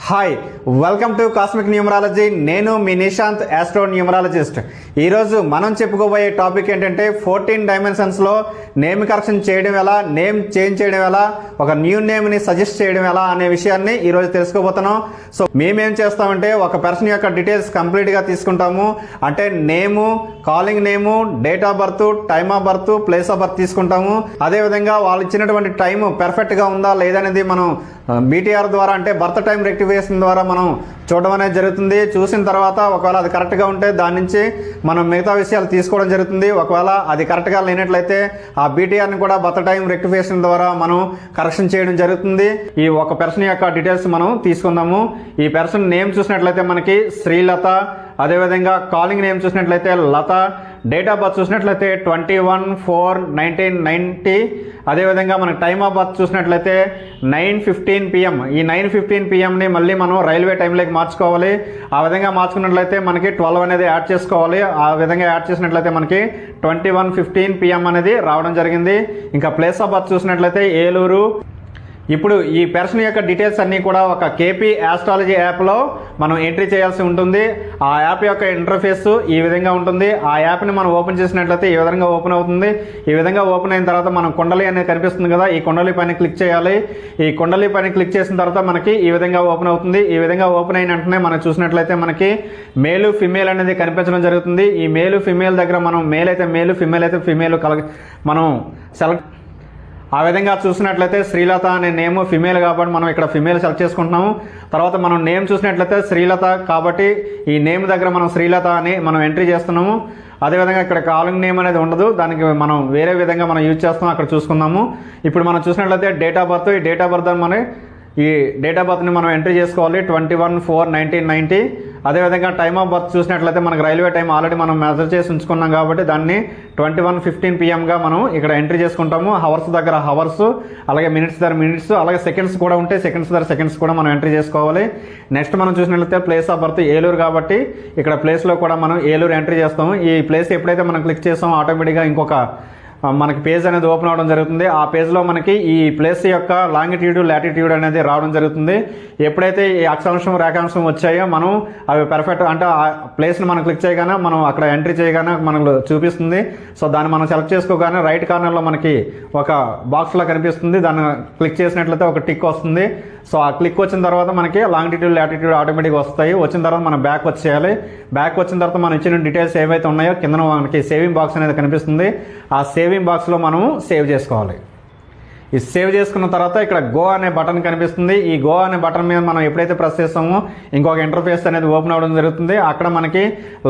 Hi, welcome to cosmic numerology. నేను మీ Nishant, astro numerologist. ఈరోజు మనం చెప్పుకోబోయే టాపిక్ ఏంటంటే 14 డైమెన్షన్స్లో నేమ్ కరెక్షన్ చేయడం ఎలా, నేమ్ చేంజ్ చేయడం ఎలా, ఒక న్యూ నేమ్ని సజెస్ట్ చేయడం ఎలా అనే విషయాన్ని ఈరోజు తెలుసుకోబోతున్నాం. సో మేమేం చేస్తామంటే ఒక పర్సన్ యొక్క డీటెయిల్స్ కంప్లీట్గా తీసుకుంటాము. అంటే name, calling name, date of birth, time of birth, place of birth తీసుకుంటాము. అదేవిధంగా వాళ్ళు ఇచ్చినటువంటి టైం పర్ఫెక్ట్గా ఉందా లేదనేది మనం బీటీఆర్ ద్వారా, అంటే బర్త్ టైం రెక్టిఫికేషన్ ద్వారా మనం చూడడం అనేది జరుగుతుంది. చూసిన తర్వాత ఒకవేళ అది కరెక్ట్గా ఉంటే దాని నుంచి మనం మిగతా విషయాలు తీసుకోవడం జరుగుతుంది. ఒకవేళ అది కరెక్ట్గా లేనట్లయితే ఆ బీటీఆర్ని కూడా బర్త్ టైం రెక్టిఫికేషన్ ద్వారా మనం కరెక్షన్ చేయడం జరుగుతుంది. ఈ ఒక పర్సన్ యొక్క డీటెయిల్స్ మనం తీసుకుందాము. ఈ పర్సన్ నేమ్ చూసినట్లయితే మనకి శ్రీలత, అదేవిధంగా కాలింగ్ నేమ్ చూసినట్లయితే లత, డేట్ ఆఫ్ బర్త్ చూసినట్లయితే 21/4/1990. అదేవిధంగా మనకి టైమ్ ఆఫ్ బర్త్ చూసినట్లయితే 9:15 PM. ఈ 9:15 PMని మళ్ళీ మనం రైల్వే టైంలోకి మార్చుకోవాలి. ఆ విధంగా మార్చుకున్నట్లయితే మనకి 12 అనేది యాడ్ చేసుకోవాలి. ఆ విధంగా యాడ్ చేసినట్లయితే మనకి 21:15 PM అనేది రావడం జరిగింది. ఇంకా ప్లేస్ ఆఫ్ బర్త్ చూసినట్లయితే ఏలూరు. ఇప్పుడు ఈ పర్సన్ యొక్క డీటెయిల్స్ అన్నీ కూడా ఒక కేపీ ఆస్ట్రాలజీ యాప్లో మనం ఎంట్రీ చేయాల్సి ఉంటుంది. ఆ యాప్ యొక్క ఇంటర్ఫేస్ ఈ విధంగా ఉంటుంది. ఆ యాప్ని మనం ఓపెన్ చేసినట్లయితే ఈ విధంగా ఓపెన్ అవుతుంది. ఈ విధంగా ఓపెన్ అయిన తర్వాత మనం కుండలి అనేది కనిపిస్తుంది కదా, ఈ కుండలి పైన క్లిక్ చేయాలి. ఈ కుండలి పైన క్లిక్ చేసిన తర్వాత మనకి ఈ విధంగా ఓపెన్ అవుతుంది. ఈ విధంగా ఓపెన్ అయిన వెంటనే మనం చూసినట్లయితే మనకి మేలు ఫిమేల్ అనేది కనిపించడం జరుగుతుంది. ఈ మేలు ఫిమేల్ దగ్గర మనం మేల్ అయితే మేలు, ఫిమేల్ అయితే ఫిమేల్ మనం సెలెక్ట్. ఆ విధంగా చూసినట్లయితే శ్రీలత అనే నేమ్ ఫిమేల్ కాబట్టి మనం ఇక్కడ ఫిమేల్ సెలెక్ట్ చేసుకుంటున్నాము. తర్వాత మనం నేమ్ చూసినట్లయితే శ్రీలత కాబట్టి ఈ నేమ్ దగ్గర మనం శ్రీలత అని మనం ఎంట్రీ చేస్తున్నాము. అదేవిధంగా ఇక్కడ కాలింగ్ నేమ్ అనేది ఉండదు, దానికి మనం వేరే విధంగా మనం యూజ్ చేస్తాం, అక్కడ చూసుకుందాము. ఇప్పుడు మనం చూసినట్లయితే డేట్ ఆఫ్ బర్త్, ఈ డేట్ ఆఫ్ బర్త్ ఈ డేట్ ఆఫ్ బర్త్ని మనం ఎంట్రీ చేసుకోవాలి 21/4/1990. అదేవిధంగా టైమ్ ఆఫ్ బర్త్ చూసినట్లయితే మనకు రైల్వే టైం ఆల్రెడీ మనం మెజర్ చేసి ఉంచుకున్నాం కాబట్టి దాన్ని 21:15 PMగా మనం ఇక్కడ ఎంట్రీ చేసుకుంటాము. హవర్స్ దగ్గర హవర్స్, అలాగే మినిట్స్ దగ్గర మినిట్స్, అలాగే సెకండ్స్ కూడా ఉంటే సెకండ్స్ దగ్గర సెకండ్స్ కూడా మనం ఎంట్రీ చేసుకోవాలి. నెక్స్ట్ మనం చూసినట్లయితే ప్లేస్ ఆఫ్ బర్త్ ఏలూరు కాబట్టి ఇక్కడ ప్లేస్లో కూడా మనం ఏలూరు ఎంట్రీ చేస్తాము. ఈ ప్లేస్ ఎప్పుడైతే మనం క్లిక్ చేస్తామో ఆటోమేటిక్గా ఇంకొక మనకి పేజ్ అనేది ఓపెన్ అవ్వడం జరుగుతుంది. ఆ పేజ్లో మనకి ఈ ప్లేస్ యొక్క లాంగిట్యూడ్, లాటిట్యూడ్ అనేది రావడం జరుగుతుంది. ఎప్పుడైతే ఈ అక్షాంశం, రేఖాంశం వచ్చాయో మనం అవి పర్ఫెక్ట్, అంటే ఆ ప్లేస్ని మనం క్లిక్ చేయగానే మనం అక్కడ ఎంట్రీ చేయగానే మనకు చూపిస్తుంది. సో దాన్ని మనం సెలెక్ట్ చేసుకోగానే రైట్ కార్నర్లో మనకి ఒక బాక్స్లో కనిపిస్తుంది. దాన్ని క్లిక్ చేసినట్లయితే ఒక టిక్ వస్తుంది. సో ఆ క్లిక్ వచ్చిన తర్వాత మనకి లాంగిట్యూడ్, లాటిట్యూడ్ ఆటోమేటిక్గా వస్తాయి. వచ్చిన తర్వాత మనం బ్యాక్ వచ్చేయాలి. బ్యాక్ వచ్చిన తర్వాత మనం ఇచ్చిన డీటెయిల్స్ ఏవైతే ఉన్నాయో కింద మనకి సేవింగ్ బాక్స్ అనేది కనిపిస్తుంది. ఆ సేవింగ్ బాక్స్లో మనము సేవ్ చేసుకోవాలి. ఈ సేవ్ చేసుకున్న తర్వాత ఇక్కడ గో అనే బటన్ కనిపిస్తుంది. ఈ గో అనే బటన్ మీద మనం ఎప్పుడైతే ప్రెస్ చేస్తామో ఇంకొక ఇంటర్ఫేస్ అనేది ఓపెన్ అవ్వడం జరుగుతుంది. అక్కడ మనకి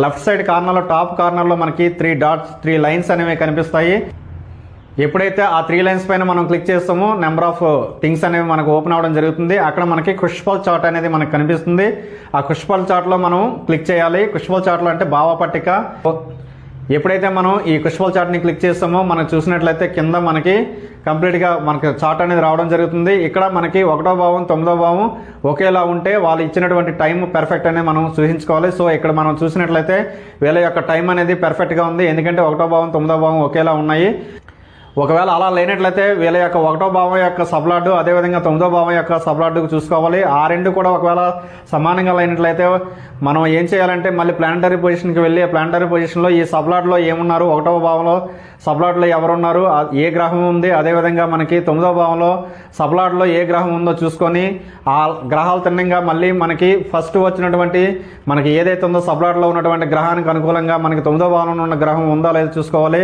లెఫ్ట్ సైడ్ కార్నర్లో, టాప్ కార్నర్లో మనకి 3 డాట్స్, 3 లైన్స్ అనేవి కనిపిస్తాయి. ఎప్పుడైతే ఆ 3 లైన్స్ పైన మనం క్లిక్ చేస్తామో నెంబర్ ఆఫ్ థింగ్స్ అనేవి మనకు ఓపెన్ అవ్వడం జరుగుతుంది. అక్కడ మనకి కృష్పల్ చార్ట్ అనేది మనకు కనిపిస్తుంది. ఆ కృష్పల్ చార్ట్లో మనం క్లిక్ చేయాలి. కృష్పల్ చార్ట్లో అంటే భావపట్టిక. ఎప్పుడైతే మనం ఈ కృష్పల్ చార్ట్ని క్లిక్ చేస్తామో మనం చూసినట్లయితే కింద మనకి కంప్లీట్గా మనకి చార్ట్ అనేది రావడం జరుగుతుంది. ఇక్కడ మనకి 1వ భావం, 9వ భావం ఒకేలా ఉంటే వాళ్ళు ఇచ్చినటువంటి టైం పర్ఫెక్ట్ అనేది మనం సూచించుకోవాలి. సో ఇక్కడ మనం చూసినట్లయితే వీళ్ళ యొక్క టైం అనేది పర్ఫెక్ట్గా ఉంది, ఎందుకంటే 1వ భావం, 9వ భావం ఒకేలా ఉన్నాయి. ఒకవేళ అలా లేనట్లయితే వీళ్ళ యొక్క 1వ భావం యొక్క సబ్లార్డు, అదేవిధంగా 9వ భావం యొక్క సబ్లార్డుకు చూసుకోవాలి. ఆ రెండు కూడా ఒకవేళ సమానంగా లేనట్లయితే మనం ఏం చేయాలంటే మళ్ళీ ప్లానటరీ పొజిషన్కి వెళ్ళి ప్లానటరీ పొజిషన్లో ఈ సబ్లార్డులో ఏమున్నారు, 1వ భావంలో సబ్లార్డులో ఎవరున్నారు, ఏ గ్రహం ఉంది, అదేవిధంగా మనకి 9వ భావంలో సబ్లార్డులో ఏ గ్రహం ఉందో చూసుకొని ఆ గ్రహాల తిన్నంగా మళ్ళీ మనకి ఫస్ట్ వచ్చినటువంటి మనకి ఏదైతే ఉందో సబ్లార్డులో ఉన్నటువంటి గ్రహానికి అనుకూలంగా మనకి 9వ భావంలో ఉన్న గ్రహం ఉందో లేదో చూసుకోవాలి.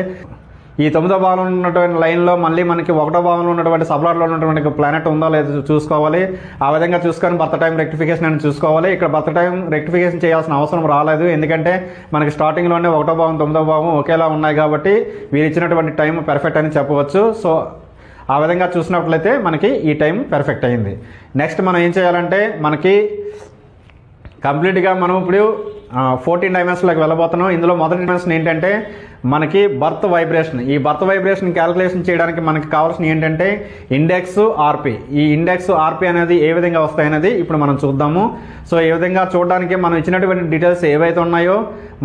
ఈ 9వ భావంలో ఉన్నటువంటి లైన్లో మళ్ళీ మనకి 1వ భావంలో ఉన్నటువంటి సబ్లార్డ్లో ఉన్నటువంటి ప్లానెట్ ఉందో లేదో చూసుకోవాలి. ఆ విధంగా చూసుకొని బర్త్ టైం రెక్టిఫికేషన్ అని చూసుకోవాలి. ఇక్కడ బర్త్ టైం రెక్టిఫికేషన్ చేయాల్సిన అవసరం రాలేదు, ఎందుకంటే మనకి స్టార్టింగ్లోనే 1వ భావం, 9వ భావం ఒకేలా ఉన్నాయి కాబట్టి వీరు ఇచ్చినటువంటి టైం పర్ఫెక్ట్ అని చెప్పవచ్చు. సో ఆ విధంగా చూసినట్లయితే మనకి ఈ టైం పర్ఫెక్ట్ అయింది. నెక్స్ట్ మనం ఏం చేయాలంటే మనకి కంప్లీట్గా మనం ఇప్పుడు 14 డైమెన్షన్లోకి వెళ్ళబోతున్నాం. ఇందులో మొదటి డైమెన్షన్ ఏంటంటే మనకి బర్త్ వైబ్రేషన్. ఈ బర్త్ వైబ్రేషన్ క్యాలిక్యులేషన్ చేయడానికి మనకి కావాల్సిన ఏంటంటే ఇండెక్స్, ఆర్పి. ఈ ఇండెక్స్, ఆర్పి అనేది ఏ విధంగా వస్తాయనేది ఇప్పుడు మనం చూద్దాము. సో ఈ విధంగా చూడడానికి మనం ఇచ్చినటువంటి డీటెయిల్స్ ఏవైతే ఉన్నాయో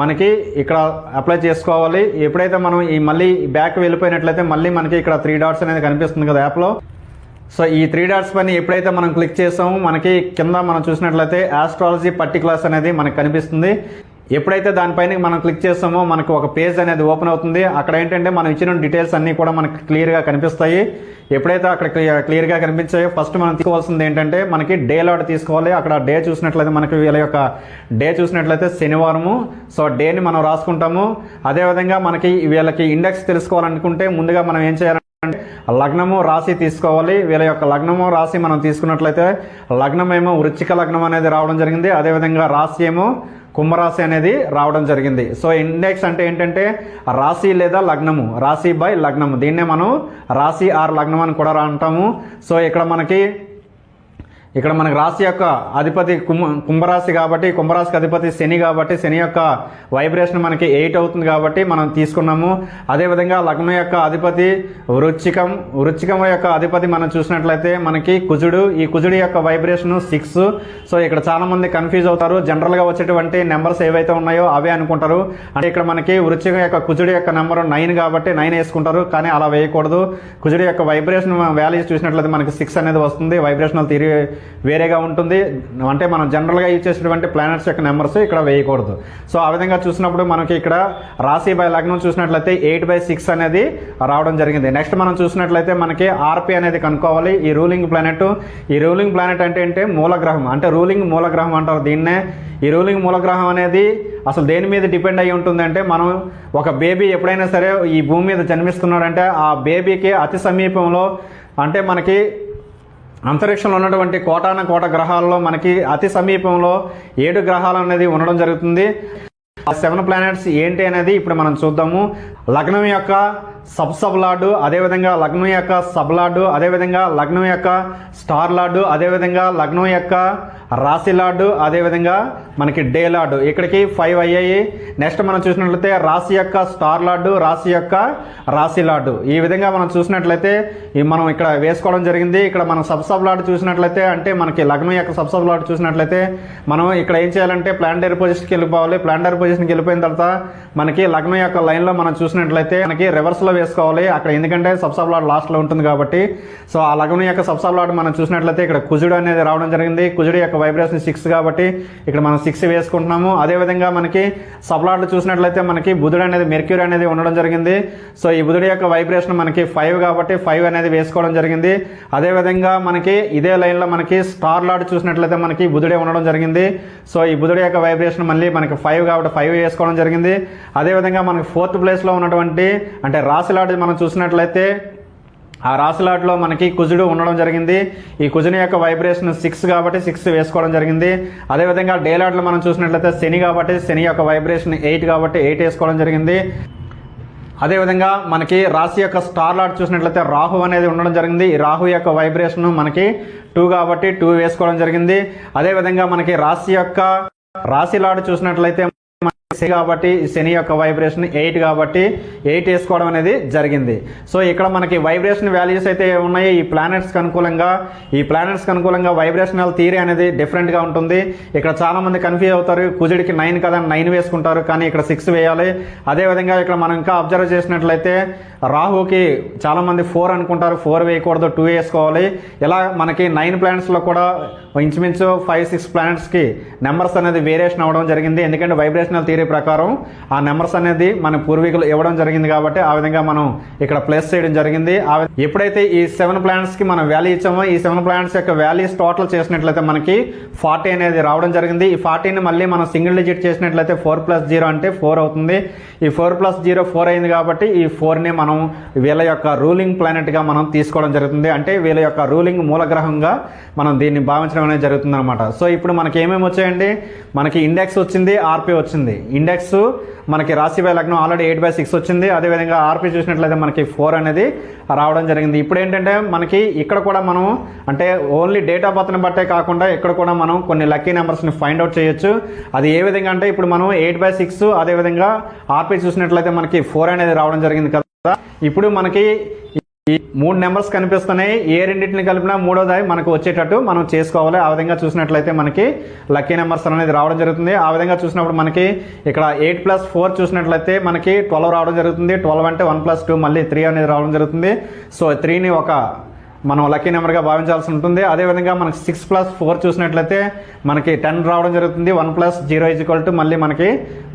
మనకి ఇక్కడ అప్లై చేసుకోవాలి. ఎప్పుడైతే మనం ఈ మళ్ళీ బ్యాక్ వెళ్ళిపోయినట్లయితే మళ్ళీ మనకి ఇక్కడ 3 డాట్స్ అనేది కనిపిస్తుంది కదా యాప్లో. సో ఈ 3 డాట్స్ పైన ఎప్పుడైతే మనం క్లిక్ చేస్తామో మనకి కింద మనం చూసినట్లయితే ఆస్ట్రాలజీ పర్టికులర్స్ అనేది మనకు కనిపిస్తుంది. ఎప్పుడైతే దానిపైన మనం క్లిక్ చేస్తామో మనకు ఒక పేజ్ అనేది ఓపెన్ అవుతుంది. అక్కడ ఏంటంటే మనం ఇచ్చిన డీటెయిల్స్ అన్నీ కూడా మనకి క్లియర్గా కనిపిస్తాయి. ఎప్పుడైతే అక్కడ క్లియర్గా కనిపించాయో ఫస్ట్ మనం తీసుకోవాల్సింది ఏంటంటే మనకి డే లాట్ తీసుకోవాలి. అక్కడ డే చూసినట్లయితే మనకి వీళ్ళ యొక్క డే చూసినట్లయితే శనివారము. సో డేని మనం రాసుకుంటాము. అదేవిధంగా మనకి వీళ్ళకి ఇండెక్స్ తెలుసుకోవాలనుకుంటే ముందుగా మనం ఏం చేయాలి, లగ్నము రాశి తీసుకోవాలి. వీళ్ళ యొక్క లగ్నము రాశి మనం తీసుకున్నట్లయితే లగ్నం ఏమో వృశ్చిక లగ్నం అనేది రావడం జరిగింది. అదేవిధంగా రాశి ఏమో కుంభరాశి అనేది రావడం జరిగింది. సో ఇండెక్స్ అంటే ఏంటంటే రాశి లేదా లగ్నము, రాశి బై లగ్నము, దీన్నే మనం రాశి ఆర్ లగ్నం అని కూడా అంటాము. సో ఇక్కడ మనకి రాశి యొక్క అధిపతి కుంభరాశి కాబట్టి కుంభరాశికి అధిపతి శని కాబట్టి శని యొక్క వైబ్రేషన్ మనకి 8 అవుతుంది కాబట్టి మనం తీసుకున్నాము. అదేవిధంగా లగ్నం యొక్క అధిపతి వృశ్చికం యొక్క అధిపతి మనం చూసినట్లయితే మనకి కుజుడు. ఈ కుజుడి యొక్క వైబ్రేషన్ 6. సో ఇక్కడ చాలా మంది కన్ఫ్యూజ్ అవుతారు. జనరల్గా వచ్చేటువంటి నెంబర్స్ ఏవైతే ఉన్నాయో అవే అనుకుంటారు. అంటే ఇక్కడ మనకి వృశ్చికం యొక్క కుజుడి యొక్క నెంబర్ 9 కాబట్టి 9 వేసుకుంటారు. కానీ అలా వేయకూడదు. కుజుడి యొక్క వైబ్రేషన్ వాల్యూస్ చూసినట్లయితే మనకి 6 అనేది వస్తుంది. వైబ్రేషనల్ థియరీ వేరేగా ఉంటుంది. అంటే మనం జనరల్గా యూజ్ చేసేటువంటి ప్లానెట్స్ యొక్క నెంబర్స్ ఇక్కడ వేయకూడదు. సో ఆ విధంగా చూసినప్పుడు మనకి ఇక్కడ రాశి బై లగ్నం చూసినట్లయితే 8/6 అనేది రావడం జరిగింది. నెక్స్ట్ మనం చూసినట్లయితే మనకి ఆర్పి అనేది కనుక్కోవాలి. ఈ రూలింగ్ ప్లానెట్ అంటే మూలగ్రహం, అంటే రూలింగ్ మూలగ్రహం అంటారు దీన్నే. ఈ రూలింగ్ మూలగ్రహం అనేది అసలు దేని మీద డిపెండ్ అయ్యి ఉంటుందంటే, మనం ఒక బేబీ ఎప్పుడైనా సరే ఈ భూమి మీద జన్మిస్తున్నాడంటే ఆ బేబీకి అతి సమీపంలో, అంటే మనకి అంతరిక్షంలో ఉన్నటువంటి కోటాన గ్రహాల్లో మనకి అతి సమీపంలో 7 గ్రహాలు అనేది ఉండడం జరుగుతుంది. ఆ 7 ప్లానెట్స్ ఏంటి అనేది ఇప్పుడు మనం చూద్దాము. లగ్నం యొక్క సబ్ లార్డు, అదేవిధంగా లగ్నం యొక్క సబ్ లార్డు, అదేవిధంగా లగ్నం యొక్క స్టార్ లార్డు, అదేవిధంగా లగ్నం యొక్క రాశి లార్డు, అదేవిధంగా మనకి డే లార్డు. ఇక్కడికి 5 అయ్యాయి. నెక్స్ట్ మనం చూసినట్లయితే రాశి యొక్క స్టార్ లార్డు, రాశి యొక్క రాశి లార్డు. ఈ విధంగా మనం చూసినట్లయితే మనం ఇక్కడ వేసుకోవడం జరిగింది. ఇక్కడ మనం సబ్ లార్డు చూసినట్లయితే, అంటే మనకి లగ్నం యొక్క సబ్ లార్డు చూసినట్లయితే మనం ఇక్కడ ఏం చేయాలంటే ప్లానటరీ పొజిషన్కి వెళ్ళిపోవాలి. ప్లానటరీ పొజిషన్కి వెళ్ళిపోయిన తర్వాత మనకి లగ్నం యొక్క లైన్లో మనం చూసినట్లయితే మనకి రివర్స్లో వేసుకోవాలి అక్కడ, ఎందుకంటే సబ్ లార్డ్ లాస్ట్లో ఉంటుంది కాబట్టి. సో ఆ లగ్నం యొక్క సబ్ లార్డ్ మనం చూసినట్లయితే ఇక్కడ కుజుడు అనేది రావడం జరిగింది. కుజుడు యొక్క వైబ్రేషన్ 6 కాబట్టి ఇక్కడ మనం 6 వేసుకుంటున్నాము. అదేవిధంగా మనకి సబ్ లార్డ్ చూసినట్లయితే మనకి బుధుడు అనేది మెర్క్యూరీ అనేది ఉండడం జరిగింది. సో ఈ బుధుడు యొక్క వైబ్రేషన్ మనకి 5 కాబట్టి 5 అనేది వేసుకోవడం జరిగింది. అదేవిధంగా మనకి ఇదే లైన్లో మనకి స్టార్ లార్డ్ చూసినట్లయితే మనకి బుధుడే ఉండడం జరిగింది. సో ఈ బుధుడు యొక్క వైబ్రేషన్ మళ్ళీ మనకి 5 కాబట్టి 5 వేసుకోవడం జరిగింది. అదేవిధంగా మనకి 4th ప్లేస్లో ఉన్నటువంటి అంటే రాశి లార్డ్ మనం చూసినట్లయితే ఆ రాశి లార్డ్లో మనకి కుజుడు ఉండడం జరిగింది. ఈ కుజుని యొక్క వైబ్రేషన్ 6 కాబట్టి 6 వేసుకోవడం జరిగింది. అదేవిధంగా డే లార్డ్లో మనం చూసినట్లయితే శని కాబట్టి శని యొక్క వైబ్రేషన్ 8 కాబట్టి 8 వేసుకోవడం జరిగింది. అదేవిధంగా మనకి రాశి యొక్క స్టార్ లార్డ్ చూసినట్లయితే రాహు అనేది ఉండడం జరిగింది. ఈ రాహు యొక్క వైబ్రేషన్ మనకి 2 కాబట్టి 2 వేసుకోవడం జరిగింది. అదేవిధంగా మనకి రాశి లార్డ్ చూసినట్లయితే కాబట్టి శని యొక్క వైబ్రేషన్ 8 కాబట్టి 8 వేసుకోవడం అనేది జరిగింది. సో ఇక్కడ మనకి వైబ్రేషన్ వాల్యూస్ అయితే ఉన్నాయి ఈ ప్లానెట్స్కి అనుకూలంగా వైబ్రేషనల్ థియరీ అనేది డిఫరెంట్గా ఉంటుంది. ఇక్కడ చాలా మంది కన్ఫ్యూజ్ అవుతారు. కుజుడికి 9 కదా 9 వేసుకుంటారు, కానీ ఇక్కడ 6 వేయాలి. అదేవిధంగా ఇక్కడ మనం ఇంకా అబ్జర్వ్ చేసినట్లయితే రాహుకి చాలా మంది 4 అనుకుంటారు, 4 వేయకూడదు, 2 వేసుకోవాలి. ఇలా మనకి 9 ప్లానెట్స్లో కూడా ఇంచుమించు 5-6 ప్లానెట్స్కి నెంబర్స్ అనేది వేరియేషన్ అవ్వడం జరిగింది. ఎందుకంటే వైబ్రేషనల్ థియరీ ప్రకారం ఆ నెంబర్స్ అనేది మన పూర్వీకులు ఇవ్వడం జరిగింది కాబట్టి ఆ విధంగా మనం ఇక్కడ ప్లేస్ చేయడం జరిగింది. ఎప్పుడైతే ఈ 7 ప్లానెట్స్కి మనం వాల్యూ ఇచ్చామో ఈ 7 ప్లానెట్స్ యొక్క వాల్యూస్ టోటల్ చేసినట్లయితే మనకి 40 అనేది రావడం జరిగింది. ఈ 40ని మళ్ళీ మనం సింగిల్ డిజిట్ చేసినట్లయితే 4+0 అంటే 4 అవుతుంది. ఈ 4+0 4 అయింది కాబట్టి ఈ 4ని మనం వీళ్ళ యొక్క రూలింగ్ ప్లానెట్గా మనం తీసుకోవడం జరుగుతుంది. అంటే వీళ్ళ యొక్క రూలింగ్ మూలగ్రహంగా మనం దీన్ని భావించడం అనేది జరుగుతుంది అనమాట. సో ఇప్పుడు మనకి ఏమేమి వచ్చాయండి, మనకి ఇండెక్స్ వచ్చింది, ఆర్పి వచ్చింది. ఇండెక్స్ మనకి రాశి బై లగ్నం ఆల్రెడీ 8/6 వచ్చింది. అదేవిధంగా ఆర్పి చూసినట్లయితే మనకి 4 అనేది రావడం జరిగింది. ఇప్పుడు ఏంటంటే మనకి ఇక్కడ కూడా మనం అంటే ఓన్లీ డేట్ ఆఫ్ బర్త్ని బట్టే కాకుండా ఇక్కడ కూడా మనం కొన్ని లక్కీ నెంబర్స్ని ఫైండ్ అవుట్ చేయొచ్చు. అది ఏ విధంగా అంటే ఇప్పుడు మనం 8/6 అదేవిధంగా ఆర్పి చూసినట్లయితే మనకి 4 అనేది రావడం జరిగింది కదా. ఇప్పుడు మనకి ఈ 3 నెంబర్స్ కనిపిస్తున్నాయి. ఏ రెండింటిని కలిపినా మూడోదాయి మనకు వచ్చేటట్టు మనం చేసుకోవాలి. ఆ విధంగా చూసినట్లయితే మనకి లక్కీ నెంబర్స్ అనేది రావడం జరుగుతుంది. ఆ విధంగా చూసినప్పుడు మనకి ఇక్కడ 8+4 చూసినట్లయితే మనకి 12 రావడం జరుగుతుంది. 12 అంటే 1+2 మళ్ళీ 3 అనేది రావడం జరుగుతుంది. సో 3ని ఒక మనం లక్కీ నెంబర్గా భావించాల్సి ఉంటుంది. అదేవిధంగా మనకి 6+4 చూసినట్లయితే మనకి 10 రావడం జరుగుతుంది. 1+0 మళ్ళీ మనకి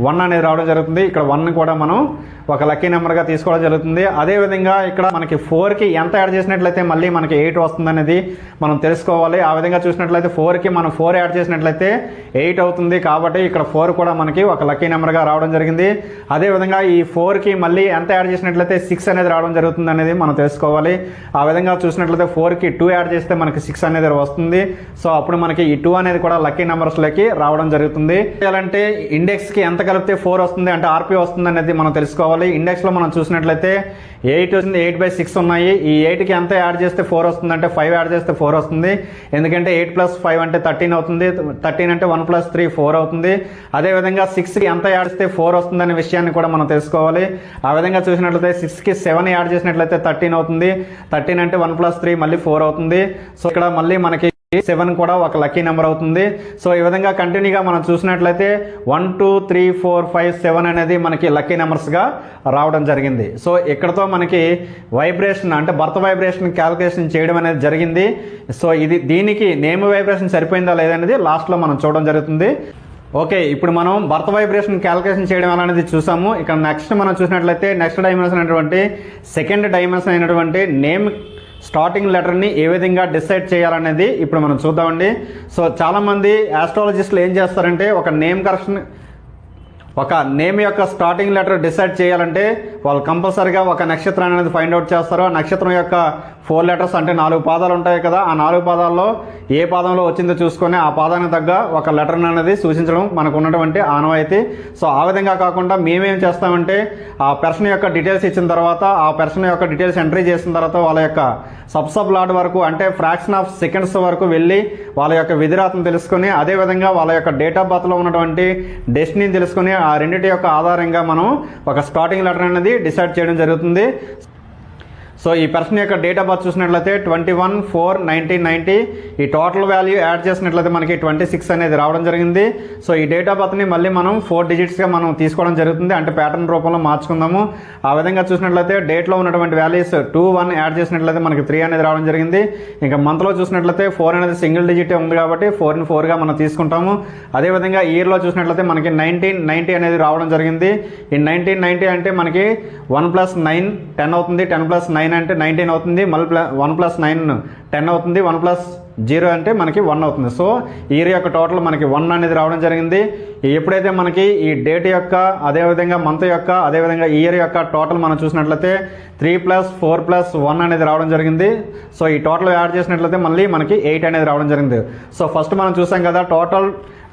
1 అనేది రావడం జరుగుతుంది. ఇక్కడ 1 కూడా మనం ఒక లక్కీ నెంబర్గా తీసుకోవడం జరుగుతుంది. అదేవిధంగా ఇక్కడ మనకి 4కి ఎంత యాడ్ చేసినట్లయితే మళ్ళీ మనకి 8 వస్తుంది అనేది మనం తెలుసుకోవాలి. ఆ విధంగా చూసినట్లయితే 4కి మనం 4 యాడ్ చేసినట్లయితే 8 అవుతుంది. కాబట్టి ఇక్కడ 4 కూడా మనకి ఒక లక్కీ నెంబర్గా రావడం జరిగింది. అదేవిధంగా ఈ 4కి మళ్ళీ ఎంత యాడ్ చేసినట్లయితే 6 అనేది రావడం జరుగుతుంది అనేది మనం తెలుసుకోవాలి. ఆ విధంగా చూసినట్లయితే 4కి 2 యాడ్ చేస్తే మనకి 6 అనేది వస్తుంది. సో అప్పుడు మనకి ఈ 2 అనేది కూడా లక్కీ నెంబర్స్లోకి రావడం జరుగుతుంది. అంటే ఇండెక్స్కి ఎంత కలిపితే 4 వస్తుంది అంటే ఆర్పీ వస్తుంది అనేది మనం తెలుసుకోవాలి. ఇండెక్స్లో మనం చూసినట్లయితే 8 వస్తుంది, 8/6 ఉన్నాయి. ఈ 8కి ఎంత యాడ్ చేస్తే 4 వస్తుంది అంటే 5 యాడ్ చేస్తే 4 వస్తుంది. ఎందుకంటే 8+5 అంటే 13 అవుతుంది. 13 అంటే 1+3 4 అవుతుంది. అదేవిధంగా 6కి ఎంత యాడ్ చేస్తే 4 వస్తుంది అనే విషయాన్ని కూడా మనం తెలుసుకోవాలి. ఆ విధంగా చూసినట్లయితే 6కి 7 యాడ్ చేసినట్లయితే 13 అవుతుంది. 13 అంటే 1+3 మళ్ళీ 4 అవుతుంది. సో ఇక్కడ మళ్ళీ మనకి 7 కూడా ఒక లక్కీ నెంబర్ అవుతుంది. సో ఈ విధంగా కంటిన్యూగా మనం చూసినట్లయితే 1 2 3 4 5 7 అనేది మనకి లక్కీ నెంబర్స్గా రావడం జరిగింది. సో ఇక్కడతో మనకి వైబ్రేషన్ అంటే బర్త్ వైబ్రేషన్ క్యాలిక్యులేషన్ చేయడం అనేది జరిగింది. సో దీనికి నేమ్ వైబ్రేషన్ సరిపోయిందా లేదనేది లాస్ట్లో మనం చూడడం జరుగుతుంది. ఓకే, ఇప్పుడు మనం బర్త్ వైబ్రేషన్ క్యాలిక్యులేషన్ చేయడం అనేది చూసాము. ఇక్కడ నెక్స్ట్ మనం చూసినట్లయితే నెక్స్ట్ డైమెన్షన్ అయినటువంటి సెకండ్ డైమెన్షన్ అయినటువంటి నేమ్ స్టార్టింగ్ లెటర్ని ఏ విధంగా డిసైడ్ చేయాలనేది ఇప్పుడు మనం చూద్దామండి. సో చాలామంది ఆస్ట్రాలజిస్టులు ఏం చేస్తారంటే ఒక నేమ్ యొక్క స్టార్టింగ్ లెటర్ డిసైడ్ చేయాలంటే వాళ్ళు కంపల్సరీగా ఒక నక్షత్రాన్ని అనేది ఫైండ్ అవుట్ చేస్తారు. ఆ నక్షత్రం యొక్క 4 లెటర్స్ అంటే 4 పాదాలు ఉంటాయి కదా, ఆ 4 పాదాల్లో ఏ పాదంలో వచ్చిందో చూసుకొని ఆ పాదానికి తగ్గ ఒక లెటర్ అనేది సూచించడం మనకు ఉన్నటువంటి ఆనవాయితీ. సో ఆ విధంగా కాకుండా మేమేం చేస్తామంటే ఆ పర్సన్ యొక్క డీటెయిల్స్ ఇచ్చిన తర్వాత ఆ పర్సన్ యొక్క డీటెయిల్స్ ఎంట్రీ చేసిన తర్వాత వాళ్ళ యొక్క సబ్ లాట్ వరకు అంటే ఫ్రాక్షన్ ఆఫ్ సెకండ్స్ వరకు వెళ్ళి వాళ్ళ యొక్క విధిరాతను తెలుసుకొని అదేవిధంగా వాళ్ళ యొక్క డేట్ ఆఫ్ బర్త్లో ఉన్నటువంటి డెస్టినీని తెలుసుకొని ఆ రెండింటి యొక్క ఆధారంగా మనం ఒక స్టార్టింగ్ లెటర్ అనేది డిసైడ్ చేయడం జరుగుతుంది. సో ఈ పర్సన్ యొక్క డేట్ ఆఫ్ బర్త్ చూసినట్లయితే 21/4/1990. ఈ టోటల్ వాల్యూ యాడ్ చేసినట్లయితే మనకి 26 అనేది రావడం జరిగింది. సో ఈ డేట్ ఆఫ్ బర్త్ని మళ్ళీ మనం 4 డిజిట్స్గా మనం తీసుకోవడం జరుగుతుంది, అంటే ప్యాటర్న్ రూపంలో మార్చుకుందాము. ఆ విధంగా చూసినట్లయితే డేట్లో ఉన్నటువంటి వాల్యూస్ 2 1 యాడ్ చేసినట్లయితే మనకి 3 అనేది రావడం జరిగింది. ఇంకా మంత్లో చూసినట్లయితే 4 అనేది సింగిల్ డిజిట్ ఉంది కాబట్టి 4ని 4గా మనం తీసుకుంటాము. అదేవిధంగా ఇయర్లో చూసినట్లయితే మనకి 1990 అనేది రావడం జరిగింది. ఈ 1990 అంటే మనకి 1+9 10 అవుతుంది. 10+9 అంటే 19 అవుతుంది. మళ్ళీ 1+9 10 అవుతుంది. 1+0 అంటే మనకి 1 అవుతుంది. సో ఇయర్ యొక్క టోటల్ మనకి 1 అనేది రావడం జరిగింది. ఎప్పుడైతే మనకి ఈ డేట్ యొక్క అదేవిధంగా మంత్ యొక్క అదేవిధంగా ఇయర్ యొక్క టోటల్ మనం చూసినట్లయితే 3+4+1 అనేది రావడం జరిగింది. సో ఈ టోటల్ యాడ్ చేసినట్లయితే మళ్ళీ మనకి 8 అనేది రావడం జరిగింది. సో ఫస్ట్ మనం చూసాం కదా టోటల్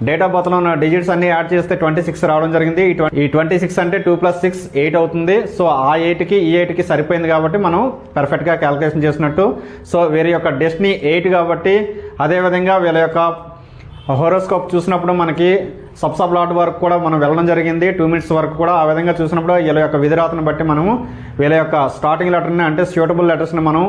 డేట్ ఆఫ్ బర్త్లో ఉన్న డిజిట్స్ అన్ని యాడ్ చేస్తే 26 రావడం జరిగింది. ఈ 26 అంటే 2+6 8 అవుతుంది. సో ఆ 8కి ఈ 8కి సరిపోయింది కాబట్టి మనం పర్ఫెక్ట్గా క్యాలిక్యులేషన్ చేసినట్టు. సో వీరి యొక్క డెస్టినీ 8 కాబట్టి అదేవిధంగా వీళ్ళ యొక్క హోరోస్కోప్ చూసినప్పుడు మనకి సబ్ లాట్ వరకు కూడా మనం వెళ్ళడం జరిగింది, 2 మినిట్స్ వరకు కూడా. ఆ విధంగా చూసినప్పుడు వీళ్ళ యొక్క విధిరాతను బట్టి మనము వీళ్ళ యొక్క స్టార్టింగ్ లెటర్ని అంటే సూటబుల్ లెటర్స్ని మనం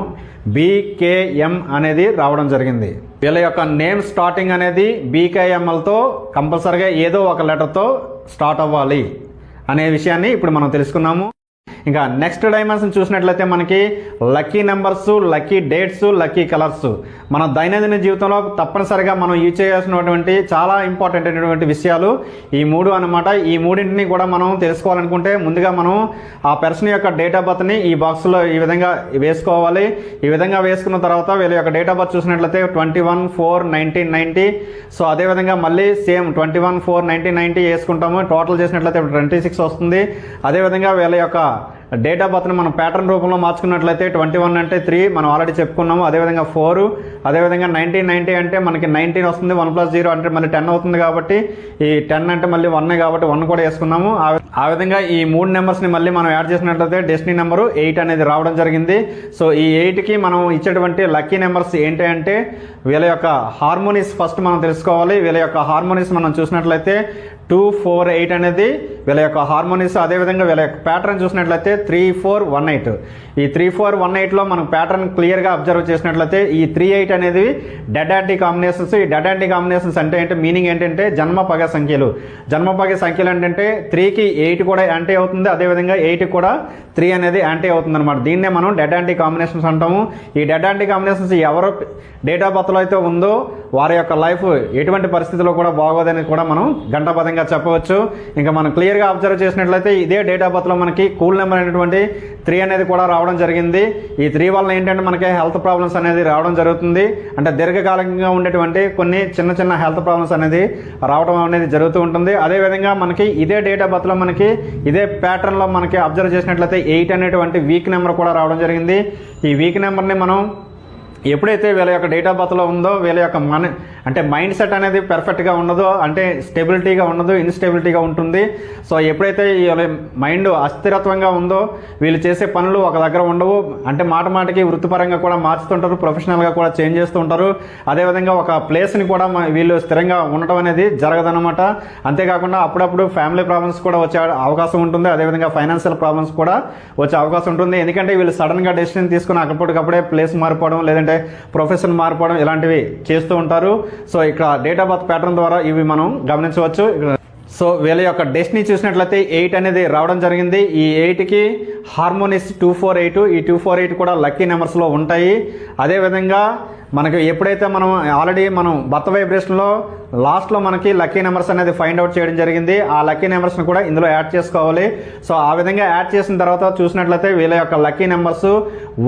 BKM అనేది రావడం జరిగింది. వీళ్ళ యొక్క నేమ్ స్టార్టింగ్ అనేది BKMLతో కంపల్సరీగా ఏదో ఒక లెటర్తో స్టార్ట్ అవ్వాలి అనే విషయాన్ని ఇప్పుడు మనం తెలుసుకున్నాము. ఇంకా నెక్స్ట్ డైమెన్షన్ చూసినట్లయితే మనకి lucky numbers, lucky dates, lucky colours మన దైనందిన జీవితంలో తప్పనిసరిగా మనం యూజ్ చేయాల్సినటువంటి చాలా ఇంపార్టెంట్ అయినటువంటి విషయాలు ఈ 3 అనమాట. ఈ మూడింటిని కూడా మనం తెలుసుకోవాలనుకుంటే ముందుగా మనం ఆ పర్సన్ యొక్క డేట్ ఆఫ్ బర్త్ని ఈ బాక్స్లో ఈ విధంగా వేసుకోవాలి. ఈ విధంగా వేసుకున్న తర్వాత వీళ్ళ యొక్క డేట్ ఆఫ్ బర్త్ చూసినట్లయితే 21/4/1990. సో అదేవిధంగా మళ్ళీ సేమ్ 21/4/1990 వేసుకుంటాము. టోటల్ చేసినట్లయితే 26 వస్తుంది. అదేవిధంగా వీళ్ళ యొక్క డేట్ ఆఫ్ బర్త్ని మనం ప్యాటర్న్ రూపంలో మార్చుకున్నట్లయితే 21 అంటే 3 మనం ఆల్రెడీ చెప్పుకున్నాము. అదేవిధంగా 4 అదేవిధంగా 1990 అంటే మనకి 19 వస్తుంది. 1+0 అంటే మళ్ళీ 10 అవుతుంది కాబట్టి ఈ 10 అంటే మళ్ళీ 1 కాబట్టి 1 కూడా వేసుకున్నాము. ఆ విధంగా ఈ 3 నెంబర్స్ని మళ్ళీ మనం యాడ్ చేసినట్లయితే డెస్టినీ నెంబరు 8 అనేది రావడం జరిగింది. సో ఈ 8కి మనం ఇచ్చేటువంటి లక్కీ నెంబర్స్ ఏంటి అంటే వీళ్ళ యొక్క హార్మోనీస్ ఫస్ట్ మనం తెలుసుకోవాలి. వీళ్ళ యొక్క హార్మోనీస్ మనం చూసినట్లయితే 248 అనేది వీళ్ళ యొక్క హార్మోనిస్. అదేవిధంగా వీళ్ళ యొక్క ప్యాటర్న్ చూసినట్లయితే 3418. ఈ 3418లో మనం ప్యాటర్న్ క్లియర్గా అబ్జర్వ్ చేసినట్లయితే ఈ 38 అనేది డెడ్ యాంటీ కాంబినేషన్స్. ఈ డెడ్ యాంటీ కాంబినేషన్స్ అంటే మీనింగ్ ఏంటంటే జన్మ పగ సంఖ్యలు. జన్మ పగ సంఖ్యలు ఏంటంటే 3కి 8 కూడా యాంటీ అవుతుంది, అదేవిధంగా 8కి కూడా 3 అనేది యాంటీ అవుతుంది అనమాట. దీన్నే మనం డెడ్ యాంటీ కాంబినేషన్స్ అంటాము. ఈ డెడ్ యాంటీ కాంబినేషన్స్ ఎవరు డేట్ ఆఫ్ బర్త్లో అయితే ఉందో వారి యొక్క లైఫ్ ఎటువంటి పరిస్థితుల్లో కూడా బాగోదని కూడా మనం గంటాపదంగా చెప్పవచ్చు. ఇంకా మనం క్లియర్గా అబ్జర్వ్ చేసినట్లయితే ఇదే డేట్ ఆఫ్ బర్త్లో మనకి కూల్ నెంబర్ అయినటువంటి 3 అనేది కూడా రావడం జరిగింది. ఈ 3 వల్ల ఏంటంటే మనకి హెల్త్ ప్రాబ్లమ్స్ అనేది రావడం జరుగుతుంది. అంటే దీర్ఘకాలికంగా ఉండేటువంటి కొన్ని చిన్న చిన్న హెల్త్ ప్రాబ్లమ్స్ అనేది రావడం అనేది జరుగుతూ ఉంటుంది. అదేవిధంగా మనకి ఇదే డేట్ ఆఫ్ బర్త్లో మనకి ఇదే ప్యాటర్న్లో మనకి అబ్జర్వ్ చేసినట్లయితే 8 అనేటువంటి వీక్ నెంబర్ కూడా రావడం జరిగింది. ఈ వీక్ నెంబర్ని మనం ఎప్పుడైతే వీళ్ళ యొక్క డేట్ ఆఫ్ బర్త్లో ఉందో వీళ్ళ యొక్క అంటే మైండ్ సెట్ అనేది పెర్ఫెక్ట్గా ఉండదో, అంటే స్టెబిలిటీగా ఉండదు, ఇన్స్టెబిలిటీగా ఉంటుంది. సో ఎప్పుడైతే వీళ్ళ మైండ్ అస్థిరత్వంగా ఉందో వీళ్ళు చేసే పనులు ఒక దగ్గర ఉండవు. అంటే మాటికి వృత్తిపరంగా కూడా మార్చుతుంటారు, ప్రొఫెషనల్గా కూడా చేంజ్ చేస్తూ ఉంటారు. అదేవిధంగా ఒక ప్లేస్ని కూడా వీళ్ళు స్థిరంగా ఉండటం అనేది జరగదన్నమాట. అంతేకాకుండా అప్పుడప్పుడు ఫ్యామిలీ ప్రాబ్లమ్స్ కూడా వచ్చే అవకాశం ఉంటుంది. అదేవిధంగా ఫైనాన్షియల్ ప్రాబ్లమ్స్ కూడా వచ్చే అవకాశం ఉంటుంది. ఎందుకంటే వీళ్ళు సడన్గా డెసిషన్ తీసుకుని అప్పటికప్పుడే ప్లేస్ మారిపోవడం, లేదంటే ప్రొఫెషన్ మారిపోవడం ఇలాంటివి చేస్తూ ఉంటారు. సో ఇక్కడ డేట్ ఆఫ్ బర్త్ ప్యాటర్న్ ద్వారా ఇవి మనం గమనించవచ్చు. సో వీళ్ళ యొక్క డెస్టినీ చూసినట్లయితే 8 అనేది రావడం జరిగింది. ఈ 8కి హార్మోనిస్ 248. ఈ 248 కూడా లక్కీ నెంబర్స్లో ఉంటాయి. అదేవిధంగా మనకి ఎప్పుడైతే మనం ఆల్రెడీ మనం బర్త్ వైబ్రేషన్లో లాస్ట్లో మనకి లక్కీ నెంబర్స్ అనేది ఫైండ్ అవుట్ చేయడం జరిగింది. ఆ లక్కీ నెంబర్స్ని కూడా ఇందులో యాడ్ చేసుకోవాలి. సో ఆ విధంగా యాడ్ చేసిన తర్వాత చూసినట్లయితే వీళ్ళ యొక్క లక్కీ నెంబర్స్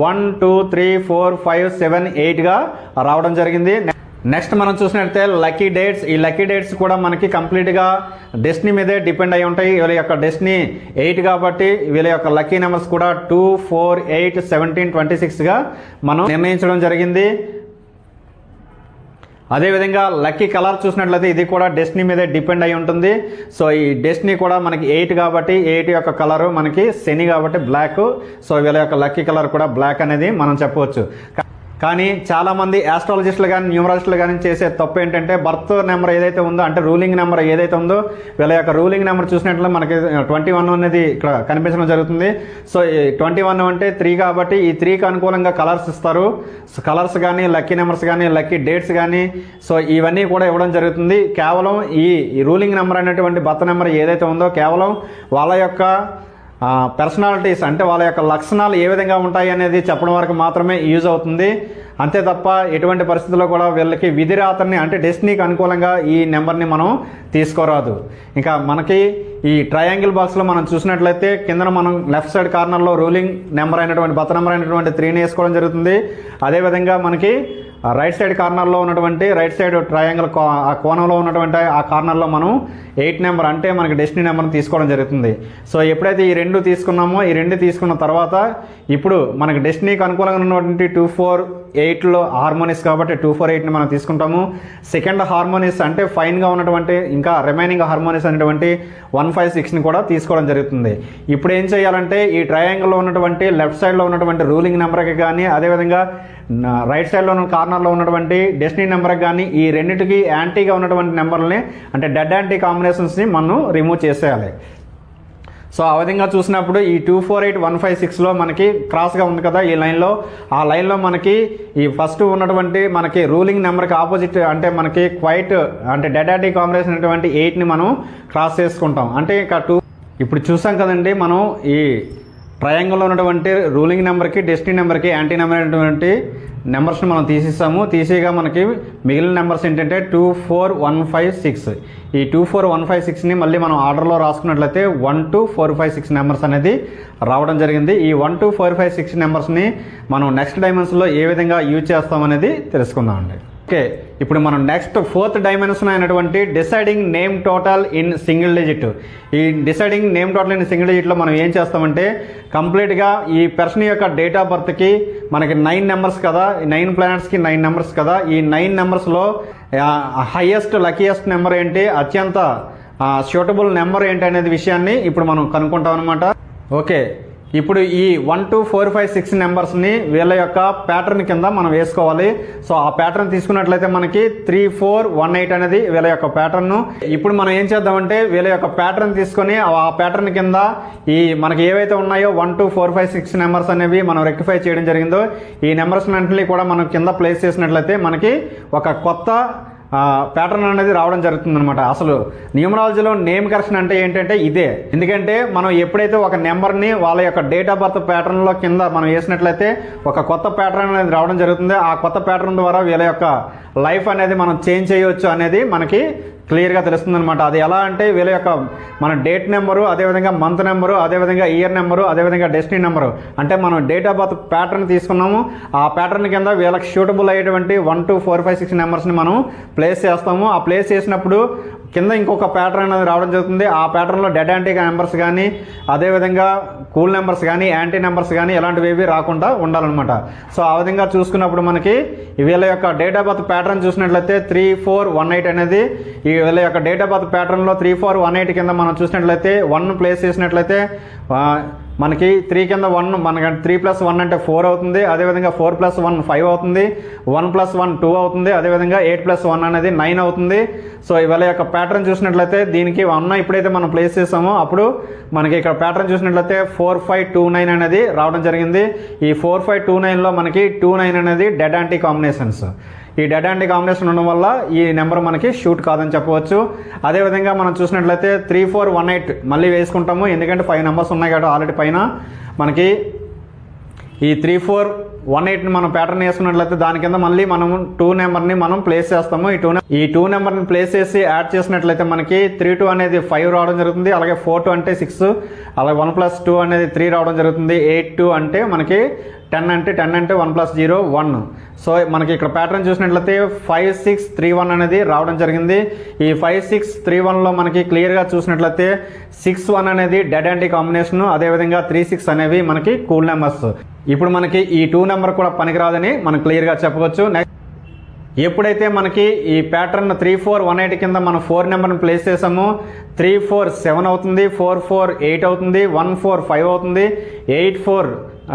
1 2 3 4 5 7 8గా రావడం జరిగింది. నెక్స్ట్ మనం చూసినట్లయితే లక్కీ డేట్స్. ఈ లక్కీ డేట్స్ కూడా మనకి కంప్లీట్గా డెస్టినీ మీదే డిపెండ్ అయి ఉంటాయి. వీళ్ళ యొక్క డెస్టినీ 8 కాబట్టి వీళ్ళ యొక్క లక్కీ నెంబర్స్ కూడా 2 4 8 17 26గా మనం నిర్ణయించడం జరిగింది. అదేవిధంగా లక్కీ కలర్ చూసినట్లయితే ఇది కూడా డెస్టినీ మీదే డిపెండ్ అయి ఉంటుంది. సో ఈ డెస్టినీ కూడా మనకి 8 కాబట్టి 8 యొక్క కలరు మనకి శని కాబట్టి బ్లాక్. సో వీళ్ళ యొక్క లక్కీ కలర్ కూడా బ్లాక్ అనేది మనం చెప్పవచ్చు. కానీ చాలామంది ఆస్ట్రాలజిస్టులు కానీ న్యూమరాలజిస్టులు కానీ చేసే తప్పు ఏంటంటే బర్త్ నెంబర్ ఏదైతే ఉందో, అంటే రూలింగ్ నెంబర్ ఏదైతే ఉందో వీళ్ళ యొక్క రూలింగ్ నెంబర్ చూసినట్లు మనకి 21 అనేది ఇక్కడ కనిపించడం జరుగుతుంది. సో 21 అంటే 3 కాబట్టి ఈ 3కి అనుకూలంగా కలర్స్ ఇస్తారు. సో కలర్స్ కానీ లక్కీ నెంబర్స్ కానీ లక్కీ డేట్స్ కానీ సో ఇవన్నీ కూడా ఇవ్వడం జరుగుతుంది. కేవలం ఈ రూలింగ్ నెంబర్ అనేటువంటి బర్త్ నెంబర్ ఏదైతే ఉందో కేవలం వాళ్ళ యొక్క పర్సనాలిటీస్, అంటే వాళ్ళ యొక్క లక్షణాలు ఏ విధంగా ఉంటాయి అనేది చెప్పడం వరకు మాత్రమే యూజ్ అవుతుంది. అంతే తప్ప ఎటువంటి పరిస్థితుల్లో కూడా వీళ్ళకి విధిరాతని, అంటే డెస్టినీకి అనుకూలంగా ఈ నెంబర్ని మనం తీసుకోరాదు. ఇంకా మనకి ఈ ట్రయాంగిల్ బాక్స్లో మనం చూసినట్లయితే కింద మనం లెఫ్ట్ సైడ్ కార్నర్లో రూలింగ్ నెంబర్ అయినటువంటి బర్త్ నెంబర్ అయినటువంటి 3ని వేసుకోవడం జరుగుతుంది. అదేవిధంగా మనకి రైట్ సైడ్ కార్నర్లో ఉన్నటువంటి రైట్ సైడ్ ట్రయాంగిల్ ఆ కోణంలో ఉన్నటువంటి ఆ కార్నర్లో మనం 8 నెంబర్ అంటే మనకి డెస్టినీ నెంబర్ని తీసుకోవడం జరుగుతుంది. సో ఎప్పుడైతే ఈ 2 తీసుకున్నామో ఈ 2 తీసుకున్న తర్వాత ఇప్పుడు మనకి డెస్టినీకి అనుకూలంగా ఉన్నటువంటి 248లో హార్మోనిస్ కాబట్టి 248ని మనం తీసుకుంటాము. సెకండ్ హార్మోనిస్ అంటే ఫైన్గా ఉన్నటువంటి ఇంకా రిమైనింగ్ హార్మోనిస్ అనేటువంటి 156ని కూడా తీసుకోవడం జరుగుతుంది. ఇప్పుడు ఏం చేయాలంటే ఈ ట్రయాంగిల్లో ఉన్నటువంటి లెఫ్ట్ సైడ్లో ఉన్నటువంటి రూలింగ్ నెంబర్కి కానీ అదేవిధంగా రైట్ సైడ్లో ఉన్న కార్నర్లో ఉన్నటువంటి డెస్టినీ నెంబర్కి కానీ ఈ రెండింటికి యాంటీగా ఉన్నటువంటి నెంబర్లని, అంటే డెడ్ యాంటీ కాంబినేషన్స్ని మనం రిమూవ్ చేసేయాలి. సో ఆ విధంగా చూసినప్పుడు ఈ 248156లో మనకి క్రాస్గా ఉంది కదా ఈ లైన్లో, ఆ లైన్లో మనకి ఈ ఫస్ట్ ఉన్నటువంటి మనకి రూలింగ్ నెంబర్కి ఆపోజిట్ అంటే మనకి క్వైట్ అంటే డెడ్ యాంటీ కాంబినేషన్ అనేటువంటి 8ని మనం క్రాస్ చేసుకుంటాం. అంటే ఇక ఇప్పుడు చూసాం కదండి మనం ఈ ట్రయాంగిల్లో ఉన్నటువంటి రూలింగ్ నెంబర్కి డెస్టినీ నెంబర్కి యాంటీ నెంబర్ అనేటువంటి నెంబర్స్ని మనం తీసేగా మనకి మిగిలిన నెంబర్స్ ఏంటంటే 24156. ఈ 24156ని మళ్ళీ మనం ఆర్డర్లో రాసుకున్నట్లయితే 12456 నెంబర్స్ అనేది రావడం జరిగింది. ఈ 12456 నెంబర్స్ని మనం నెక్స్ట్ డైమెన్షన్లో ఏ విధంగా యూజ్ చేస్తామనేది తెలుసుకుందామండి. ఓకే, ఇప్పుడు మనం నెక్స్ట్ 4th డైమెన్షన్ అయినటువంటి deciding name total in single digit. ఈ deciding name total in single డిజిట్లో మనం ఏం చేస్తామంటే కంప్లీట్గా ఈ పర్సన్ యొక్క డేట్ ఆఫ్ బర్త్కి మనకి 9 నెంబర్స్ కదా, 9 ప్లానెట్స్కి 9 నెంబర్స్ కదా, ఈ 9 నెంబర్స్లో హైయెస్ట్ లక్కీయెస్ట్ నెంబర్ ఏంటి, అత్యంత సూటబుల్ నెంబర్ ఏంటి అనేది విషయాన్ని ఇప్పుడు మనం కనుక్కుంటాం అనమాట. ఓకే, ఇప్పుడు ఈ 1 2 4 5 6 నెంబర్స్ని వీళ్ళ యొక్క ప్యాటర్న్ కింద మనం వేసుకోవాలి. సో ఆ ప్యాటర్న్ తీసుకున్నట్లయితే మనకి 3 4 1 8 అనేది వీళ్ళ యొక్క ప్యాటర్న్. ఇప్పుడు మనం ఏం చేద్దామంటే వీళ్ళ యొక్క ప్యాటర్న్ తీసుకొని ఆ ప్యాటర్న్ కింద ఈ మనకి ఏవైతే ఉన్నాయో 1 2 4 5 6 నెంబర్స్ అనేవి మనం రెక్టిఫై చేయడం జరిగిందో ఈ నెంబర్స్ అన్నింటినీ కూడా మనం కింద ప్లేస్ చేసినట్లయితే మనకి ఒక కొత్త ప్యాటర్న్ అనేది రావడం జరుగుతుంది అనమాట. అసలు న్యూమరాలజీలో నేమ్ కరెక్షన్ అంటే ఏంటంటే ఇదే. ఎందుకంటే మనం ఎప్పుడైతే ఒక నెంబర్ని వాళ్ళ యొక్క డేట్ ఆఫ్ బర్త్ ప్యాటర్న్లో కింద మనం వేసినట్లయితే ఒక కొత్త ప్యాటర్న్ అనేది రావడం జరుగుతుంది. ఆ కొత్త ప్యాటర్న్ ద్వారా వీళ్ళ యొక్క లైఫ్ అనేది మనం చేంజ్ చేయవచ్చు అనేది మనకి క్లియర్గా తెలుస్తుంది అనమాట. అది ఎలా అంటే వీళ్ళ యొక్క మన డేట్ నెంబరు, అదేవిధంగా మంత్ నెంబరు, అదేవిధంగా ఇయర్ నెంబరు, అదేవిధంగా డెస్టినీ నెంబరు, అంటే మనం డేట్ ఆఫ్ బర్త్ ప్యాటర్న్ తీసుకున్నాము. ఆ ప్యాటర్న్ కింద వీళ్ళకి సూటబుల్ అయ్యేటువంటి 1 2 4 5 6 నెంబర్స్ని మనం ప్లేస్ చేస్తాము. ఆ ప్లేస్ చేసినప్పుడు కింద ఇంకొక ప్యాటర్న్ అనేది రావడం జరుగుతుంది. ఆ ప్యాటర్న్లో డెడ్ యాంటీ నెంబర్స్ కానీ, అదేవిధంగా కూల్ నెంబర్స్ కానీ, యాంటీ నెంబర్స్ కానీ ఇలాంటివి ఏవి రాకుండా ఉండాలన్నమాట. సో ఆ విధంగా చూసుకున్నప్పుడు మనకి వీళ్ళ యొక్క డేట్ ఆఫ్ బర్త్ ప్యాటర్న్ చూసినట్లయితే 3 4 1 8 అనేది ఈ వీళ్ళ యొక్క డేట్ ఆఫ్ బర్త్ ప్యాటర్న్లో 3 4 1 8 కింద మనం చూసినట్లయితే 1 ప్లేస్ చేసినట్లయితే మనకి 3 కింద 1 మనకి 3 + 1 అంటే 4 అవుతుంది. అదేవిధంగా 4 + 1 5 అవుతుంది. 1 + 1 2 అవుతుంది. అదేవిధంగా 8 + 1 అనేది 9 అవుతుంది. సో వీళ్ళ యొక్క ప్యాటర్న్ చూసినట్లయితే దీనికి 1 ఎప్పుడైతే మనం ప్లేస్ చేసామో అప్పుడు మనకి ఇక్కడ ప్యాటర్న్ చూసినట్లయితే 4 5 2 9 అనేది రావడం జరిగింది. ఈ 4 5 2 9లో మనకి 2 9 అనేది డెడ్ యాంటీ కాంబినేషన్స్. ఈ డెడ్ యాంటీ కాంబినేషన్ ఉండడం వల్ల ఈ నెంబర్ మనకి షూట్ కాదని చెప్పవచ్చు. అదేవిధంగా మనం చూసినట్లయితే 3 4 1 8 మళ్ళీ వేసుకుంటాము. ఎందుకంటే 5 నెంబర్స్ ఉన్నాయి కాబట్టి ఆల్రెడీ పైన మనకి ఈ 3 4 1 8ని మనం ప్యాటర్న్ వేసుకున్నట్లయితే దాని కింద మళ్ళీ మనం 2 నెంబర్ని మనం ప్లేస్ చేస్తాము. ఈ 2 నెంబర్ని ప్లేస్ చేసి యాడ్ చేసినట్లయితే మనకి 3 2 అనేది 5 రావడం జరుగుతుంది. అలాగే 4 2 అంటే 6, అలాగే 1 + 2 అనేది 3 రావడం జరుగుతుంది. 8 2 అంటే మనకి 10 అంటే 1 + 0 1. సో మనకి ఇక్కడ ప్యాటర్న్ చూసినట్లయితే 5 6 3 1 అనేది రావడం జరిగింది. ఈ 5 6 3 1లో మనకి క్లియర్గా చూసినట్లయితే 6 1 అనేది డెడ్ యాంటీ కాంబినేషన్, అదేవిధంగా 3 6 అనేవి మనకి కూల్ నెంబర్స్. ఇప్పుడు మనకి ఈ 2 నెంబర్ కూడా పనికిరాదని మనం క్లియర్గా చెప్పవచ్చు. ఎప్పుడైతే మనకి ఈ ప్యాటర్న్ 3 4 1 8 కింద మనం 4 నెంబర్ని ప్లేస్ చేసామో 3 4 7 అవుతుంది, 4 4 8 అవుతుంది, 1 4 5 అవుతుంది, 8 4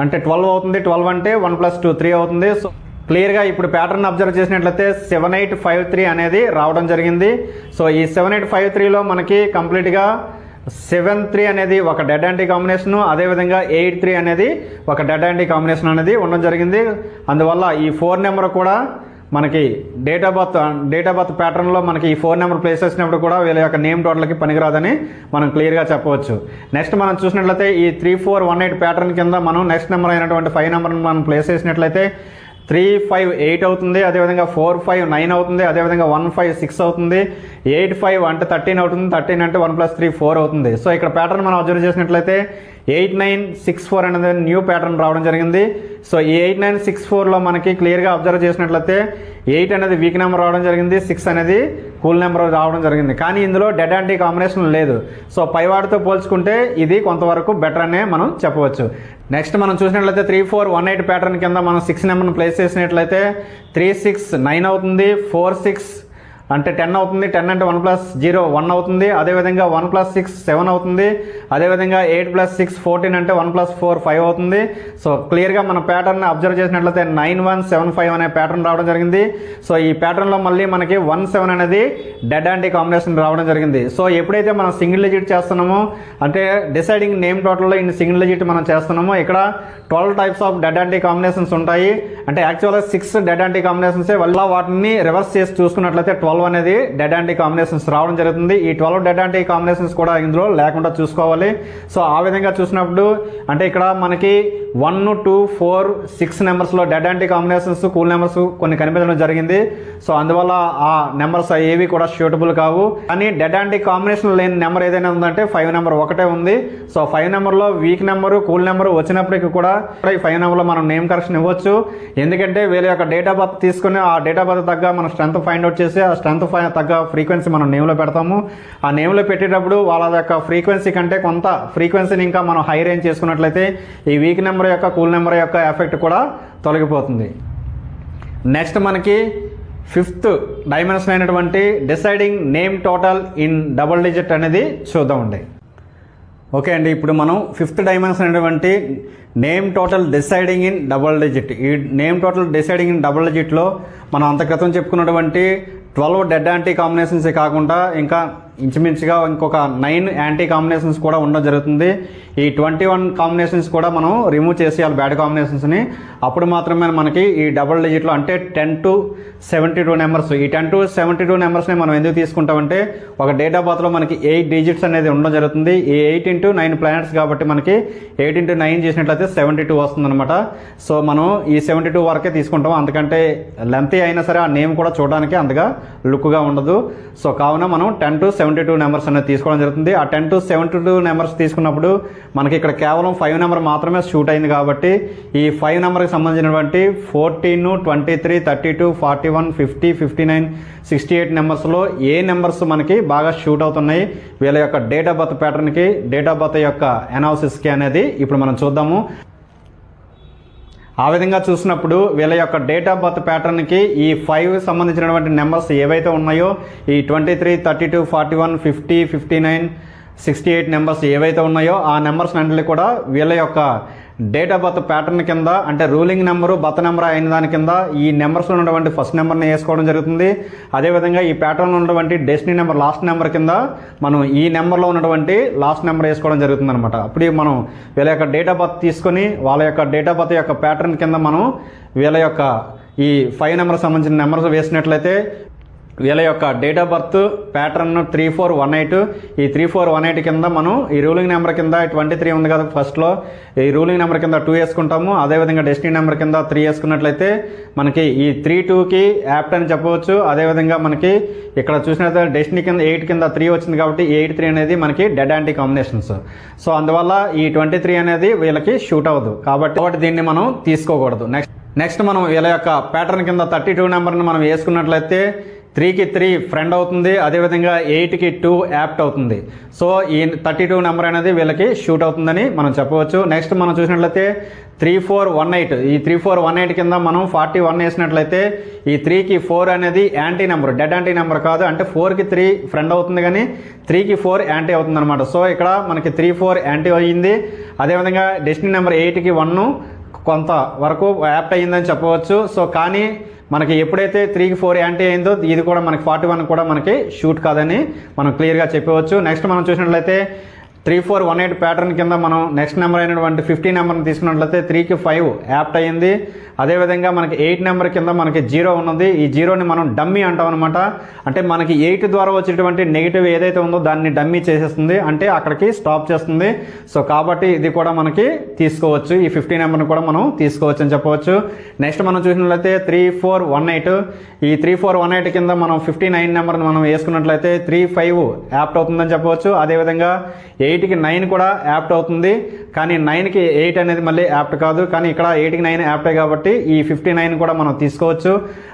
అంటే 12 అవుతుంది. 12 అంటే 1 + 2 3 అవుతుంది. సో క్లియర్గా ఇప్పుడు ప్యాటర్న్ అబ్జర్వ్ చేసినట్లయితే 7 8 5 3 అనేది రావడం జరిగింది. సో ఈ 7 8 5 3లో మనకి కంప్లీట్గా 7 3 అనేది ఒక డెడ్ యాంటీ కాంబినేషను, అదేవిధంగా 8 3 అనేది ఒక డెడ్ యాంటీ కాంబినేషన్ అనేది ఉండడం జరిగింది. అందువల్ల ఈ 4 నెంబర్ కూడా మనకి డేట్ ఆఫ్ బర్త్ ప్యాటర్న్లో మనకి ఈ 4 నెంబర్ ప్లేస్ చేసినప్పుడు కూడా వీళ్ళ యొక్క నేమ్ టోటల్కి పనికిరాదని మనం క్లియర్గా చెప్పవచ్చు. నెక్స్ట్ మనం చూసినట్లయితే ఈ 3 4 1 8 ప్యాటర్న్ కింద మనం నెక్స్ట్ నెంబర్ అయినటువంటి 5 నెంబర్ని మనం ప్లేస్ చేసినట్లయితే 3 5 8 అవుతుంది, అదేవిధంగా 4 5 9 అవుతుంది, అదేవిధంగా 1 5 6 అవుతుంది, 8 5 అంటే 13 అవుతుంది, 13 అంటే 1 + 3 4 అవుతుంది. సో ఇక్కడ ప్యాటర్న్ మనం అబ్జర్వ్ చేసినట్లయితే 8 9 6 4 అనేది న్యూ ప్యాటర్న్ రావడం జరిగింది. సో ఈ 8 9 6 4లో మనకి క్లియర్గా అబ్జర్వ్ చేసినట్లయితే 8 అనేది వీక్ నెంబర్ రావడం జరిగింది, 6 అనేది కూల్ నెంబర్ రావడం జరిగింది. కానీ ఇందులో డెడ్ యాంటీ కాంబినేషన్ లేదు. సో పైవాడితో పోల్చుకుంటే ఇది కొంతవరకు బెటర్ అనే మనం చెప్పవచ్చు. నెక్స్ట్ మనం చూసినట్లయితే 3 4 1 8 ప్యాటర్న్ కింద మనం 6 నెంబర్ని ప్లేస్ చేసినట్లయితే 3 6 9 అవుతుంది, 4 6 అంటే 10 అవుతుంది, 10 అంటే 1 + 0 1 అవుతుంది, అదేవిధంగా 1 + 6 7 అవుతుంది, అదేవిధంగా 8 + 6 14 అంటే 1 + 4 5 అవుతుంది. సో క్లియర్గా మన ప్యాటర్న్ అబ్జర్వ్ చేసినట్లయితే 9 1 7 5 అనే ప్యాటర్న్ రావడం జరిగింది. సో ఈ ప్యాటర్న్లో మళ్ళీ మనకి 1 7 అనేది డెడ్ యాంటీ కాంబినేషన్ రావడం జరిగింది. సో ఎప్పుడైతే మనం సింగిల్ డిజిట్ చేస్తున్నామో అంటే డిసైడింగ్ నేమ్ టోటల్లో ఇన్ని సింగిల్ డిజిట్ మనం చేస్తున్నామో ఇక్కడ 12 types of dead anti combinations ఉంటాయి. అంటే యాక్చువల్గా 6 డెడ్ యాంటీ కాంబినేషన్సే వల్ల వాటిని రివర్స్ చేసి చూసుకున్నట్లయితే 12 అనేది డెడ్ యాంటీ కాంబినేషన్స్ రావడం జరుగుతుంది. ఈ 12 డెడ్ యాంటీ కాంబినేషన్స్ కూడా ఇందులో లేకుండా చూసుకోవాలి. సో ఆ విధంగా చూసినప్పుడు అంటే ఇక్కడ మనకి 1 2 4 6 నెంబర్స్లో dead anti combinations cool numbers కొన్ని కనిపించడం జరిగింది. సో అందువల్ల ఆ నెంబర్స్ ఏవి కూడా సూటబుల్ కావు. కానీ డెడ్ యాంటీ కాంబినేషన్ లేని నెంబర్ ఏదైనా ఉందంటే 5 నెంబర్ ఒకటే ఉంది. సో 5 నెంబర్లో వీక్ నెంబరు కూల్ నెంబరు వచ్చినప్పటికీ కూడా ఈ 5 నెంబర్లో మనం నేమ్ కరెక్షన్ ఇవ్వచ్చు. ఎందుకంటే వీళ్ళ యొక్క డేట్ ఆఫ్ బర్త్ తీసుకుని ఆ డేట్ ఆఫ్ బర్త్ తగ్గ మనం స్ట్రెంత్ ఫైండ్ అవుట్ చేసి ఆ స్ట్రెంత్ తగ్గ ఫ్రీక్వెన్సీ మనం నేమ్లో పెడతాము. ఆ నేమ్లో పెట్టేటప్పుడు వాళ్ళ యొక్క ఫ్రీక్వెన్సీ కంటే కొంత ఫ్రీక్వెన్సీని ఇంకా మనం హై రేంజ్ చేసుకున్నట్లయితే ఈ వీక్ నెంబర్ యొక్క కూల్ నెంబర్ యొక్క ఎఫెక్ట్ కూడా తొలగిపోతుంది. నెక్స్ట్ మనకి 5th డైమెన్షన్ అయినటువంటి deciding name total in double digit అనేది చూద్దామండి. ఓకే అండి, ఇప్పుడు మనం ఫిఫ్త్ డైమెన్షన్ అనేటువంటి name total deciding in double digit. ఈ name total deciding in double డిజిట్లో మనం అంత క్రితం చెప్పుకున్నటువంటి 12 డెడ్ యాంటీ కాంబినేషన్సే కాకుండా ఇంకా ఇంచుమించుగా ఇంకొక 9 యాంటీ కాంబినేషన్స్ కూడా ఉండడం జరుగుతుంది. ఈ 21 కాంబినేషన్స్ కూడా మనం రిమూవ్ చేసేయాలి బ్యాడ్ కాంబినేషన్స్ని. అప్పుడు మాత్రమే మనకి ఈ డబుల్ డిజిట్లో అంటే 10 to 72 నెంబర్స్, ఈ 10 to 72 నెంబర్స్ని మనం ఎందుకు తీసుకుంటామంటే ఒక డేట్ ఆఫ్ బర్త్లో మనకి 8 డిజిట్స్ అనేది ఉండడం జరుగుతుంది. ఈ 8 into 9 ప్లానెట్స్ కాబట్టి మనకి 8 into 9 చేసినట్లయితే 72 వస్తుంది అనమాట. సో మనం ఈ 72 వరకే తీసుకుంటాం, అందుకంటే లెంత్ అయినా సరే ఆ నేమ్ కూడా చూడడానికి అంతగా లుక్గా ఉండదు. సో కావున మనం 10 to 72 నెంబర్స్ అనేది తీసుకోవడం జరుగుతుంది. ఆ 10 to 72 నెంబర్స్ తీసుకున్నప్పుడు మనకి ఇక్కడ కేవలం 5 నెంబర్ మాత్రమే షూట్ అయింది కాబట్టి ఈ 5 నెంబర్కి సంబంధించినటువంటి 14, 23, 32, 41, 50, 59, 68 నెంబర్స్లో ఏ నెంబర్స్ మనకి బాగా షూట్ అవుతున్నాయి వీళ్ళ యొక్క డేట్ ఆఫ్ బర్త్ ప్యాటర్న్కి, డేట్ ఆఫ్ బర్త్ యొక్క అనాలిసిస్కి అనేది ఇప్పుడు మనం చూద్దాము. ఆ విధంగా చూసినప్పుడు వీళ్ళ యొక్క డేట్ ఆఫ్ బర్త్ ప్యాటర్న్కి ఈ 5 సంబంధించినటువంటి నెంబర్స్ ఏవైతే ఉన్నాయో ఈ 23, 32, 41, 50, 59, 68 నెంబర్స్ ఏవైతే ఉన్నాయో ఆ నెంబర్స్ అన్నింటినీ కూడా వీళ్ళ యొక్క డేట్ ఆఫ్ బర్త్ ప్యాటర్న్ కింద అంటే రూలింగ్ నెంబరు బర్త్ నెంబర్ అయిన దాని కింద ఈ నెంబర్స్లో ఉన్నటువంటి ఫస్ట్ నెంబర్ని వేసుకోవడం జరుగుతుంది. అదేవిధంగా ఈ ప్యాటర్న్లో ఉన్నటువంటి డెస్టినీ నెంబర్ లాస్ట్ నెంబర్ కింద మనం ఈ నెంబర్లో ఉన్నటువంటి లాస్ట్ నెంబర్ వేసుకోవడం జరుగుతుంది అనమాట. అప్పుడు మనం వీళ్ళ యొక్క డేట్ ఆఫ్ బర్త్ తీసుకొని వాళ్ళ యొక్క డేట్ ఆఫ్ బర్త్ యొక్క ప్యాటర్న్ కింద మనం వీళ్ళ యొక్క ఈ 5 నెంబర్ సంబంధించిన నెంబర్స్ వేసినట్లయితే వీళ్ళ యొక్క డేట్ ఆఫ్ బర్త్ ప్యాటర్న్ 3418, ఈ 3418 కింద మనం ఈ రూలింగ్ నెంబర్ కింద 23 ఉంది కదా ఫస్ట్లో, ఈ రూలింగ్ నెంబర్ కింద 2 వేసుకుంటాము. అదేవిధంగా డెస్టినీ నెంబర్ కింద 3 వేసుకున్నట్లయితే మనకి ఈ 32కి యాప్ట్ అని చెప్పవచ్చు. అదేవిధంగా మనకి ఇక్కడ చూసినట్లయితే డెస్టినీ కింద 8 కింద 3 వచ్చింది కాబట్టి 83 అనేది మనకి డెడ్ యాంటీ కాంబినేషన్స్. సో అందువల్ల ఈ 23 అనేది వీళ్ళకి షూట్ అవ్వదు కాబట్టి దీన్ని మనం తీసుకోకూడదు. నెక్స్ట్ మనం వీళ్ళ యొక్క ప్యాటర్న్ కింద 32 నెంబర్ని మనం వేసుకున్నట్లయితే 3కి 3 ఫ్రెండ్ అవుతుంది, అదేవిధంగా 8కి 2 యాప్ట్ అవుతుంది. సో ఈ 32 నెంబర్ అనేది వీళ్ళకి షూట్ అవుతుందని మనం చెప్పవచ్చు. నెక్స్ట్ మనం చూసినట్లయితే 3418, ఈ 3418 కింద మనం 41 వేసినట్లయితే ఈ 3కి 4 అనేది anti number, dead anti number కాదు, అంటే 4కి 3 ఫ్రెండ్ అవుతుంది కానీ 3కి 4 యాంటీ అవుతుంది అనమాట. సో ఇక్కడ మనకి 3, 4 యాంటీ అయ్యింది. అదేవిధంగా డెస్టినీ నెంబర్ 8కి 1 కొంత వరకు యాప్ట్ అయ్యిందని చెప్పవచ్చు. సో కానీ మనకి ఎప్పుడైతే 3కి 4 యాంటీ అయిందో ఇది కూడా మనకి 41 కూడా మనకి షూట్ కాదని మనం క్లియర్గా చెప్పవచ్చు. నెక్స్ట్ మనం చూసినట్లయితే 3418 ప్యాటర్న్ కింద మనం నెక్స్ట్ నెంబర్ అయినటువంటి 50 నెంబర్ని తీసుకున్నట్లయితే 3కి 5 యాప్ట్ అయ్యింది. అదేవిధంగా మనకి 8 నెంబర్ కింద మనకి 0 ఉన్నది, ఈ 0ని మనం డమ్మీ అంటాం అనమాట. అంటే మనకి 8 ద్వారా వచ్చేటువంటి నెగిటివ్ ఏదైతే ఉందో దాన్ని డమ్మీ చేసేస్తుంది, అంటే అక్కడికి స్టాప్ చేస్తుంది. సో కాబట్టి ఇది కూడా మనకి తీసుకోవచ్చు, ఈ 50 నెంబర్ని కూడా మనం తీసుకోవచ్చు అని చెప్పవచ్చు. నెక్స్ట్ మనం చూసినట్లయితే 3418, ఈ 3418 కింద మనం 59 నెంబర్ని మనం వేసుకున్నట్లయితే 35 యాప్ట్ అవుతుందని చెప్పవచ్చు. అదేవిధంగా 8కి 9 కూడా యాప్ట్ అవుతుంది, కానీ 9కి 8 అనేది మళ్ళీ యాప్ట్ కాదు, కానీ ఇక్కడ 8కి 9 యాప్టే కాబట్టి ఈ 59 కూడా మనం తీసుకోవచ్చు.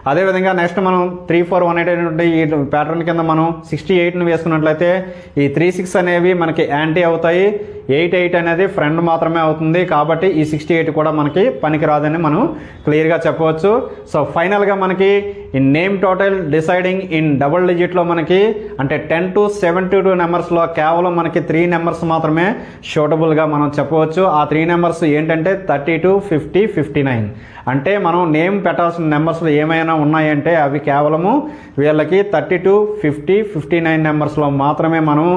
అదేవిధంగా నెక్స్ట్ మనం 3418 అనేటువంటి ఈ ప్యాటర్న్ కింద మనం 68ని వేసుకున్నట్లయితే ఈ 36 అనేవి మనకి యాంటీ అవుతాయి, 88 అనేది ఫ్రెండ్ మాత్రమే అవుతుంది, కాబట్టి ఈ 68 కూడా మనకి పనికిరాదని మనం క్లియర్గా చెప్పవచ్చు. సో ఫైనల్గా మనకి ఈ name total deciding in double డిజిట్లో మనకి అంటే 10 to 72 నెంబర్స్లో కేవలం మనకి 3 నెంబర్స్ మాత్రమే షూటబుల్గా మనం చెప్పవచ్చు. ఆ 3 నెంబర్స్ ఏంటంటే 32, 50, 59. అంటే మనం నేమ్ పెట్టాల్సిన నెంబర్స్లో ఏమైనా ఉన్నాయంటే అవి కేవలము వీళ్ళకి 32, 50, 59 నెంబర్స్లో మాత్రమే మనం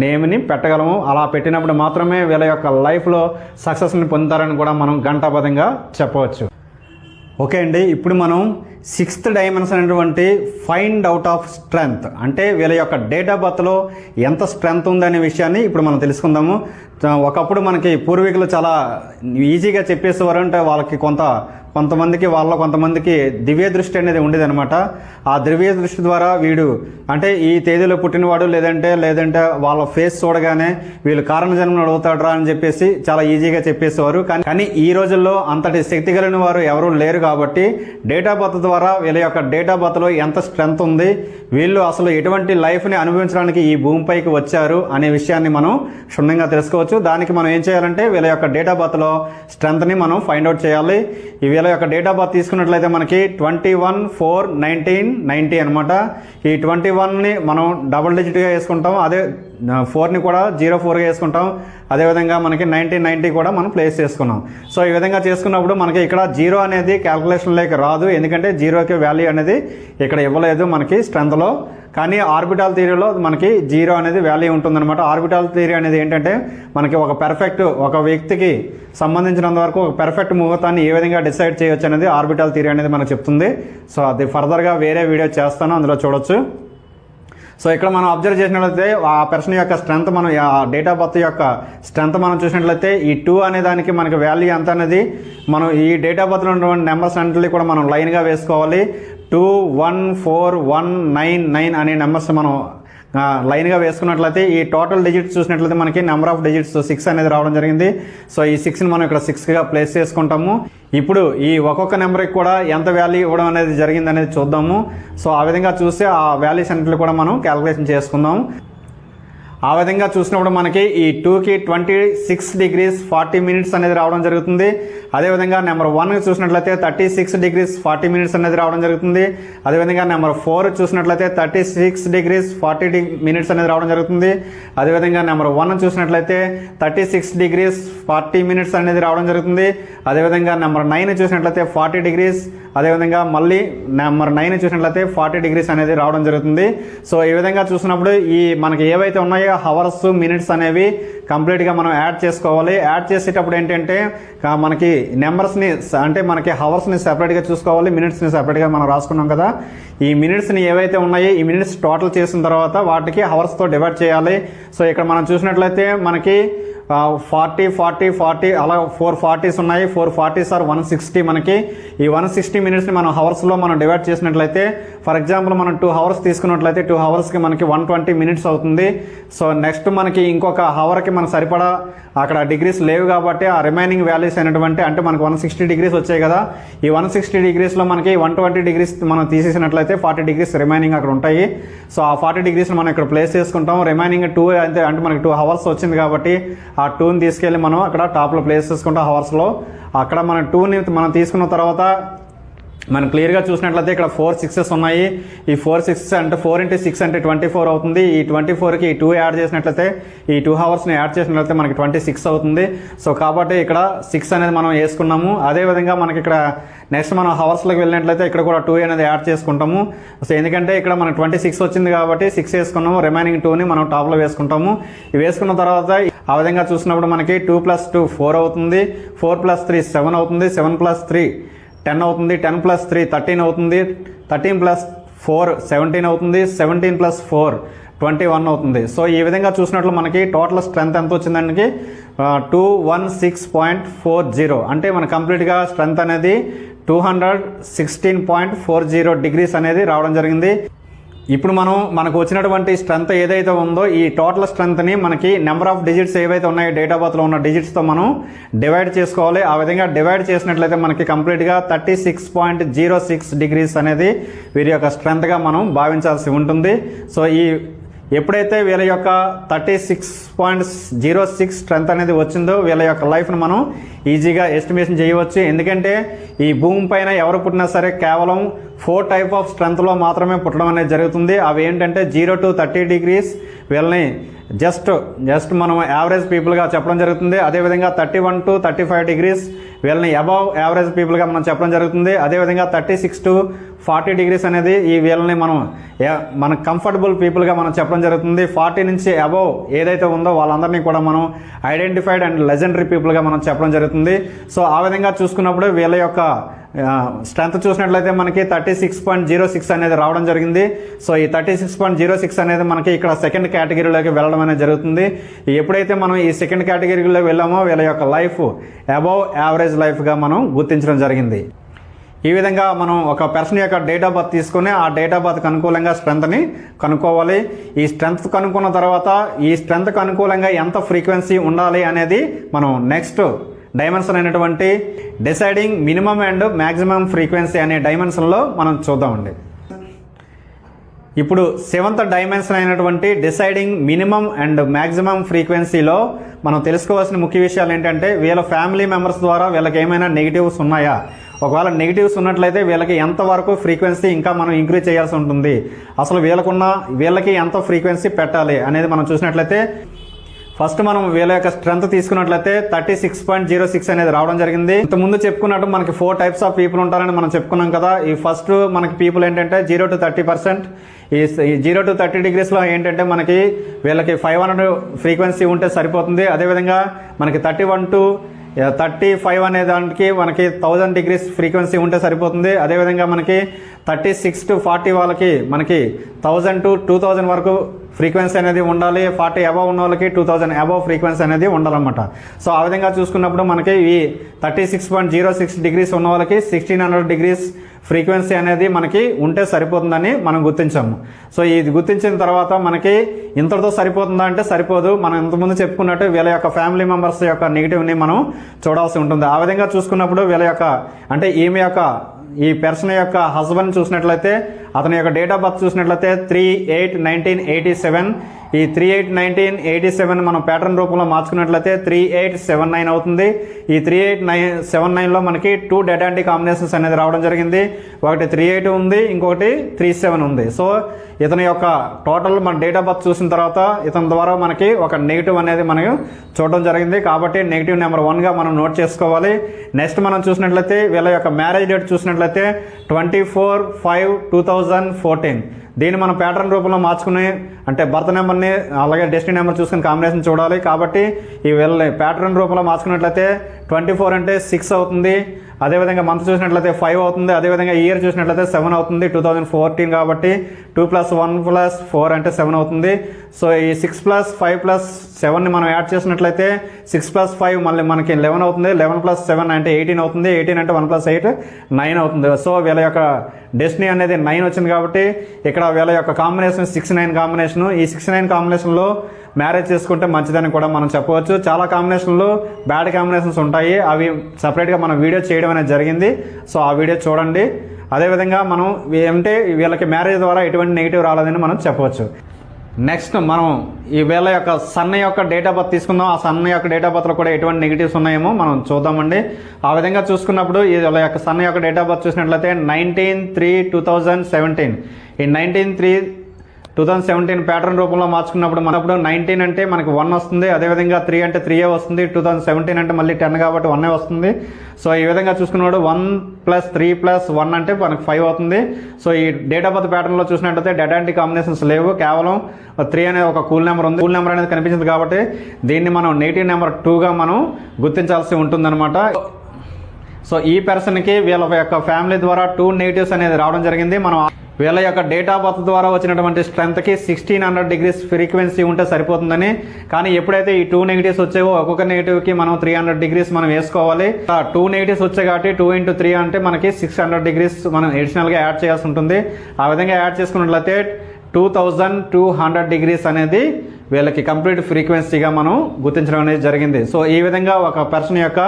నేమ్ని పెట్టగలము. అలా పెట్టినప్పుడు మాత్రమే వీళ్ళ యొక్క లైఫ్లో సక్సెస్ని పొందుతారని కూడా మనం ఘంటాబద్ధంగా చెప్పవచ్చు. ఓకే అండి, ఇప్పుడు మనం 6th డైమెన్షన్ అనేటువంటి ఫైండ్ అవుట్ ఆఫ్ స్ట్రెంగ్త్, అంటే వీళ్ళ యొక్క డేట్ ఆఫ్ బర్త్లో ఎంత స్ట్రెంగ్త్ ఉందనే విషయాన్ని ఇప్పుడు మనం తెలుసుకుందాము. ఒకప్పుడు మనకి పూర్వీకులు చాలా ఈజీగా చెప్పేసేవారు, అంటే వాళ్ళకి కొంతమందికి దివ్య దృష్టి అనేది ఉండేది అనమాట. ఆ దివ్య దృష్టి ద్వారా వీడు అంటే ఈ తేదీలో పుట్టినవాడు లేదంటే వాళ్ళ ఫేస్ చూడగానే వీళ్ళు కారణ జన్మను అడుగుతాడరా అని చెప్పేసి చాలా ఈజీగా చెప్పేసేవారు. కానీ ఈ రోజుల్లో అంతటి శక్తి కలిగిన వారు ఎవరూ లేరు కాబట్టి డేట్ ఆఫ్ బర్త్ ద్వారా వీళ్ళ యొక్క డేట్ ఆఫ్ బర్త్లో ఎంత స్ట్రెంగ్త్ ఉంది, వీళ్ళు అసలు ఎటువంటి లైఫ్ని అనుభవించడానికి ఈ భూమిపైకి వచ్చారు అనే విషయాన్ని మనం క్షుణ్ణంగా తెలుసుకోవచ్చు. దానికి మనం ఏం చేయాలంటే వీళ్ళ యొక్క డేట్ ఆఫ్ బర్త్లో స్ట్రెంగ్త్ని మనం ఫైండ్ అవుట్ చేయాలి. వీళ్ళ యొక్క డేట్ ఆఫ్ బర్త్ తీసుకున్నట్లయితే మనకి 21/4/1990 అనమాట. ఈ 21ని మనం డబుల్ డిజిట్గా వేసుకుంటాం, అదే 4ని కూడా 04గా వేసుకుంటాం. అదేవిధంగా మనకి 1990 కూడా మనం ప్లేస్ చేసుకున్నాం. సో ఈ విధంగా చేసుకున్నప్పుడు మనకి ఇక్కడ 0 అనేది క్యాల్కులేషన్లోకి రాదు, ఎందుకంటే 0కి వాల్యూ అనేది ఇక్కడ ఇవ్వలేదు మనకి స్ట్రెంత్లో. కానీ ఆర్బిటాల్ థియరీలో మనకి 0 అనేది వాల్యూ ఉంటుందన్నమాట. ఆర్బిటాల్ థియరీ అనేది ఏంటంటే మనకి ఒక వ్యక్తికి సంబంధించినంత వరకు ఒక పెర్ఫెక్ట్ ముహూర్తాన్ని ఏ విధంగా డిసైడ్ చేయొచ్చు అనేది ఆర్బిటాల్ థియరీ అనేది మనకు చెప్తుంది. సో అది ఫర్దర్గా వేరే వీడియో చేస్తాను, అందులో చూడొచ్చు. సో ఇక్కడ మనం అబ్జర్వ్ చేసినట్లయితే ఆ పర్సన్ యొక్క స్ట్రెంత్, మనం ఆ డేట్ ఆఫ్ బర్త్ యొక్క స్ట్రెంత్ మనం చూసినట్లయితే ఈ 2 అనే దానికి మనకి వాల్యూ ఎంత అనేది మనం ఈ డేట్ ఆఫ్ బర్త్లో ఉన్నటువంటి నెంబర్స్ అన్నింటినీ కూడా మనం లైన్గా వేసుకోవాలి. 2, 1, 4, 1, 9, 9 అనే నెంబర్స్ మనం లైన్గా వేసుకున్నట్లయితే ఈ టోటల్ డిజిట్స్ చూసినట్లయితే మనకి నెంబర్ ఆఫ్ డిజిట్స్ 6 అనేది రావడం జరిగింది. సో ఈ 6ని మనం ఇక్కడ 6గా ప్లేస్ చేసుకుంటాము. ఇప్పుడు ఈ ఒక్కొక్క నెంబర్కి కూడా ఎంత వాల్యూ ఇవ్వడం అనేది జరిగింది అనేది చూద్దాము. సో ఆ విధంగా చూస్తే ఆ వాల్యూస్ అన్నింటినీ కూడా మనం క్యాలిక్యులేషన్ చేసుకుందాం. ఆ విధంగా చూసినప్పుడు మనకి ఈ 2కి 26 degrees 40 minutes అనేది రావడం జరుగుతుంది. అదేవిధంగా నెంబర్ 1 చూసినట్లయితే 36 degrees 40 minutes అనేది రావడం జరుగుతుంది. అదేవిధంగా నెంబర్ 4 చూసినట్లయితే 36 degrees 40 minutes అనేది రావడం జరుగుతుంది. అదేవిధంగా నెంబర్ 1 చూసినట్లయితే 36 degrees 40 minutes అనేది రావడం జరుగుతుంది. అదేవిధంగా నెంబర్ 9 చూసినట్లయితే 40 degrees, అదేవిధంగా మళ్ళీ నెంబర్ 9 చూసినట్లయితే 40 degrees అనేది రావడం జరుగుతుంది. సో ఈ విధంగా చూసినప్పుడు ఈ మనకి ఏవైతే ఉన్నాయో హవర్స్, మినిట్స్ అనేవి కంప్లీట్గా మనం యాడ్ చేసుకోవాలి. యాడ్ చేసేటప్పుడు ఏంటంటే మనకి నెంబర్స్ని అంటే మనకి హవర్స్ని సెపరేట్గా చూసుకోవాలి, మినిట్స్ని సెపరేట్గా మనం రాసుకున్నాం కదా. ఈ మినిట్స్ని ఏవైతే ఉన్నాయో ఈ మినిట్స్ టోటల్ చేసిన తర్వాత వాటికి హవర్స్తో డివైడ్ చేయాలి. సో ఇక్కడ మనం చూసినట్లయితే మనకి 40, 40, 40 అలా 4 40s ఉన్నాయి. 4 40s ఆర్ 160. మనకి ఈ 160 మినిట్స్ని మనం హవర్స్లో మనం డివైడ్ చేసినట్లయితే, ఫర్ ఎగ్జాంపుల్ మనం 2 hours తీసుకున్నట్లయితే 2 hours మనకి 120 minutes అవుతుంది. సో నెక్స్ట్ మనకి ఇంకొక హవర్కి మనకు సరిపడా అక్కడ డిగ్రీస్ లేవు కాబట్టి ఆ రిమైనింగ్ వాల్యూస్ అయినటువంటి అంటే మనకి 160 degrees వచ్చాయి కదా. ఈ 160 degreesలో మనకి 120 degrees మనం తీసేసినట్లయితే 40 degrees రిమైనింగ్ అక్కడ ఉంటాయి. సో ఆ 40 degrees మనం ఇక్కడ ప్లేస్ చేసుకుంటాం. రిమైనింగ్ 2 అంటే మనకి 2 hours వచ్చింది కాబట్టి ఆ 2ని తీసుకెళ్ళి మనం అక్కడ టాప్లో ప్లేస్ చేసుకుంటాం హవర్స్లో. అక్కడ మనం 2ని మనం తీసుకున్న తర్వాత మనం క్లియర్గా చూసినట్లయితే ఇక్కడ 4 6s ఉన్నాయి. ఈ 4 6s అంటే 4 into 6 అంటే 24 అవుతుంది. ఈ 24కి ఈ 2 యాడ్ చేసినట్లయితే ఈ 2 hours యాడ్ చేసినట్లయితే మనకి 26 అవుతుంది. సో కాబట్టి ఇక్కడ 6 అనేది మనం వేసుకున్నాము. అదేవిధంగా మనకి ఇక్కడ నెక్స్ట్ మనం హవర్స్లోకి వెళ్ళినట్లయితే ఇక్కడ కూడా 2 అనేది యాడ్ చేసుకుంటాము. సో ఎందుకంటే ఇక్కడ మనకి 26 వచ్చింది కాబట్టి 6 వేసుకున్నాము, రిమైనింగ్ 2ని మనం టాప్లో వేసుకుంటాము. ఇవి వేసుకున్న తర్వాత ఆ విధంగా చూసినప్పుడు మనకి 2 + 2 4 అవుతుంది, 4 + 3 7 అవుతుంది, 7 + 3 10 అవుతుంది, 10 + 3 13 అవుతుంది, 13 + 4 17 అవుతుంది, 17 + 4 21 అవుతుంది. సో ఈ విధంగా చూసినట్లు మనకి టోటల్ స్ట్రెంత్ ఎంత వచ్చిందంటే 216.40 అంటే మన కంప్లీట్గా స్ట్రెంత్ అనేది 216.40 degrees అనేది రావడం జరిగింది. ఇప్పుడు మనకు వచ్చినటువంటి స్ట్రెంత్ ఏదైతే ఉందో ఈ టోటల్ స్ట్రెంత్ని మనకి నెంబర్ ఆఫ్ డిజిట్స్ ఏవైతే ఉన్నాయో డేట్ ఆఫ్ బర్త్లో ఉన్న డిజిట్స్తో మనం డివైడ్ చేసుకోవాలి. ఆ విధంగా డివైడ్ చేసినట్లయితే మనకి కంప్లీట్గా 36.06 degrees అనేది వీరి యొక్క స్ట్రెంత్గా మనం భావించాల్సి ఉంటుంది. సో ఎప్పుడైతే వీళ్ళ యొక్క 36.06 స్ట్రెంత్ అనేది వచ్చిందో వీళ్ళ యొక్క లైఫ్ను మనం ఈజీగా ఎస్టిమేషన్ చేయవచ్చు. ఎందుకంటే ఈ భూమి పైన ఎవరు పుట్టినా సరే కేవలం 4 type ఆఫ్ స్ట్రెంత్లో మాత్రమే పుట్టడం అనేది జరుగుతుంది. అవి ఏంటంటే 0 to 30 degrees వీళ్ళని జస్ట్ మనం యావరేజ్ పీపుల్గా చెప్పడం జరుగుతుంది. అదేవిధంగా 31 to 35 degrees వీళ్ళని అబవ్ యావరేజ్ పీపుల్గా మనం చెప్పడం జరుగుతుంది. అదేవిధంగా 36 to 40 degrees అనేది ఈ వీళ్ళని మన కంఫర్టబుల్ పీపుల్గా మనం చెప్పడం జరుగుతుంది. 40 నుంచి అబవ్ ఏదైతే ఉందో వాళ్ళందరినీ కూడా మనం ఐడెంటిఫైడ్ అండ్ లెజెండరీ పీపుల్గా మనం చెప్పడం జరుగుతుంది. సో ఆ విధంగా చూసుకున్నప్పుడు వీళ్ళ యొక్క స్ట్రెంత్ చూసినట్లయితే మనకి 36.06 అనేది రావడం జరిగింది. సో ఈ 36.06 అనేది మనకి ఇక్కడ సెకండ్ కేటగిరీలోకి వెళ్ళడం అనేది జరుగుతుంది. ఎప్పుడైతే మనం ఈ సెకండ్ కేటగిరీలోకి వెళ్ళామో వీళ్ళ యొక్క లైఫ్ అబవ్ యావరేజ్ లైఫ్గా మనం గుర్తించడం జరిగింది. ఈ విధంగా మనం ఒక పర్సన్ యొక్క డేట్ ఆఫ్ బర్త్ తీసుకుని ఆ డేట్ ఆఫ్ బర్త్కి అనుకూలంగా స్ట్రెంత్ని కనుక్కోవాలి. ఈ స్ట్రెంత్ కనుక్కున్న తర్వాత ఈ స్ట్రెంత్కి అనుకూలంగా ఎంత ఫ్రీక్వెన్సీ ఉండాలి అనేది మనం నెక్స్ట్ డైమెన్షన్ అయినటువంటి deciding minimum and maximum frequency అనే డైమెన్షన్లో మనం చూద్దామండి. ఇప్పుడు 7th డైమెన్షన్ అయినటువంటి డిసైడింగ్ మినిమం అండ్ మ్యాక్సిమం ఫ్రీక్వెన్సీలో మనం తెలుసుకోవాల్సిన ముఖ్య విషయాలు ఏంటంటే వీళ్ళ ఫ్యామిలీ మెంబర్స్ ద్వారా వీళ్ళకి ఏమైనా నెగిటివ్స్ ఉన్నాయా, ఒకవేళ నెగిటివ్స్ ఉన్నట్లయితే వీళ్ళకి ఎంతవరకు ఫ్రీక్వెన్సీ ఇంకా మనం ఇంక్రీజ్ చేయాల్సి ఉంటుంది, అసలు వీళ్ళకి ఎంత ఫ్రీక్వెన్సీ పెట్టాలి అనేది మనం చూసినట్లయితే ఫస్ట్ మనం వీళ్ళ యొక్క స్ట్రెంత్ తీసుకున్నట్లయితే 36.06 అనేది రావడం జరిగింది. ఇంతకుముందు చెప్పుకున్నట్టు మనకి 4 టైప్స్ ఆఫ్ పీపుల్ ఉంటారని మనం చెప్పుకున్నాం కదా. ఈ ఫస్ట్ మనకి పీపుల్ ఏంటంటే 0 to 30%. ఈ 0 to 30 degreesలో ఏంటంటే మనకి వీళ్ళకి 500 ఫ్రీక్వెన్సీ ఉంటే సరిపోతుంది. అదేవిధంగా మనకి 31 to 35 అనే దానికి మనకి 1000 degrees ఫ్రీక్వెన్సీ ఉంటే సరిపోతుంది. అదేవిధంగా మనకి 36 to 40 వాళ్ళకి మనకి 1000 to 2000 వరకు ఫ్రీక్వెన్సీ అనేది ఉండాలి. 40 అబవ్ ఉన్న వాళ్ళకి 2000 అబవ్ ఫ్రీక్వెన్సీ అనేది ఉండాలన్నమాట. సో ఆ విధంగా చూసుకున్నప్పుడు మనకి ఈ 36.06 degrees ఉన్న వాళ్ళకి 1600 degrees ఫ్రీక్వెన్సీ అనేది మనకి ఉంటే సరిపోతుందని మనం గుర్తించాము. సో ఇది గుర్తించిన తర్వాత మనకి ఇంతటితో సరిపోతుందా అంటే సరిపోదు. మనం ఇంతకుముందు చెప్పుకున్నట్టు వీళ్ళ యొక్క ఫ్యామిలీ మెంబర్స్ యొక్క నెగిటివ్ని మనం చూడాల్సి ఉంటుంది. ఆ విధంగా చూసుకున్నప్పుడు వీళ్ళ యొక్క అంటే ఈమె యొక్క ఈ పర్సన్ యొక్క హస్బెండ్ చూసినట్లయితే అతని యొక్క డేట్ ఆఫ్ బర్త్ చూసినట్లయితే 3/8/1987. ఈ 3/8/1987 మనం ప్యాటర్న్ రూపంలో మార్చుకున్నట్లయితే 3879 అవుతుంది. ఈ 3879లో మనకి 2 డెడ్ యాంటీ కాంబినేషన్స్ అనేది రావడం జరిగింది. ఒకటి 38 ఉంది, ఇంకొకటి 37 ఉంది. సో ఇతని యొక్క టోటల్ మన డేట్ ఆఫ్ బర్త్ చూసిన తర్వాత ఇతని ద్వారా మనకి ఒక నెగిటివ్ అనేది మనం చూడడం జరిగింది. కాబట్టి నెగిటివ్ నెంబర్ 1గా మనం నోట్ చేసుకోవాలి. నెక్స్ట్ మనం చూసినట్లయితే వీళ్ళ యొక్క మ్యారేజ్ డేట్ చూసినట్లయితే 24/5/2014. దీన్ని మనం ప్యాటర్న్ రూపంలో మార్చుకుని అంటే బర్త్ నెంబర్ని అలాగే డెస్టినీ నెంబర్ చూసుకుని కాంబినేషన్ చూడాలి. కాబట్టి ఈ వీళ్ళని ప్యాటర్న్ రూపంలో మార్చుకున్నట్లయితే 24 అంటే 6 అవుతుంది. అదేవిధంగా మంత్ చూసినట్లయితే 5 అవుతుంది. అదేవిధంగా ఇయర్ చూసినట్లయితే 7 అవుతుంది. 2014 కాబట్టి 2 + 1 + 4 అంటే 7 అవుతుంది. సో ఈ 6 + 5 + 7ని మనం యాడ్ చేసినట్లయితే 6 + 5 మళ్ళీ మనకి 11 అవుతుంది. 11 + 7 అంటే 18 అవుతుంది. 18 అంటే 1 + 8 9 అవుతుంది. సో వీళ్ళ యొక్క డెస్టినీ అనేది 9 వచ్చింది. కాబట్టి ఇక్కడ వీళ్ళ యొక్క కాంబినేషన్ 6-9 కాంబినేషన్. ఈ 6-9 కాంబినేషన్లో మ్యారేజ్ చేసుకుంటే మంచిదని కూడా మనం చెప్పవచ్చు. చాలా కాంబినేషన్లు బ్యాడ్ కాంబినేషన్స్ ఉంటాయి. అవి సపరేట్గా మనం వీడియో చేయడం అనేది జరిగింది. సో ఆ వీడియో చూడండి. అదేవిధంగా మనం అంటే వీళ్ళకి మ్యారేజ్ ద్వారా ఎటువంటి నెగిటివ్ రాలేదని మనం చెప్పవచ్చు. నెక్స్ట్ మనం ఈ వీళ్ళ యొక్క సన్ యొక్క డేట్ ఆఫ్ బర్త్ తీసుకుందాం. ఆ సన్ యొక్క డేట్ ఆఫ్ బర్త్లో కూడా ఎటువంటి నెగిటివ్స్ ఉన్నాయేమో మనం చూద్దామండి. ఆ విధంగా చూసుకున్నప్పుడు ఈ వీళ్ళ యొక్క సన్ యొక్క డేట్ ఆఫ్ బర్త్ చూసినట్లయితే 19/3/2017. ఈ 19/3/2017 ప్యాటర్న్ రూపంలో మార్చుకున్నప్పుడు మనప్పుడు 19 అంటే మనకి 1 వస్తుంది. అదేవిధంగా 3 అంటే 3 వస్తుంది. 2017 అంటే మళ్ళీ 10 కాబట్టి 1 వస్తుంది. సో ఈ విధంగా చూసుకున్నప్పుడు 1 + 3 + 1 అంటే మనకు 5 అవుతుంది. సో ఈ డేట్ ఆఫ్ బర్త్ ప్యాటర్న్లో చూసినట్లయితే డెడ్ యాంటీ కాంబినేషన్స్ లేవు. కేవలం 3 అనే ఒక కూల్ నెంబర్ ఉంది. కూల్ నెంబర్ అనేది కనిపించింది కాబట్టి దీన్ని మనం నెగిటివ్ నెంబర్ 2గా మనం గుర్తించాల్సి ఉంటుందన్నమాట. సో ఈ పర్సన్కి వీళ్ళ యొక్క ఫ్యామిలీ ద్వారా 2 నెగిటివ్స్ అనేది రావడం జరిగింది. మనం వీళ్ళ యొక్క డేట్ ఆఫ్ బర్త్ ద్వారా వచ్చినటువంటి స్ట్రెంత్కి 1600 degrees ఫ్రీక్వెన్సీ ఉంటే సరిపోతుందని. కానీ ఎప్పుడైతే ఈ 2 నెగిటివ్స్ వచ్చావో ఒక్కొక్క నెగిటివ్కి మనం 300 degrees మనం వేసుకోవాలి. 2 నెగిటివ్స్ వచ్చాయి కాబట్టి 2 × 3 అంటే మనకి 600 degrees మనం అడిషనల్గా యాడ్ చేయాల్సి ఉంటుంది. ఆ విధంగా యాడ్ చేసుకున్నట్లయితే 2200 degrees అనేది వీళ్ళకి కంప్లీట్ ఫ్రీక్వెన్సీగా మనం గుర్తించడం అనేది జరిగింది. సో ఈ విధంగా ఒక పర్సన్ యొక్క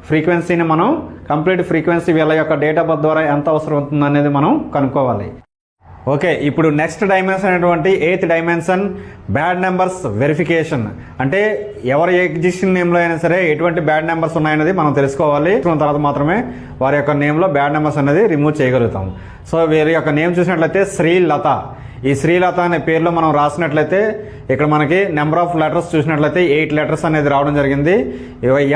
ఫ్రీక్వెన్సీని మనం కంప్లీట్ ఫ్రీక్వెన్సీ వీళ్ళ యొక్క డేట్ ఆఫ్ బర్త్ ద్వారా ఎంత అవసరం అవుతుంది అనేది మనం కనుక్కోవాలి. ఓకే, ఇప్పుడు నెక్స్ట్ డైమెన్షన్ అనేటువంటి 8th dimension bad numbers verification. అంటే ఎవరి ఎగ్జిస్టింగ్ నేమ్లో అయినా సరే ఎటువంటి బ్యాడ్ నెంబర్స్ ఉన్నాయనేది మనం తెలుసుకోవాలి. తర్వాత మాత్రమే వారి యొక్క నేమ్లో బ్యాడ్ నెంబర్స్ అనేది రిమూవ్ చేయగలుగుతాం. సో వీరి యొక్క నేమ్ చూసినట్లయితే శ్రీలత. ఈ శ్రీలత అనే పేరులో మనం రాసినట్లయితే ఇక్కడ మనకి నెంబర్ ఆఫ్ లెటర్స్ చూసినట్లయితే 8 letters అనేది రావడం జరిగింది.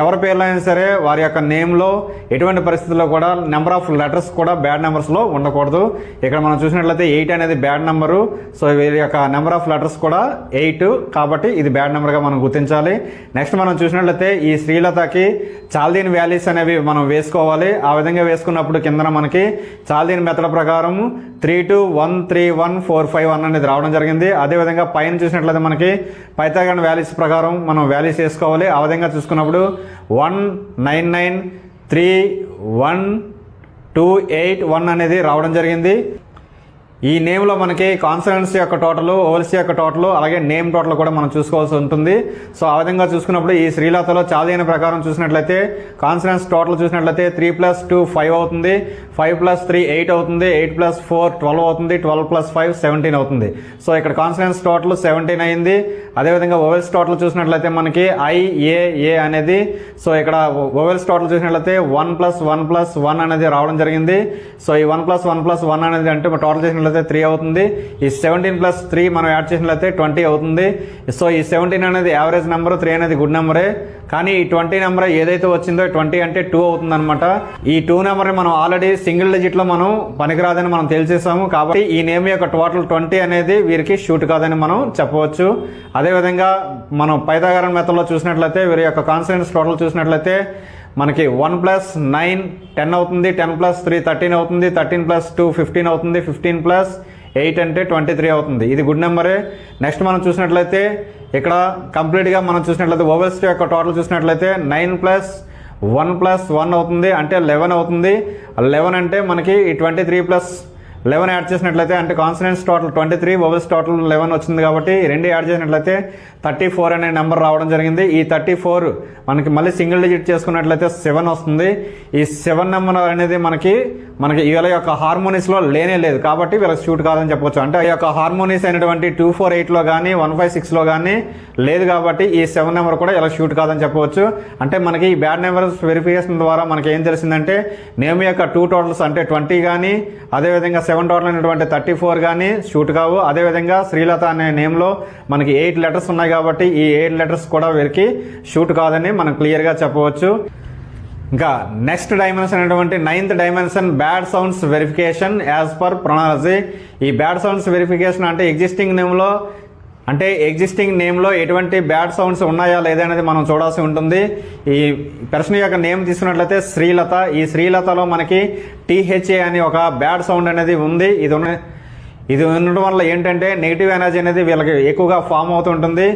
ఎవరి పేర్లో అయినా సరే వారి యొక్క నేమ్లో ఎటువంటి పరిస్థితుల్లో కూడా నెంబర్ ఆఫ్ లెటర్స్ కూడా బ్యాడ్ నెంబర్స్లో ఉండకూడదు. ఇక్కడ మనం చూసినట్లయితే 8 అనేది బ్యాడ్ నెంబరు. సో వీరి యొక్క నెంబర్ ఆఫ్ లెటర్స్ కూడా 8 కాబట్టి ఇది బ్యాడ్ నెంబర్గా మనం గుర్తించాలి. నెక్స్ట్ మనం చూసినట్లయితే ఈ శ్రీలతకి చాల్దీన్ వాల్యూస్ అనేవి మనం వేసుకోవాలి. ఆ విధంగా వేసుకున్నప్పుడు కింద మనకి చాల్దీన్ మెథడ్ ప్రకారం 32131451 అనేది రావడం జరిగింది. అదేవిధంగా పైన చూసినట్లయితే మనకి పైథాగరన్ వాల్యూస్ ప్రకారం మనం వాల్యూస్ వేసుకోవాలి. ఆ విధంగా చూసుకున్నప్పుడు 19931281 అనేది రావడం జరిగింది. ఈ నేమ్లో మనకి కాన్సనెంట్స్ యొక్క టోటల్, ఓవెల్స్ యొక్క టోటల్, అలాగే నేమ్ టోటల్ కూడా మనం చూసుకోవాల్సి ఉంటుంది. సో ఆ విధంగా చూసుకున్నప్పుడు ఈ శ్రీలతలో చాలీన ప్రకారం చూసినట్లయితే కాన్సనెంట్స్ టోటల్ చూసినట్లయితే 3 + 2 5 అవుతుంది, 5 + 3 8 అవుతుంది, 8 + 4 12 అవుతుంది, 12 + 5 17 అవుతుంది. సో ఇక్కడ కాన్సనెంట్స్ టోటల్ 17 అయింది. అదేవిధంగా ఓవెల్స్ టోటల్ చూసినట్లయితే మనకి IAA అనేది, సో ఇక్కడ ఓవెల్స్ టోటల్ చూసినట్లయితే 1 + 1 + 1 అనేది రావడం జరిగింది. సో ఈ 1 + 1 + 1 అనేది అంటే టోటల్ చేసినట్లయితే 3 అవుతుంది. ఈ 17 + 3 మనం యాడ్ చేసినట్లయితే 20 అవుతుంది. సో ఈ 17 అనేది యావరేజ్ నెంబర్, 3 అనేది గుడ్ నెంబరే. కానీ ఈ 20 నెంబర్ ఏదైతే వచ్చిందో 20 అంటే 2 అవుతుంది అనమాట. ఈ 2 నెంబర్ని మనం ఆల్రెడీ సింగిల్ డిజిట్లో మనం పనికిరాదని మనం తెలిసేసాము. కాబట్టి ఈ నేమ్ యొక్క టోటల్ 20 అనేది వీరికి షూట్ కాదని మనం చెప్పవచ్చు. అదేవిధంగా మనం పైథాగరన్ మెథడ్లో చూసినట్లయితే వీరి యొక్క కాన్సనెంట్స్ టోటల్ చూసినట్లయితే మనకి 1 + 9 10 అవుతుంది, 10 + 3 13 అవుతుంది, 13 + 2 15 అవుతుంది, 15 + 8 అంటే 23 అవుతుంది. ఇది గుడ్ నెంబరే. నెక్స్ట్ మనం చూసినట్లయితే ఇక్కడ కంప్లీట్గా మనం చూసినట్లయితే ఓవెల్స్ యొక్క టోటల్ చూసినట్లయితే 9 + 1 + 1 అవుతుంది, అంటే 11 అవుతుంది. 11 అంటే మనకి ఈ 23 + 11 యాడ్ చేసినట్లయితే అంటే కాన్సనెంట్స్ టోటల్ 23, ఓవెల్స్ టోటల్ 11 వచ్చింది. కాబట్టి రెండు యాడ్ చేసినట్లయితే 34 అనే నెంబర్ రావడం జరిగింది. ఈ 34 మనకి మళ్ళీ సింగిల్ డిజిట్ చేసుకున్నట్లయితే 7 వస్తుంది. ఈ 7 నెంబర్ అనేది మనకి వీళ్ళ యొక్క హార్మోనీస్లో లేనే లేదు, కాబట్టి వీళ్ళకి షూట్ కాదని చెప్పవచ్చు. అంటే ఈ యొక్క హార్మోనీస్ అయినటువంటి 248లో కానీ 156లో కానీ లేదు, కాబట్టి ఈ 7 నెంబర్ కూడా ఇలా షూట్ కాదని చెప్పవచ్చు. అంటే మనకి ఈ బ్యాడ్ నెంబర్స్ వెరిఫికేషన్ ద్వారా మనకి ఏం తెలిసిందంటే నేమ్ యొక్క 2 టోటల్స్ అంటే 20 కానీ, అదేవిధంగా 7 టోటల్ అయినటువంటి 34 కానీ షూట్ కావు. అదేవిధంగా శ్రీలత అనే నేమ్లో మనకి 8 లెటర్స్ ఉన్నాయి, కాబట్టి ఈ 8 లెటర్స్ కూడా వీరికి షూట్ కాదని మనం క్లియర్గా చెప్పవచ్చు. ఇంకా నెక్స్ట్ డైమెన్షన్ అనేటువంటి 9th dimension bad sounds verification as per pronology. ఈ బ్యాడ్ సౌండ్స్ వెరిఫికేషన్ అంటే ఎగ్జిస్టింగ్ నేమ్లో ఎటువంటి బ్యాడ్ సౌండ్స్ ఉన్నాయా లేదా అనేది మనం చూడాల్సి ఉంటుంది. ఈ పర్సన్ యొక్క నేమ్ తీసుకున్నట్లయితే శ్రీలత. ఈ శ్రీలతలో మనకి THA అని ఒక బ్యాడ్ సౌండ్ అనేది ఉంది. ఇది ఉండడం వల్ల ఏంటంటే నెగిటివ్ ఎనర్జీ అనేది వీళ్ళకి ఎక్కువగా ఫామ్ అవుతుంటుంది.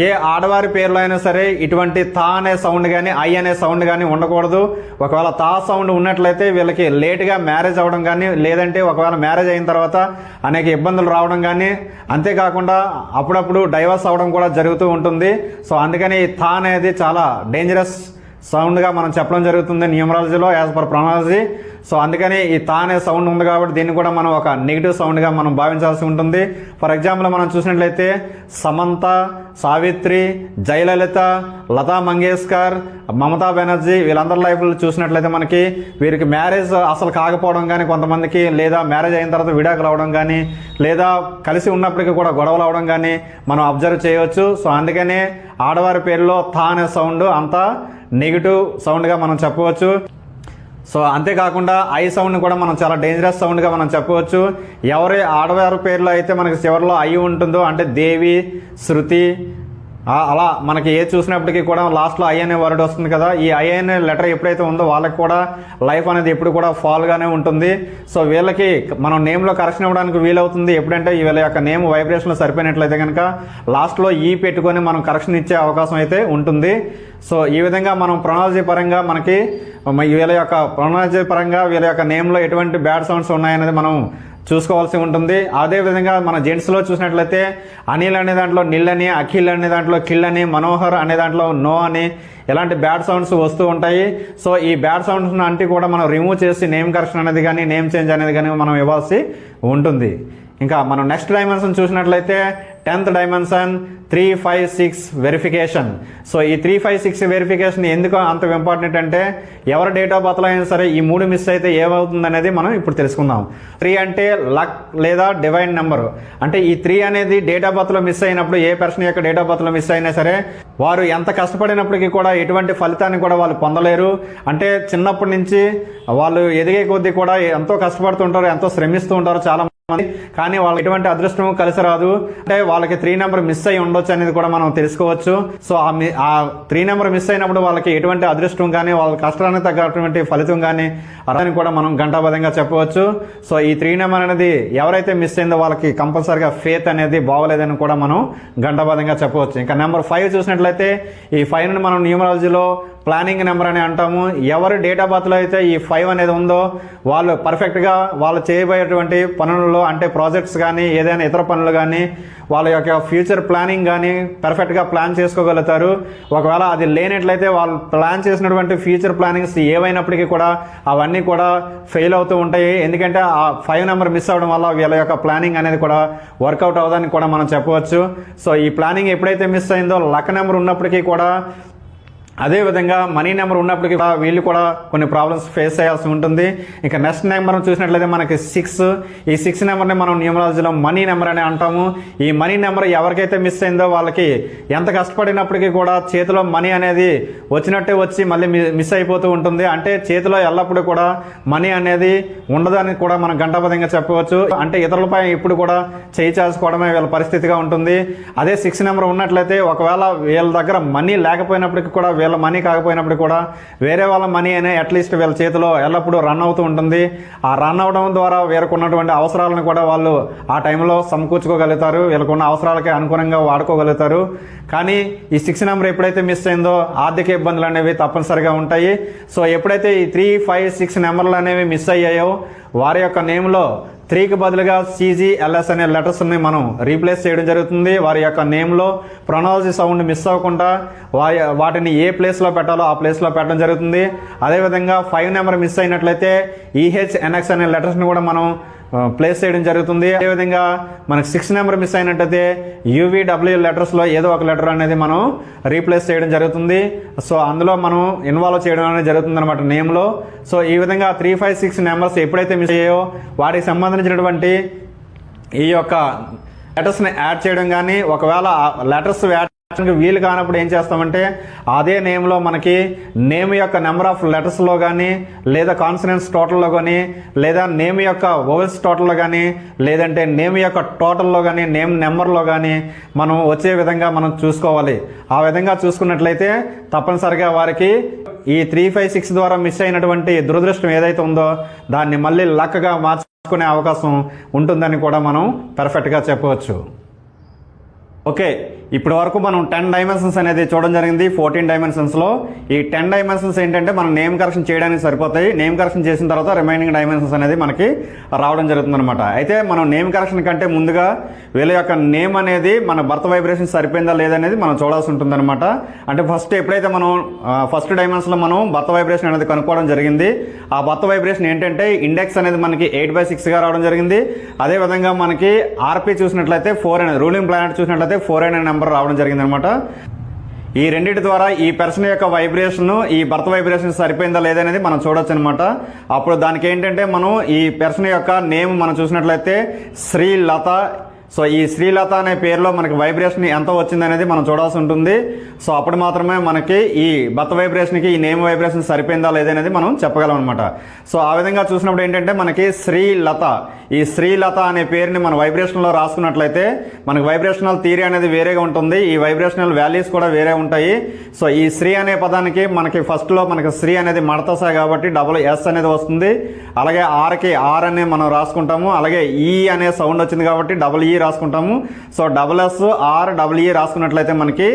ఏ ఆడవారి పేర్లో అయినా సరే ఇటువంటి తా అనే సౌండ్ కానీ ఐ అనే సౌండ్ కానీ ఉండకూడదు. ఒకవేళ తా సౌండ్ ఉన్నట్లయితే వీళ్ళకి లేట్గా మ్యారేజ్ అవ్వడం కానీ, లేదంటే ఒకవేళ మ్యారేజ్ అయిన తర్వాత అనేక ఇబ్బందులు రావడం కానీ, అంతేకాకుండా అప్పుడప్పుడు డైవర్స్ అవ్వడం కూడా జరుగుతూ ఉంటుంది. సో అందుకని తా అనేది చాలా డేంజరస్ సౌండ్గా మనం చెప్పడం జరుగుతుంది న్యూమరాలజీలో యాజ్ పర్ ప్రొనాలజీ. సో అందుకని ఈ తా అనే సౌండ్ ఉంది కాబట్టి దీన్ని కూడా మనం ఒక నెగిటివ్ సౌండ్గా మనం భావించాల్సి ఉంటుంది. ఫర్ ఎగ్జాంపుల్ మనం చూసినట్లయితే సమంత, సావిత్రి, జయలలిత, లతా మంగేష్కర్, మమతా బెనర్జీ వీళ్ళందరి లైఫ్లో చూసినట్లయితే మనకి వీరికి మ్యారేజ్ అసలు కాకపోవడం కానీ, కొంతమందికి లేదా మ్యారేజ్ అయిన తర్వాత విడాకులు అవడం కానీ, లేదా కలిసి ఉన్నప్పటికీ కూడా గొడవలు అవడం కానీ మనం అబ్జర్వ్ చేయవచ్చు. సో అందుకనే ఆడవారి పేరులో తా అనే సౌండ్ అంతా నెగిటివ్ సౌండ్గా మనం చెప్పవచ్చు. సో అంతేకాకుండా ఐ సౌండ్ కూడా మనం చాలా డేంజరస్ సౌండ్గా మనం చెప్పవచ్చు. ఎవరి ఆడవారి పేర్లో అయితే మనకి చివరిలో ఐ ఉంటుందో అంటే దేవి, శృతి, అలా మనకి ఏ చూసినప్పటికీ కూడా లాస్ట్లో ఐ అనే వర్డ్ వస్తుంది కదా. ఈ ఐ అనే లెటర్ ఎప్పుడైతే ఉందో వాళ్ళకి కూడా లైఫ్ అనేది ఎప్పుడు కూడా ఫాల్గానే ఉంటుంది. సో వీళ్ళకి మనం నేమ్లో కరెక్షన్ ఇవ్వడానికి వీలవుతుంది ఎప్పుడంటే వీళ్ళ యొక్క నేమ్ వైబ్రేషన్లో సరిపోయినట్లయితే కనుక లాస్ట్లో ఈ పెట్టుకొని మనం కరెక్షన్ ఇచ్చే అవకాశం అయితే ఉంటుంది. సో ఈ విధంగా మనం ప్రొనాలజీ పరంగా మనకి వీళ్ళ యొక్క ప్రొనాలజీ పరంగా వీళ్ళ యొక్క నేమ్లో ఎటువంటి బ్యాడ్ సౌండ్స్ ఉన్నాయనేది మనం చూసుకోవాల్సి ఉంటుంది. అదేవిధంగా మన జెంట్స్లో చూసినట్లయితే అనిల్ అనే దాంట్లో నిల్ అని, అఖిల్ అనే దాంట్లో కిల్ అని, మనోహర్ అనే దాంట్లో నో అని ఇలాంటి బ్యాడ్ సౌండ్స్ వస్తూ ఉంటాయి. సో ఈ బ్యాడ్ సౌండ్స్ అంటే కూడా మనం రిమూవ్ చేసి నేమ్ కరెక్షన్ అనేది కానీ నేమ్ చేంజ్ అనేది కానీ మనం ఇవ్వాల్సి ఉంటుంది. ఇంకా మనం నెక్స్ట్ డైమెన్షన్ చూసినట్లయితే 10th డైమెన్షన్ 356 వెరిఫికేషన్. సో ఈ 356 వెరిఫికేషన్ ఎందుకు అంత ఇంపార్టెంట్ అంటే ఎవరి డేట్ ఆఫ్ బర్త్లో అయినా సరే ఈ 3 మిస్ అయితే ఏమవుతుంది అనేది మనం ఇప్పుడు తెలుసుకుందాం. 3 అంటే లక్ లేదా డివైన్ నెంబర్. అంటే ఈ 3 అనేది డేట్ ఆఫ్ బర్త్లో మిస్ అయినప్పుడు ఏ పర్సన్ యొక్క డేట్ ఆఫ్ బర్త్లో మిస్ అయినా సరే వారు ఎంత కష్టపడినప్పటికీ కూడా ఎటువంటి ఫలితాన్ని కూడా వాళ్ళు పొందలేరు. అంటే చిన్నప్పటి నుంచి వాళ్ళు ఎదిగే కొద్దీ కూడా ఎంతో కష్టపడుతుంటారు, ఎంతో శ్రమిస్తూ ఉంటారు చాలా మంది, కానీ వాళ్ళకి ఎటువంటి అదృష్టం కలిసి రాదు. అంటే వాళ్ళకి 3 నెంబర్ మిస్ అయి ఉండొచ్చు అనేది కూడా మనం తెలుసుకోవచ్చు. సో ఆ 3 నెంబర్ మిస్ అయినప్పుడు వాళ్ళకి ఎటువంటి అదృష్టం కానీ వాళ్ళ కష్టానికి తగ్గటువంటి ఫలితం కానీ అర్థాన్ని కూడా మనం గంటాబద్ధంగా చెప్పవచ్చు. సో ఈ 3 నెంబర్ అనేది ఎవరైతే మిస్ అయిందో వాళ్ళకి కంపల్సరీగా ఫేత్ అనేది బాగోలేదని కూడా మనం గంటాబద్ధంగా చెప్పవచ్చు. ఇంకా నెంబర్ 5 చూసినట్లయితే ఈ 5ని మనం న్యూమరాలజీలో ప్లానింగ్ నెంబర్ అని అంటాము. ఎవరి డేట్ ఆఫ్ బర్త్లో అయితే ఈ 5 అనేది ఉందో వాళ్ళు పర్ఫెక్ట్గా వాళ్ళు చేయబోయేటువంటి పనులలో, అంటే ప్రాజెక్ట్స్ కానీ ఏదైనా ఇతర పనులు కానీ వాళ్ళ యొక్క ఫ్యూచర్ ప్లానింగ్ కానీ పర్ఫెక్ట్గా ప్లాన్ చేసుకోగలుగుతారు. ఒకవేళ అది లేనట్లయితే వాళ్ళు ప్లాన్ చేసినటువంటి ఫ్యూచర్ ప్లానింగ్స్ ఏవైనప్పటికీ కూడా అవన్నీ కూడా ఫెయిల్ అవుతూ ఉంటాయి. ఎందుకంటే ఆ 5 నెంబర్ మిస్ అవ్వడం వల్ల వీళ్ళ యొక్క ప్లానింగ్ అనేది కూడా వర్కౌట్ అవ్వదని కూడా మనం చెప్పవచ్చు. సో ఈ ప్లానింగ్ ఎప్పుడైతే మిస్ అయిందో లక్ నెంబర్ ఉన్నప్పటికీ కూడా, అదేవిధంగా మనీ నెంబర్ ఉన్నప్పటికీ వీళ్ళు కూడా కొన్ని ప్రాబ్లమ్స్ ఫేస్ చేయాల్సి ఉంటుంది. ఇంకా నెక్స్ట్ నెంబర్ చూసినట్లయితే మనకి 6. ఈ 6 నెంబర్ని మనం న్యూమరాలజీలో మనీ నెంబర్ అని అంటాము. ఈ మనీ నెంబర్ ఎవరికైతే మిస్ అయిందో వాళ్ళకి ఎంత కష్టపడినప్పటికీ కూడా చేతిలో మనీ అనేది వచ్చినట్టే వచ్చి మళ్ళీ మిస్ అయిపోతూ ఉంటుంది. అంటే చేతిలో ఎల్లప్పుడూ కూడా మనీ అనేది ఉండదని కూడా మనం గంటాపదంగా చెప్పవచ్చు. అంటే ఇతరులపై ఇప్పుడు కూడా చేయి చేసుకోవడమే వీళ్ళ పరిస్థితిగా ఉంటుంది. అదే 6 నెంబర్ ఉన్నట్లయితే ఒకవేళ వీళ్ళ దగ్గర మనీ లేకపోయినప్పటికీ కూడా, వీళ్ళ మనీ కాకపోయినప్పుడు కూడా వేరే వాళ్ళ మనీ అనే అట్లీస్ట్ వీళ్ళ చేతిలో ఎల్లప్పుడూ రన్ అవుతూ ఉంటుంది. ఆ రన్ అవడం ద్వారా వీళ్ళకు ఉన్నటువంటి అవసరాలను కూడా వాళ్ళు ఆ టైంలో సమకూర్చుకోగలుగుతారు, వీళ్ళకున్న అవసరాలకి అనుగుణంగా వాడుకోగలుగుతారు. కానీ ఈ 6 నెంబర్ ఎప్పుడైతే మిస్ అయిందో ఆర్థిక ఇబ్బందులు అనేవి తప్పనిసరిగా ఉంటాయి. సో ఎప్పుడైతే ఈ 3, 5, 6 నెంబర్లు అనేవి మిస్ అయ్యాయో వారి యొక్క నేమ్లో 3కి బదులుగా CGLS అనే లెటర్స్ని మనం రీప్లేస్ చేయడం జరుగుతుంది. వారి యొక్క నేమ్లో ప్రొనౌన్సి సౌండ్ మిస్ అవ్వకుండా వాటిని ఏ ప్లేస్లో పెట్టాలో ఆ ప్లేస్లో పెట్టడం జరుగుతుంది. అదేవిధంగా 5 నెంబర్ మిస్ అయినట్లయితే EHNX అనే లెటర్స్ని కూడా మనం ప్లేస్ చేయడం జరుగుతుంది. అదేవిధంగా మనకు 6 నెంబర్ మిస్ అయినట్టయితే UVW లెటర్స్లో ఏదో ఒక లెటర్ అనేది మనం రీప్లేస్ చేయడం జరుగుతుంది. సో అందులో మనం ఇన్వాల్వ్ చేయడం అనేది జరుగుతుంది అనమాట నేమ్లో. సో ఈ విధంగా 3, 5, 6 నెంబర్స్ ఎప్పుడైతే మిస్ అయ్యాయో వాటికి సంబంధించినటువంటి ఈ యొక్క లెటర్స్ని యాడ్ చేయడం కానీ, ఒకవేళ లెటర్స్ యాడ్ వీలు కానప్పుడు ఏం చేస్తామంటే అదే నేమ్లో మనకి నేమ్ యొక్క నెంబర్ ఆఫ్ లెటర్స్లో కానీ, లేదా కాన్సనెంట్స్ టోటల్లో కానీ, లేదా నేమ్ యొక్క వోవెల్స్ టోటల్లో కానీ, లేదంటే నేమ్ యొక్క టోటల్లో కానీ, నేమ్ నెంబర్లో కానీ మనం వచ్చే విధంగా మనం చూసుకోవాలి. ఆ విధంగా చూసుకున్నట్లయితే తప్పనిసరిగా వారికి ఈ 3, 5, 6 ద్వారా మిస్ అయినటువంటి దురదృష్టం ఏదైతే ఉందో దాన్ని మళ్ళీ లక్గా మార్చుకునే అవకాశం ఉంటుందని కూడా మనం పర్ఫెక్ట్గా చెప్పవచ్చు. ఓకే, ఇప్పటి వరకు మనం 10 డైమెన్షన్స్ అనేది చూడడం జరిగింది 14 డైమెన్షన్స్లో. ఈ 10 డైమెన్షన్స్ ఏంటంటే మనం నేమ్ కరెక్షన్ చేయడానికి సరిపోతాయి. నేమ్ కరెక్షన్ చేసిన తర్వాత రిమైనింగ్ డైమెన్షన్స్ అనేది మనకి రావడం జరుగుతుంది అనమాట. అయితే మనం నేమ్ కరెక్షన్ కంటే ముందుగా వీళ్ళ యొక్క నేమ్ అనేది మన బర్త్ వైబ్రేషన్ సరిపోయిందా లేదనేది మనం చూడాల్సి ఉంటుంది అనమాట. అంటే ఎప్పుడైతే మనం ఫస్ట్ డైమెన్షన్లో మనం బర్త్ వైబ్రేషన్ అనేది కనుక్కోవడం జరిగింది. ఆ బర్త్ వైబ్రేషన్ ఏంటంటే ఇండెక్స్ అనేది మనకి 8/6గా రావడం జరిగింది. అదేవిధంగా మనకి RP చూసినట్లయితే 4 అనే రూలింగ్ ప్లానెట్ చూసినట్లయితే 4 అనే నెంబర్ రావడం జరిగింది అనమాట. ఈ రెండింటి ద్వారా ఈ పర్సన్ యొక్క వైబ్రేషన్, ఈ బర్త్ వైబ్రేషన్ సరిపోయిందా లేదనేది మనం చూడొచ్చు అనమాట. అప్పుడు దానికి ఏంటంటే మనం ఈ పర్సన్ యొక్క నేమ్ మనం చూసినట్లయితే శ్రీలత. సో ఈ శ్రీలత అనే పేరులో మనకి వైబ్రేషన్ ఎంత వచ్చింది అనేది మనం చూడాల్సి ఉంటుంది. సో అప్పుడు మాత్రమే మనకి ఈ బర్త్ వైబ్రేషన్కి ఈ నేమ్ వైబ్రేషన్ సరిపోయిందా లేదనేది మనం చెప్పగలం అనమాట. సో ఆ విధంగా చూసినప్పుడు ఏంటంటే మనకి శ్రీలత, ఈ శ్రీలత అనే పేరుని మన వైబ్రేషన్లో రాసుకున్నట్లయితే మనకి వైబ్రేషనల్ థియరీ అనేది వేరేగా ఉంటుంది, ఈ వైబ్రేషనల్ వాల్యూస్ కూడా వేరే ఉంటాయి. సో ఈ శ్రీ అనే పదానికి మనకి ఫస్ట్లో మనకి శ్రీ అనేది మడతసా కాబట్టి SS అనేది వస్తుంది. అలాగే ఆర్కి ఆర్ అనే మనం రాసుకుంటాము. అలాగే ఈ అనే సౌండ్ వచ్చింది కాబట్టి EE రాసుకుంటాము. సో SSREE రాసుకున్నట్లయితే మనకి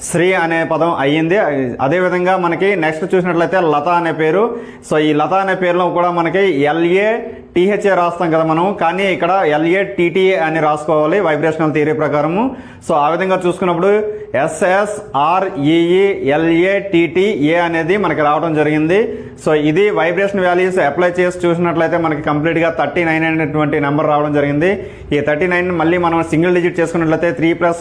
శ్రీ అనే పదం అయ్యింది. అదేవిధంగా మనకి నెక్స్ట్ చూసినట్లయితే లత అనే పేరు. సో ఈ లత అనే పేరులో కూడా మనకి LATHA రాస్తాం కదా మనం, కానీ ఇక్కడ LATTA అని రాసుకోవాలి వైబ్రేషనల్ థియరీ ప్రకారము. సో ఆ విధంగా చూసుకున్నప్పుడు SSREELATTA అనేది మనకి రావడం జరిగింది. సో ఇది వైబ్రేషన్ వాల్యూస్ అప్లై చేసి చూసినట్లయితే మనకి కంప్లీట్గా 39 అనేటువంటి నెంబర్ రావడం జరిగింది. ఈ 39 మళ్ళీ మనం సింగిల్ డిజిట్ చేసుకున్నట్లయితే 3 +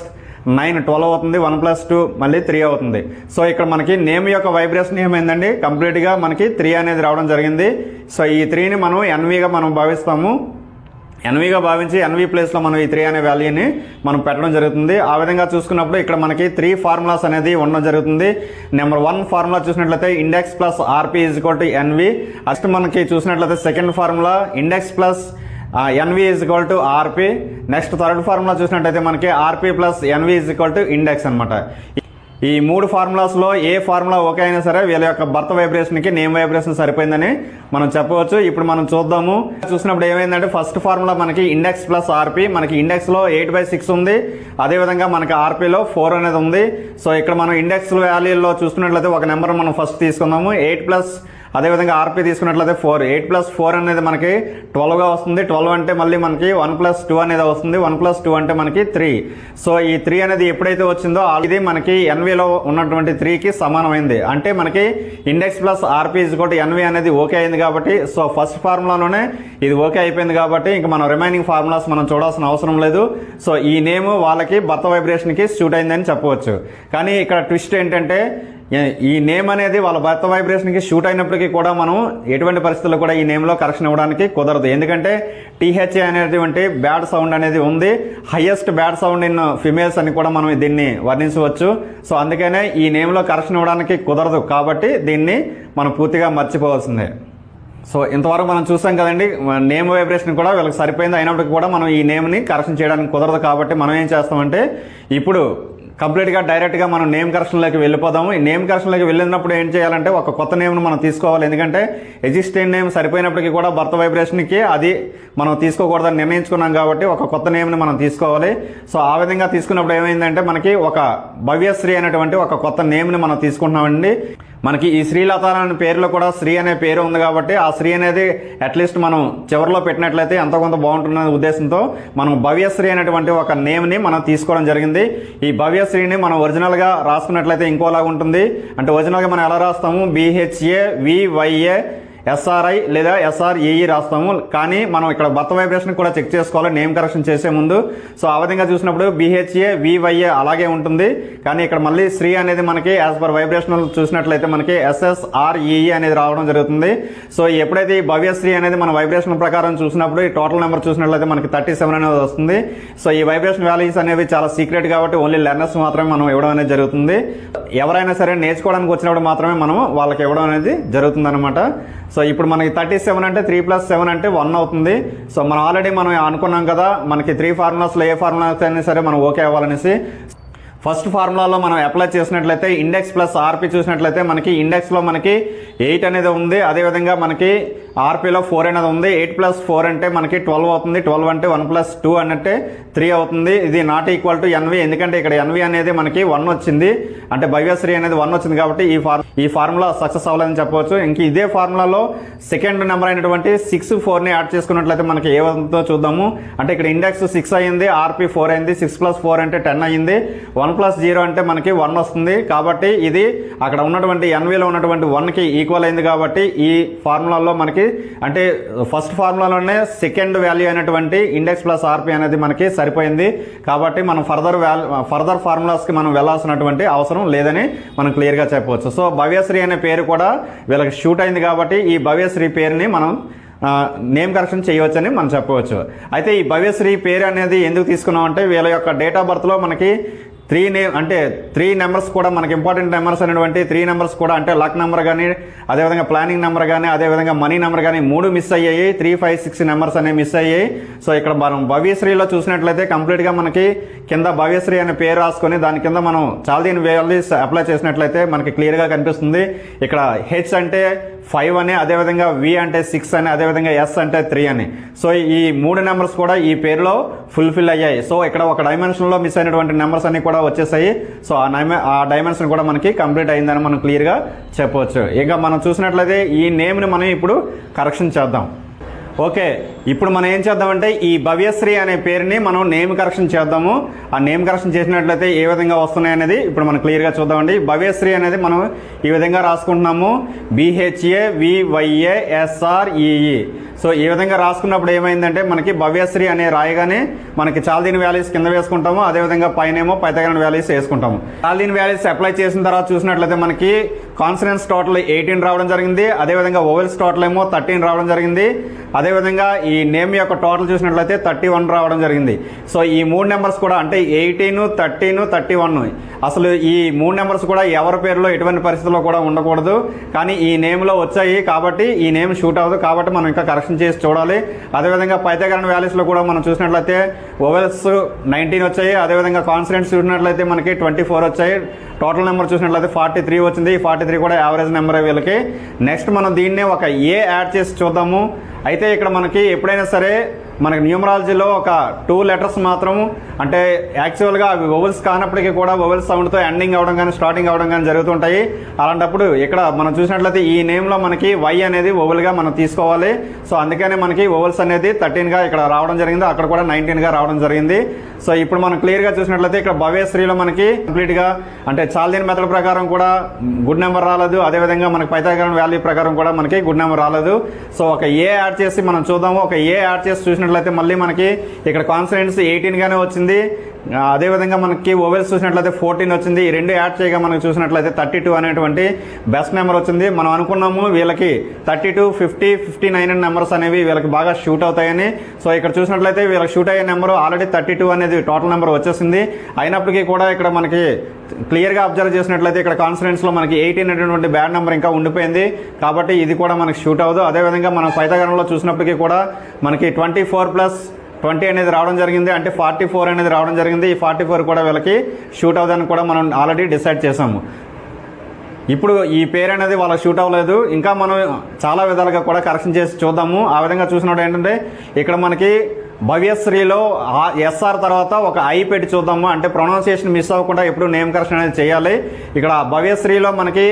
9 12 అవుతుంది, 1 + 2 మళ్ళీ 3 అవుతుంది. సో ఇక్కడ మనకి నేమ్ యొక్క వైబ్రేషన్ ఏమైందండి కంప్లీట్గా మనకి 3 అనేది రావడం జరిగింది. సో ఈ 3ని మనం NVగా మనం భావిస్తాము. NVగా భావించి NV ప్లేస్లో మనం ఈ 3 అనే వాల్యూని మనం పెట్టడం జరుగుతుంది. ఆ విధంగా చూసుకున్నప్పుడు ఇక్కడ మనకి 3 ఫార్ములాస్ అనేది ఉండడం జరుగుతుంది. నెంబర్ 1 ఫార్ములా చూసినట్లయితే index plus RP = NV. Next మనకి చూసినట్లయితే second formula index plus NV = RP. Next third formula చూసినట్టయితే మనకి RP + NV = ఇండెక్స్ అనమాట. ఈ 3 ఫార్ములాస్లో ఏ ఫార్ములా ఓకే అయినా సరే వీళ్ళ యొక్క బర్త్ వైబ్రేషన్కి నేమ్ వైబ్రేషన్ సరిపోయిందని మనం చెప్పవచ్చు. ఇప్పుడు మనం చూద్దాము. చూసినప్పుడు ఏమైందంటే ఫస్ట్ ఫార్ములా మనకి ఇండెక్స్ ప్లస్ ఆర్పి, మనకి ఇండెక్స్లో 8/6 ఉంది, అదేవిధంగా మనకి ఆర్పీలో 4 అనేది ఉంది. సో ఇక్కడ మనం ఇండెక్స్ వాల్యూలో చూసుకున్నట్లయితే ఒక నెంబర్ మనం ఫస్ట్ తీసుకుందాము. 8 ప్లస్ అదేవిధంగా ఆర్పీ తీసుకున్నట్లయితే 4, 8 ప్లస్ 4 అనేది మనకి 12గా వస్తుంది. 12 అంటే మళ్ళీ మనకి 1+2 అనేది వస్తుంది. 1+2 అంటే మనకి 3. సో ఈ 3 అనేది ఎప్పుడైతే వచ్చిందో ఇది మనకి ఎన్వీలో ఉన్నటువంటి 3కి సమానమైంది. అంటే మనకి ఇండెక్స్ ప్లస్ ఆర్పీ ఎన్వీ అనేది ఓకే అయింది కాబట్టి, సో ఫస్ట్ ఫార్ములాలోనే ఇది ఓకే అయిపోయింది కాబట్టి ఇంకా మనం రిమైనింగ్ ఫార్ములాస్ మనం చూడాల్సిన అవసరం లేదు. సో ఈ నేమ్ వాళ్ళకి బర్త్ వైబ్రేషన్కి సూట్ అయిందని చెప్పవచ్చు. కానీ ఇక్కడ ట్విస్ట్ ఏంటంటే ఈ నేమ్ అనేది వాళ్ళ బర్త్ వైబ్రేషన్కి షూట్ అయినప్పటికీ కూడా మనం ఎటువంటి పరిస్థితుల్లో కూడా ఈ నేమ్లో కరెక్షన్ ఇవ్వడానికి కుదరదు. ఎందుకంటే టీహెచ్ఏ అనేటువంటి బ్యాడ్ సౌండ్ అనేది ఉంది, highest bad sound in females అని కూడా మనం దీన్ని వర్ణించవచ్చు. సో అందుకనే ఈ నేమ్లో కరెక్షన్ ఇవ్వడానికి కుదరదు కాబట్టి దీన్ని మనం పూర్తిగా మర్చిపోవాల్సిందే. సో ఇంతవరకు మనం చూసాం కదండి, నేమ్ వైబ్రేషన్ కూడా వీళ్ళకి సరిపోయింది. అయినప్పటికీ కూడా మనం ఈ నేమ్ని కరెక్షన్ చేయడానికి కుదరదు కాబట్టి మనం ఏం చేస్తామంటే ఇప్పుడు కంప్లీట్గా డైరెక్ట్గా మనం నేమ్ కరెక్షన్లోకి వెళ్ళిపోదాము. ఈ నేమ్ కరెక్షన్లోకి వెళ్ళినప్పుడు ఏం చేయాలంటే ఒక కొత్త నేమ్ను మనం తీసుకోవాలి. ఎందుకంటే ఎగ్జిస్టింగ్ నేమ్ సరిపోయినప్పటికీ కూడా బర్త్ వైబ్రేషన్కి అది మనం తీసుకోకూడదని నిర్ణయించుకున్నాం కాబట్టి ఒక కొత్త నేమ్ని మనం తీసుకోవాలి. సో ఆ విధంగా తీసుకున్నప్పుడు ఏమైందంటే మనకి ఒక భవ్యశ్రీ అనేటువంటి ఒక కొత్త నేమ్ని మనం తీసుకుంటున్నామండి. మనకి ఈ శ్రీలత అనే పేరులో కూడా శ్రీ అనే పేరు ఉంది కాబట్టి ఆ శ్రీ అనేది అట్లీస్ట్ మనం చివరిలో పెట్టినట్లయితే ఎంతో కొంత బాగుంటుందనే ఉద్దేశంతో మనం భవ్యశ్రీ అనేటువంటి ఒక నేమ్ని మనం తీసుకోవడం జరిగింది. ఈ భవ్యశ్రీని మనం ఒరిజినల్గా రాసుకున్నట్లయితే ఇంకోలాగా ఉంటుంది. అంటే ఒరిజినల్గా మనం ఎలా రాస్తాము, BHAVYA SRI లేదా SREE రాస్తాము. కానీ మనం ఇక్కడ బర్త్ వైబ్రేషన్ కూడా చెక్ చేసుకోవాలి నేమ్ కరెక్షన్ చేసే ముందు. సో ఆ విధంగా చూసినప్పుడు BHAVYA అలాగే ఉంటుంది. కానీ ఇక్కడ మళ్ళీ శ్రీ అనేది మనకి యాజ్ పర్ వైబ్రేషనల్ చూసినట్లయితే మనకి SSREE అనేది రావడం జరుగుతుంది. సో ఎప్పుడైతే ఈ భవ్యశ్రీ అనేది మన వైబ్రేషన్ ప్రకారం చూసినప్పుడు ఈ టోటల్ నెంబర్ చూసినట్లయితే మనకి 37 అనేది వస్తుంది. సో ఈ వైబ్రేషన్ వాల్యూస్ అనేవి చాలా సీక్రెట్ కాబట్టి ఓన్లీ లెర్నర్స్ మాత్రమే మనం ఇవ్వడం అనేది జరుగుతుంది. ఎవరైనా సరే నేర్చుకోవడానికి వచ్చినప్పుడు మాత్రమే మనం వాళ్ళకి ఇవ్వడం అనేది జరుగుతుంది అనమాట. సో ఇప్పుడు మనకి 37 అంటే 3 + 7 అంటే 1 అవుతుంది. సో మనం ఆల్రెడీ మనం అనుకున్నాం కదా మనకి 3 ఫార్ములాస్లో ఏ ఫార్ములాస్ అయినా సరే మనం ఓకే అవ్వాలనేసి. ఫస్ట్ ఫార్ములాలో మనం అప్లై చేసినట్లయితే ఇండెక్స్ ప్లస్ ఆర్పీ చూసినట్లయితే మనకి ఇండెక్స్లో మనకి 8 అనేది ఉంది, అదేవిధంగా మనకి ఆర్పీలో 4 అనేది ఉంది. 8 + 4 అంటే మనకి 12 అవుతుంది. 12 అంటే 1+2 అంటే 3 అవుతుంది. ఇది నాట్ ఈక్వల్ టు ఎన్వి, ఎందుకంటే ఇక్కడ ఎన్వి అనేది మనకి 1 వచ్చింది, అంటే భవ్యశ్రీ అనేది 1 వచ్చింది కాబట్టి ఈ ఫార్ములా సక్సెస్ అవ్వలేదని చెప్పవచ్చు. ఇంక ఇదే ఫార్ములాలో సెకండ్ నెంబర్ అయినటువంటి 6, 4ని యాడ్ చేసుకున్నట్లయితే మనకి ఏమవుతుందో చూద్దాము. అంటే ఇక్కడ ఇండెక్స్ 6 అయ్యింది, ఆర్పీ 4 అయింది, 6 + 4 అంటే 10 అయ్యింది. 1+0 అంటే మనకి 1 వస్తుంది కాబట్టి ఇది అక్కడ ఉన్నటువంటి ఎన్వీలో ఉన్నటువంటి 1కి ఈక్వల్ అయింది కాబట్టి ఈ ఫార్ములాలో మనకి అంటే ఫస్ట్ ఫార్ములాలోనే సెకండ్ వాల్యూ అయినటువంటి ఇండెక్స్ ప్లస్ ఆర్పీ అనేది మనకి సరిపోయింది కాబట్టి మనం ఫర్దర్ ఫార్ములాస్కి మనం వెళ్లాల్సినటువంటి అవసరం లేదని మనం క్లియర్గా చెప్పవచ్చు. సో భవ్యశ్రీ అనే పేరు కూడా వీళ్ళకి షూట్ అయింది కాబట్టి ఈ భవ్యశ్రీ పేరుని మనం నేమ్ కరెక్షన్ చేయవచ్చని మనం చెప్పవచ్చు. అయితే ఈ భవ్యశ్రీ పేరు అనేది ఎందుకు తీసుకున్నాం అంటే వీళ్ళ యొక్క డేట్ ఆఫ్ బర్త్లో మనకి 3 నెంబర్స్ కూడా మనకి ఇంపార్టెంట్ నెంబర్స్ అనేటువంటి 3 నెంబర్స్ కూడా అంటే లక్ నెంబర్ కానీ అదేవిధంగా ప్లానింగ్ నెంబర్ కానీ అదేవిధంగా మనీ నెంబర్ కానీ 3 మిస్ అయ్యాయి. 3, 5, 6 నెంబర్స్ అనేవి మిస్ అయ్యాయి. సో ఇక్కడ మనం భవ్యశ్రీలో చూసినట్లయితే కంప్లీట్గా మనకి కింద భవ్యశ్రీ అనే పేరు రాసుకొని దాని కింద మనం చాల్దీన్ వాల్యూస్ అప్లై చేసినట్లయితే మనకి క్లియర్గా కనిపిస్తుంది. ఇక్కడ హెచ్ అంటే 5 అని, అదేవిధంగా వి అంటే 6 అని, అదేవిధంగా ఎస్ అంటే 3 అని. సో ఈ 3 నెంబర్స్ కూడా ఈ పేరులో ఫుల్ఫిల్ అయ్యాయి. సో ఇక్కడ ఒక డైమెన్షన్లో మిస్ అయినటువంటి నెంబర్స్ అన్ని కూడా వచ్చేసాయి. సో ఆ డైమెన్షన్ కూడా మనకి కంప్లీట్ అయిందని మనం క్లియర్గా చెప్పవచ్చు. ఇంకా మనం చూసినట్లయితే ఈ నేమ్ని మనం ఇప్పుడు కరెక్షన్ చేద్దాం. ఓకే, ఇప్పుడు మనం ఏం చేద్దామంటే ఈ భవ్యశ్రీ అనే పేరుని మనం నేమ్ కరెక్షన్ చేద్దాము. ఆ నేమ్ కరెక్షన్ చేసినట్లయితే ఏ విధంగా వస్తున్నాయి అనేది ఇప్పుడు మనం క్లియర్గా చూద్దామండి. భవ్యశ్రీ అనేది మనం ఈ విధంగా రాసుకుంటున్నాము, BHAVYA SREE. సో ఈ విధంగా రాసుకున్నప్పుడు ఏమైందంటే మనకి భవ్యశ్రీ అనే రాయగానే మనకి చాల్దీన్ వాల్యూస్ కింద వేసుకుంటాము, అదేవిధంగా పైనేమో పైథాగరన్ వాల్యూస్ వేసుకుంటాము. చాల్దీన్ వాల్యూస్ అప్లై చేసిన తర్వాత చూసినట్లయితే మనకి కాన్సనెంట్స్ టోటల్ 18 రావడం జరిగింది, అదేవిధంగా ఓవెల్స్ టోటల్ ఏమో 13 రావడం జరిగింది. అదేవిధంగా ఈ నేమ్ యొక్క టోటల్ చూసినట్లయితే 31 రావడం జరిగింది. సో ఈ 3 నెంబర్స్ కూడా అంటే 18, 13, 31 అసలు ఈ 3 నెంబర్స్ కూడా ఎవరి పేరులో ఎటువంటి పరిస్థితుల్లో కూడా ఉండకూడదు. కానీ ఈ నేమ్లో వచ్చాయి కాబట్టి ఈ నేమ్ షూట్ అవ్వదు. కాబట్టి మనం ఇంకా కరెక్షన్ చేసి చూడాలి. అదేవిధంగా పైథాగరన్ వాల్యూస్లో కూడా మనం చూసినట్లయితే వొవెల్స్ 19 వచ్చాయి. అదేవిధంగా కాన్సనెంట్స్ చూసినట్లయితే మనకి 24 వచ్చాయి. టోటల్ నెంబర్ చూసినట్లయితే 43 వచ్చింది. ఈ 43 కూడా యావరేజ్ నెంబరే వీళ్ళకి. నెక్స్ట్ మనం దీన్నే ఒక ఏ యాడ్ చేసి చూద్దాము. అయితే ఇక్కడ మనకి ఎప్పుడైనా సరే మనకి న్యూమరాలజీలో ఒక 2 లెటర్స్ మాత్రం అంటే యాక్చువల్గా అవి వొవెల్స్ కానప్పటికీ కూడా వొవెల్స్ సౌండ్తో ఎండింగ్ అవ్వడం కానీ స్టార్టింగ్ అవ్వడం కానీ జరుగుతుంటాయి. అలాంటప్పుడు ఇక్కడ మనం చూసినట్లయితే ఈ నేమ్లో మనకి వై అనేది వొవెల్గా మనం తీసుకోవాలి. సో అందుకనే మనకి వొవెల్స్ అనేది 13గా ఇక్కడ రావడం జరిగింది. అక్కడ కూడా 19గా రావడం జరిగింది. సో ఇప్పుడు మనం క్లియర్గా చూసినట్లయితే ఇక్కడ భవ్యశ్రీలో మనకి కంప్లీట్గా అంటే చాల్దీన్ మెథడ్ ప్రకారం కూడా గుడ్ నెంబర్ రాలేదు. అదేవిధంగా మనకి పైథాగరన్ వాల్యూ ప్రకారం కూడా మనకి గుడ్ నెంబర్ రాలేదు. సో ఒక ఏ యాడ్ చేసి మనం చూద్దాము. ఒక ఏ యాడ్ చేసి చూసినట్లయితే మళ్ళీ మనకి ఇక్కడ కాన్సనెంట్స్ 18గానే వచ్చింది. అదేవిధంగా మనకి వొవెల్స్ చూసినట్లయితే 14 వచ్చింది. ఈ రెండు యాడ్ చేయగా మనకు చూసినట్లయితే 32 అనేటువంటి బెస్ట్ నెంబర్ వచ్చింది. మనం అనుకున్నాము వీళ్ళకి 32, 50, 59 నెంబర్స్ అనేవి వీళ్ళకి బాగా షూట్ అవుతాయని. సో ఇక్కడ చూసినట్లయితే వీళ్ళకి షూట్ అయ్యే నెంబర్ ఆల్రెడీ 32 అనేది టోటల్ నెంబర్ వచ్చేసింది. అయినప్పటికీ కూడా ఇక్కడ మనకి క్లియర్గా అబ్జర్వ్ చేసినట్లయితే ఇక్కడ కాన్సనెంట్స్లో మనకి 18 అనేటువంటి బ్యాడ్ నెంబర్ ఇంకా ఉండిపోయింది. కాబట్టి ఇది కూడా మనకి షూట్ అవ్వదు. అదేవిధంగా మనం పైథాగరన్లో చూసినప్పటికీ కూడా మనకి 24+20 అనేది రావడం జరిగింది. అంటే 44 అనేది రావడం జరిగింది. ఈ 44 కూడా వీళ్ళకి షూట్ అవుతుందని కూడా మనం ఆల్రెడీ డిసైడ్ చేసాము. ఇప్పుడు ఈ పేరు అనేది వాళ్ళకి షూట్ అవ్వలేదు. ఇంకా మనం చాలా విధాలుగా కూడా కరెక్షన్ చేసి చూద్దాము. ఆ విధంగా చూసినప్పుడు ఏంటంటే ఇక్కడ మనకి భవ్యశ్రీలో ఎస్ఆర్ తర్వాత ఒక ఐ పెట్టి చూద్దాము. అంటే ప్రొనౌన్సియేషన్ మిస్ అవ్వకుండా ఎప్పుడు నేమ్ కరెక్షన్ అనేది చేయాలి. ఇక్కడ భవ్యశ్రీలో మనకి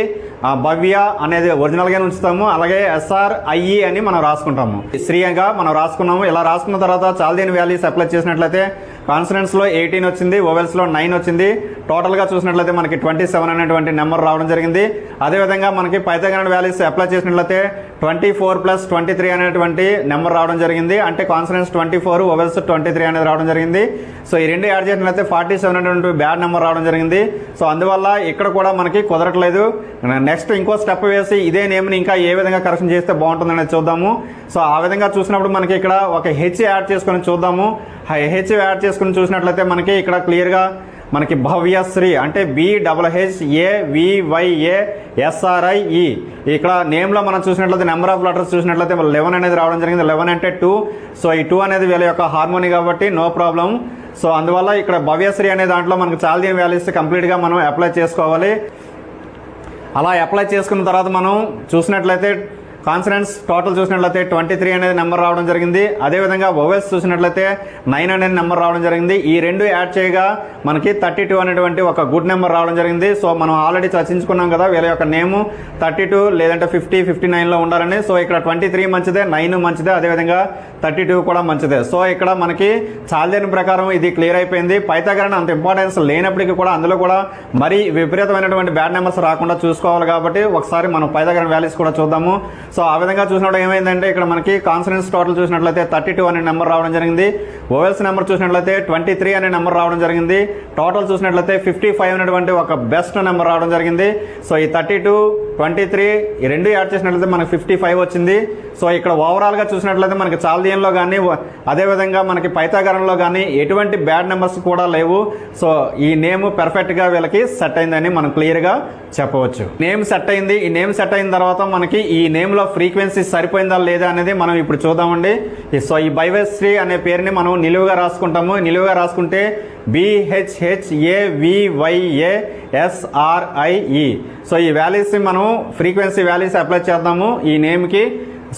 భవ్య అనేది ఒరిజినల్గానే ఉంచుతాము. అలాగే ఎస్ఆర్ ఐఈ అని మనం రాసుకుంటాము. శ్రీయంగా మనం రాసుకున్నాము. ఇలా రాసుకున్న తర్వాత చాల్దీన్ వాల్యూస్ అప్లై చేసినట్లయితే కాన్సనెంట్స్లో 18 వచ్చింది. వొవెల్స్లో 9 వచ్చింది. టోటల్గా చూసినట్లయితే మనకి 27 అనేటువంటి నెంబర్ రావడం జరిగింది. అదేవిధంగా మనకి పైథాగరన్ వాల్యూస్ అప్లై చేసినట్లయితే 24+23 అనేటువంటి నెంబర్ రావడం జరిగింది. అంటే కాన్సనెంట్స్ 24, వొవెల్స్ 23 అనేది రావడం జరిగింది. సో ఈ రెండు యాడ్ చేసినట్లయితే 47 అనేటువంటి బ్యాడ్ నెంబర్ రావడం జరిగింది. సో అందువల్ల ఇక్కడ కూడా మనకి కుదరట్లేదు. నెక్స్ట్ ఇంకో స్టెప్ వేసి ఇదే నేమ్ని ఇంకా ఏ విధంగా కరెక్షన్ చేస్తే బాగుంటుందనేది చూద్దాము. సో ఆ విధంగా చూసినప్పుడు మనకి ఇక్కడ ఒక హెచ్ యాడ్ చేసుకొని చూద్దాము. హెచ్ యాడ్ చేసుకుని చూసినట్లయితే మనకి ఇక్కడ క్లియర్గా మనకి భవ్యశ్రీ అంటే BAAVYASRIE ఇక్కడ నేమ్లో మనం చూసినట్లయితే నెంబర్ ఆఫ్ లెటర్స్ చూసినట్లయితే 11 అనేది రావడం జరిగింది. 11 అంటే 2. సో ఈ 2 అనేది వీళ్ళ యొక్క హార్మోనీ కాబట్టి నో ప్రాబ్లం. సో అందువల్ల ఇక్కడ భవ్యశ్రీ అనే దాంట్లో మనకు చాల్దీన్ వాల్యూస్ కంప్లీట్గా మనం అప్లై చేసుకోవాలి. అలా అప్లై చేసుకున్న తర్వాత మనం చూసినట్లయితే కాన్సనెంట్స్ టోటల్ చూసినట్లయితే 23 అనేది నెంబర్ రావడం జరిగింది. అదేవిధంగా వొవెల్స్ చూసినట్లయితే 9 అనేది నెంబర్ రావడం జరిగింది. ఈ రెండు యాడ్ చేయగా మనకి 32 అనేటువంటి ఒక గుడ్ నెంబర్ రావడం జరిగింది. సో మనం ఆల్రెడీ చర్చించుకున్నాం కదా వీళ్ళ యొక్క నేము 32 లేదంటే 50, 59లో ఉండాలని. సో ఇక్కడ 23 మంచిదే, 9 మంచిదే, అదేవిధంగా 32 కూడా మంచిదే. సో ఇక్కడ మనకి చాల్దీన్ ప్రకారం ఇది క్లియర్ అయిపోయింది. పైథాగరన్ అంత ఇంపార్టెన్స్ లేనప్పటికీ కూడా అందులో కూడా మరీ విపరీతమైనటువంటి బ్యాడ్ నెంబర్స్ రాకుండా చూసుకోవాలి. కాబట్టి ఒకసారి మనం పైథాగరన్ వాల్యూస్ కూడా చూద్దాము. సో ఆ విధంగా చూసినప్పుడు ఏమైందంటే ఇక్కడ మనకి కాన్సనెంట్స్ టోటల్ చూసినట్లయితే 32 అనే నెంబర్ రావడం జరిగింది. వొవెల్స్ నెంబర్ చూసినట్లయితే 23 అనే నెంబర్ రావడం జరిగింది. టోటల్ చూసినట్లయితే 55 అనేటువంటి ఒక బెస్ట్ నెంబర్ రావడం జరిగింది. సో ఈ 32, 23 ఈ రెండు యాడ్ చేసినట్లయితే మనకి 55 వచ్చింది. సో ఇక్కడ ఓవరాల్గా చూసినట్లయితే మనకి చాల్దీన్లో కానీ అదేవిధంగా మనకి పైథాగరన్లో కానీ ఎటువంటి బ్యాడ్ నెంబర్స్ కూడా లేవు. సో ఈ నేమ్ పెర్ఫెక్ట్గా వీళ్ళకి సెట్ అయిందని మనం క్లియర్గా చెప్పవచ్చు. నేమ్ సెట్ అయింది. ఈ నేమ్ సెట్ అయిన తర్వాత మనకి ఈ నేమ్లో ఫ్రీక్వెన్సీ సరిపోయిందా లేదా అనేది మనం ఇప్పుడు చూద్దామండి. సో ఈ భవ్యశ్రీ అనే పేరుని మనం నిలువుగా రాసుకుంటాము. నిలువుగా రాసుకుంటే BHHAVYASRIE. సో ఈ వాల్యూస్ మనం ఫ్రీక్వెన్సీ వాల్యూస్ అప్లై చేద్దాము ఈ నేమ్కి.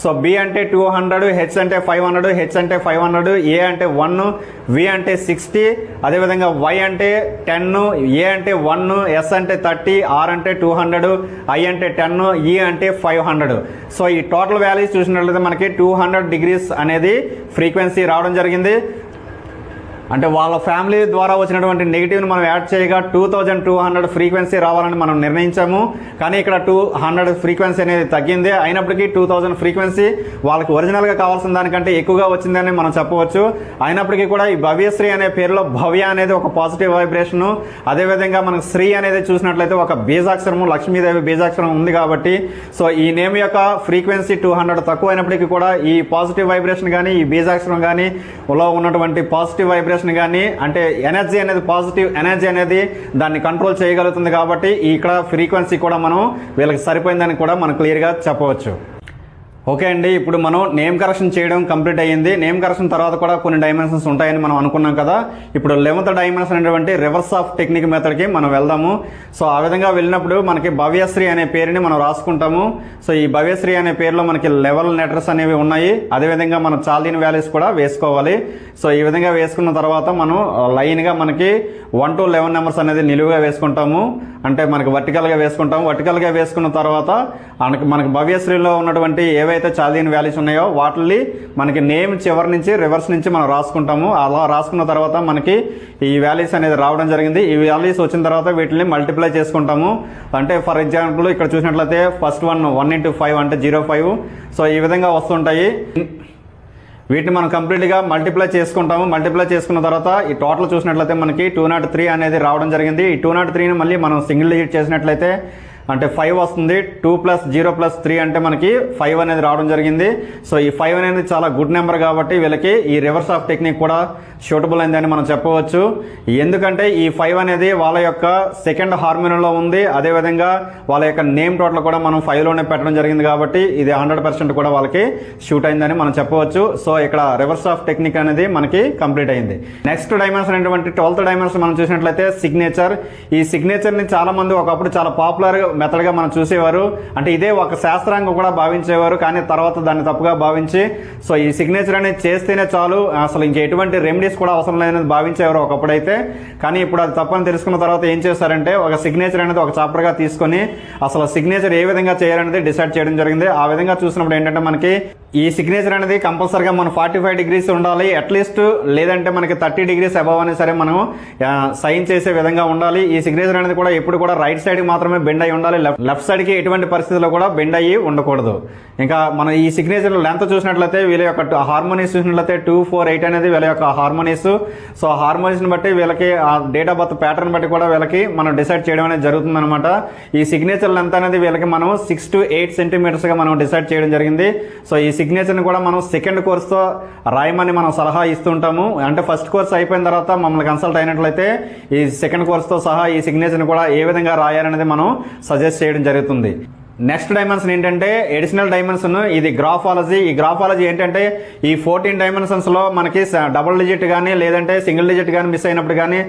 సో B అంటే 200, H అంటే 500, H అంటే 500, A అంటే 1, V అంటే 60, అదేవిధంగా Y అంటే 10, A అంటే 1, S అంటే 30, R అంటే 200, I అంటే 10, E అంటే 500. సో ఈ టోటల్ వాల్యూస్ చూసినట్లయితే మనకి 200 డిగ్రీస్ అనేది ఫ్రీక్వెన్సీ రావడం జరిగింది. అంటే వాళ్ళ ఫ్యామిలీ ద్వారా వచ్చినటువంటి నెగిటివ్ని మనం యాడ్ చేయగా 2200 ఫ్రీక్వెన్సీ రావాలని మనం నిర్ణయించాము. కానీ ఇక్కడ 200 ఫ్రీక్వెన్సీ అనేది తగ్గింది. అయినప్పటికీ 2000 ఫ్రీక్వెన్సీ వాళ్ళకి ఒరిజినల్గా కావాల్సిన దానికంటే ఎక్కువగా వచ్చిందని మనం చెప్పవచ్చు. అయినప్పటికీ కూడా ఈ భవ్యశ్రీ అనే పేరులో భవ్య అనేది ఒక పాజిటివ్ వైబ్రేషను, అదేవిధంగా మనకు శ్రీ అనేది చూసినట్లయితే ఒక బీజాక్షరము, లక్ష్మీదేవి బీజాక్షరం ఉంది కాబట్టి సో ఈ నేమ్ యొక్క ఫ్రీక్వెన్సీ 200 తక్కువ అయినప్పటికీ కూడా ఈ పాజిటివ్ వైబ్రేషన్ కానీ ఈ బీజాక్షరం కానీ లో ఉన్నటువంటి పాజిటివ్ వైబ్రేషన్ కానీ అంటే ఎనర్జీ అనేది పాజిటివ్ ఎనర్జీ అనేది దాన్ని కంట్రోల్ చేయగలుగుతుంది. కాబట్టి ఇక్కడ ఫ్రీక్వెన్సీ కూడా మనం వీళ్ళకి సరిపోయిందని కూడా మనం క్లియర్గా చెప్పవచ్చు. ఓకే అండి, ఇప్పుడు మనం నేమ్ కరెక్షన్ చేయడం కంప్లీట్ అయ్యింది. నేమ్ కరెక్షన్ తర్వాత కూడా కొన్ని డైమెన్షన్స్ ఉంటాయని మనం అనుకున్నాం కదా. ఇప్పుడు 11th డైమెన్షన్ అనేటువంటి రివర్స్ ఆఫ్ టెక్నిక్ మెథడ్కి మనం వెళ్దాము. సో ఆ విధంగా వెళ్ళినప్పుడు మనకి భవ్యశ్రీ అనే పేరుని మనం రాసుకుంటాము. సో ఈ భవ్యశ్రీ అనే పేరులో మనకి లెవెల్ లెటర్స్ అనేవి ఉన్నాయి. అదేవిధంగా మనం చాల్దీన్ వాల్యూస్ కూడా వేసుకోవాలి. సో ఈ విధంగా వేసుకున్న తర్వాత మనం లైన్గా మనకి 1 to 11 నెంబర్స్ అనేది నిలువుగా వేసుకుంటాము. అంటే మనకి వర్టికల్గా వేసుకుంటాము. వర్టికల్గా వేసుకున్న తర్వాత మనకి భవ్యశ్రీలో ఉన్నటువంటి ఏవైతే చాల్దీన్ వాల్యూస్ ఉన్నాయో వాటిని మనకి నేమ్ చివరి నుంచి రివర్స్ నుంచి మనం రాసుకుంటాము. అలా రాసుకున్న తర్వాత మనకి ఈ వాల్యూస్ అనేది రావడం జరిగింది. ఈ వాల్యూస్ వచ్చిన తర్వాత వీటిని మల్టిప్లై చేసుకుంటాము. అంటే ఫర్ ఎగ్జాంపుల్ ఇక్కడ చూసినట్లయితే ఫస్ట్ 1 into 5 అంటే 05. సో ఈ విధంగా వస్తుంటాయి. వీటిని మనం కంప్లీట్గా మల్టిప్లై చేసుకుంటాము. మల్టిప్లై చేసుకున్న తర్వాత ఈ టోటల్ చూసినట్లయితే మనకి 203 అనేది రావడం జరిగింది. ఈ 203ని మళ్ళీ మనం సింగిల్ డిజిట్ చేసినట్లయితే అంటే 5 వస్తుంది. 2 + 0 + 3 అంటే మనకి 5 అనేది రావడం జరిగింది. సో ఈ 5 అనేది చాలా గుడ్ నెంబర్ కాబట్టి వీళ్ళకి ఈ రివర్స్ ఆఫ్ టెక్నిక్ కూడా సూటబుల్ అయిందని మనం చెప్పవచ్చు. ఎందుకంటే ఈ 5 అనేది వాళ్ళ యొక్క సెకండ్ హార్మోనియంలో ఉంది. అదేవిధంగా వాళ్ళ యొక్క నేమ్ టోటల్ కూడా మనం 5లోనే పెట్టడం జరిగింది కాబట్టి ఇది 100% కూడా వాళ్ళకి షూట్ అయిందని మనం చెప్పవచ్చు. సో ఇక్కడ రివర్స్ ఆఫ్ టెక్నిక్ అనేది మనకి కంప్లీట్ అయింది. నెక్స్ట్ డైమెన్షన్ అనేటువంటి 12th డైమెన్షన్ మనం చూసినట్లయితే సిగ్నేచర్. ఈ సిగ్నేచర్ని చాలా మంది ఒకప్పుడు చాలా పాపులర్ మెథడ్గా మనం చూసేవారు. అంటే ఇదే ఒక శాస్త్రాంగం కూడా భావించేవారు. కానీ తర్వాత దాన్ని తప్పుగా భావించి సో ఈ సిగ్నేచర్ అనేది చేస్తేనే చాలు, అసలు ఇంక ఎటువంటి రెమెడీస్ కూడా అవసరం లేదని భావించేవారు ఒకప్పుడైతే. కానీ ఇప్పుడు అది తప్పని తెలుసుకున్న తర్వాత ఏం చేశారంటే ఒక సిగ్నేచర్ అనేది ఒక చాప్టర్గా తీసుకొని అసలు సిగ్నేచర్ ఏ విధంగా చేయాలనేది డిసైడ్ చేయడం జరిగింది. ఆ విధంగా చూసినప్పుడు ఏంటంటే మనకి ఈ సిగ్నేచర్ అనేది కంపల్సరీగా మనం 45 degrees ఉండాలి అట్లీస్ట్, లేదంటే మనకి 30 degrees అబవ్ అనేది సరే మనం సైన్ చేసే విధంగా ఉండాలి. ఈ సిగ్నేచర్ అనేది కూడా ఎప్పుడు కూడా రైట్ సైడ్కి మాత్రమే బెండ్ అయి ఉండాలి. లెఫ్ట్ సైడ్కి ఎటువంటి పరిస్థితుల్లో కూడా బెండ్ అయ్యి ఉండకూడదు. ఇంకా మనం ఈ సిగ్నేచర్ లెంత్ చూసినట్లయితే వీళ్ళ యొక్క హార్మోనీస్ చూసినట్లయితే 2, 4, 8 అనేది వీళ్ళ యొక్క హార్మోనీస్. సో హార్మోనీస్ని బట్టి వీళ్ళకి ఆ డేట్ ఆఫ్ బర్త్ ప్యాటర్న్ బట్టి కూడా వీళ్ళకి మనం డిసైడ్ చేయడం అనేది జరుగుతుంది అనమాట. ఈ సిగ్నేచర్ లెంత్ అనేది వీళ్ళకి మనం 6 to 8 సెంటీమీటర్స్గా మనం డిసైడ్ చేయడం జరిగింది. సో ఈ సిగ్నేచర్ని కూడా మనం సెకండ్ కోర్స్తో రాయమని మనం సలహా ఇస్తుంటాము. అంటే ఫస్ట్ కోర్స్ అయిపోయిన తర్వాత మమ్మల్ని కన్సల్ట్ అయినట్లయితే ఈ సెకండ్ కోర్స్తో సహా ఈ సిగ్నేచర్ని కూడా ఏ విధంగా రాయాలనేది మనం సజెస్ట్ చేయడం జరుగుతుంది. నెక్స్ట్ డైమెన్షన్ ఏంటంటే ఎడిషనల్ డైమెన్షన్. ఇది గ్రాఫాలజీ. ఈ గ్రాఫాలజీ ఏంటంటే ఈ 14 డైమెన్షన్స్లో మనకి డబుల్ డిజిట్ కానీ లేదంటే సింగిల్ డిజిట్ కానీ మిస్ అయినప్పుడు కానీ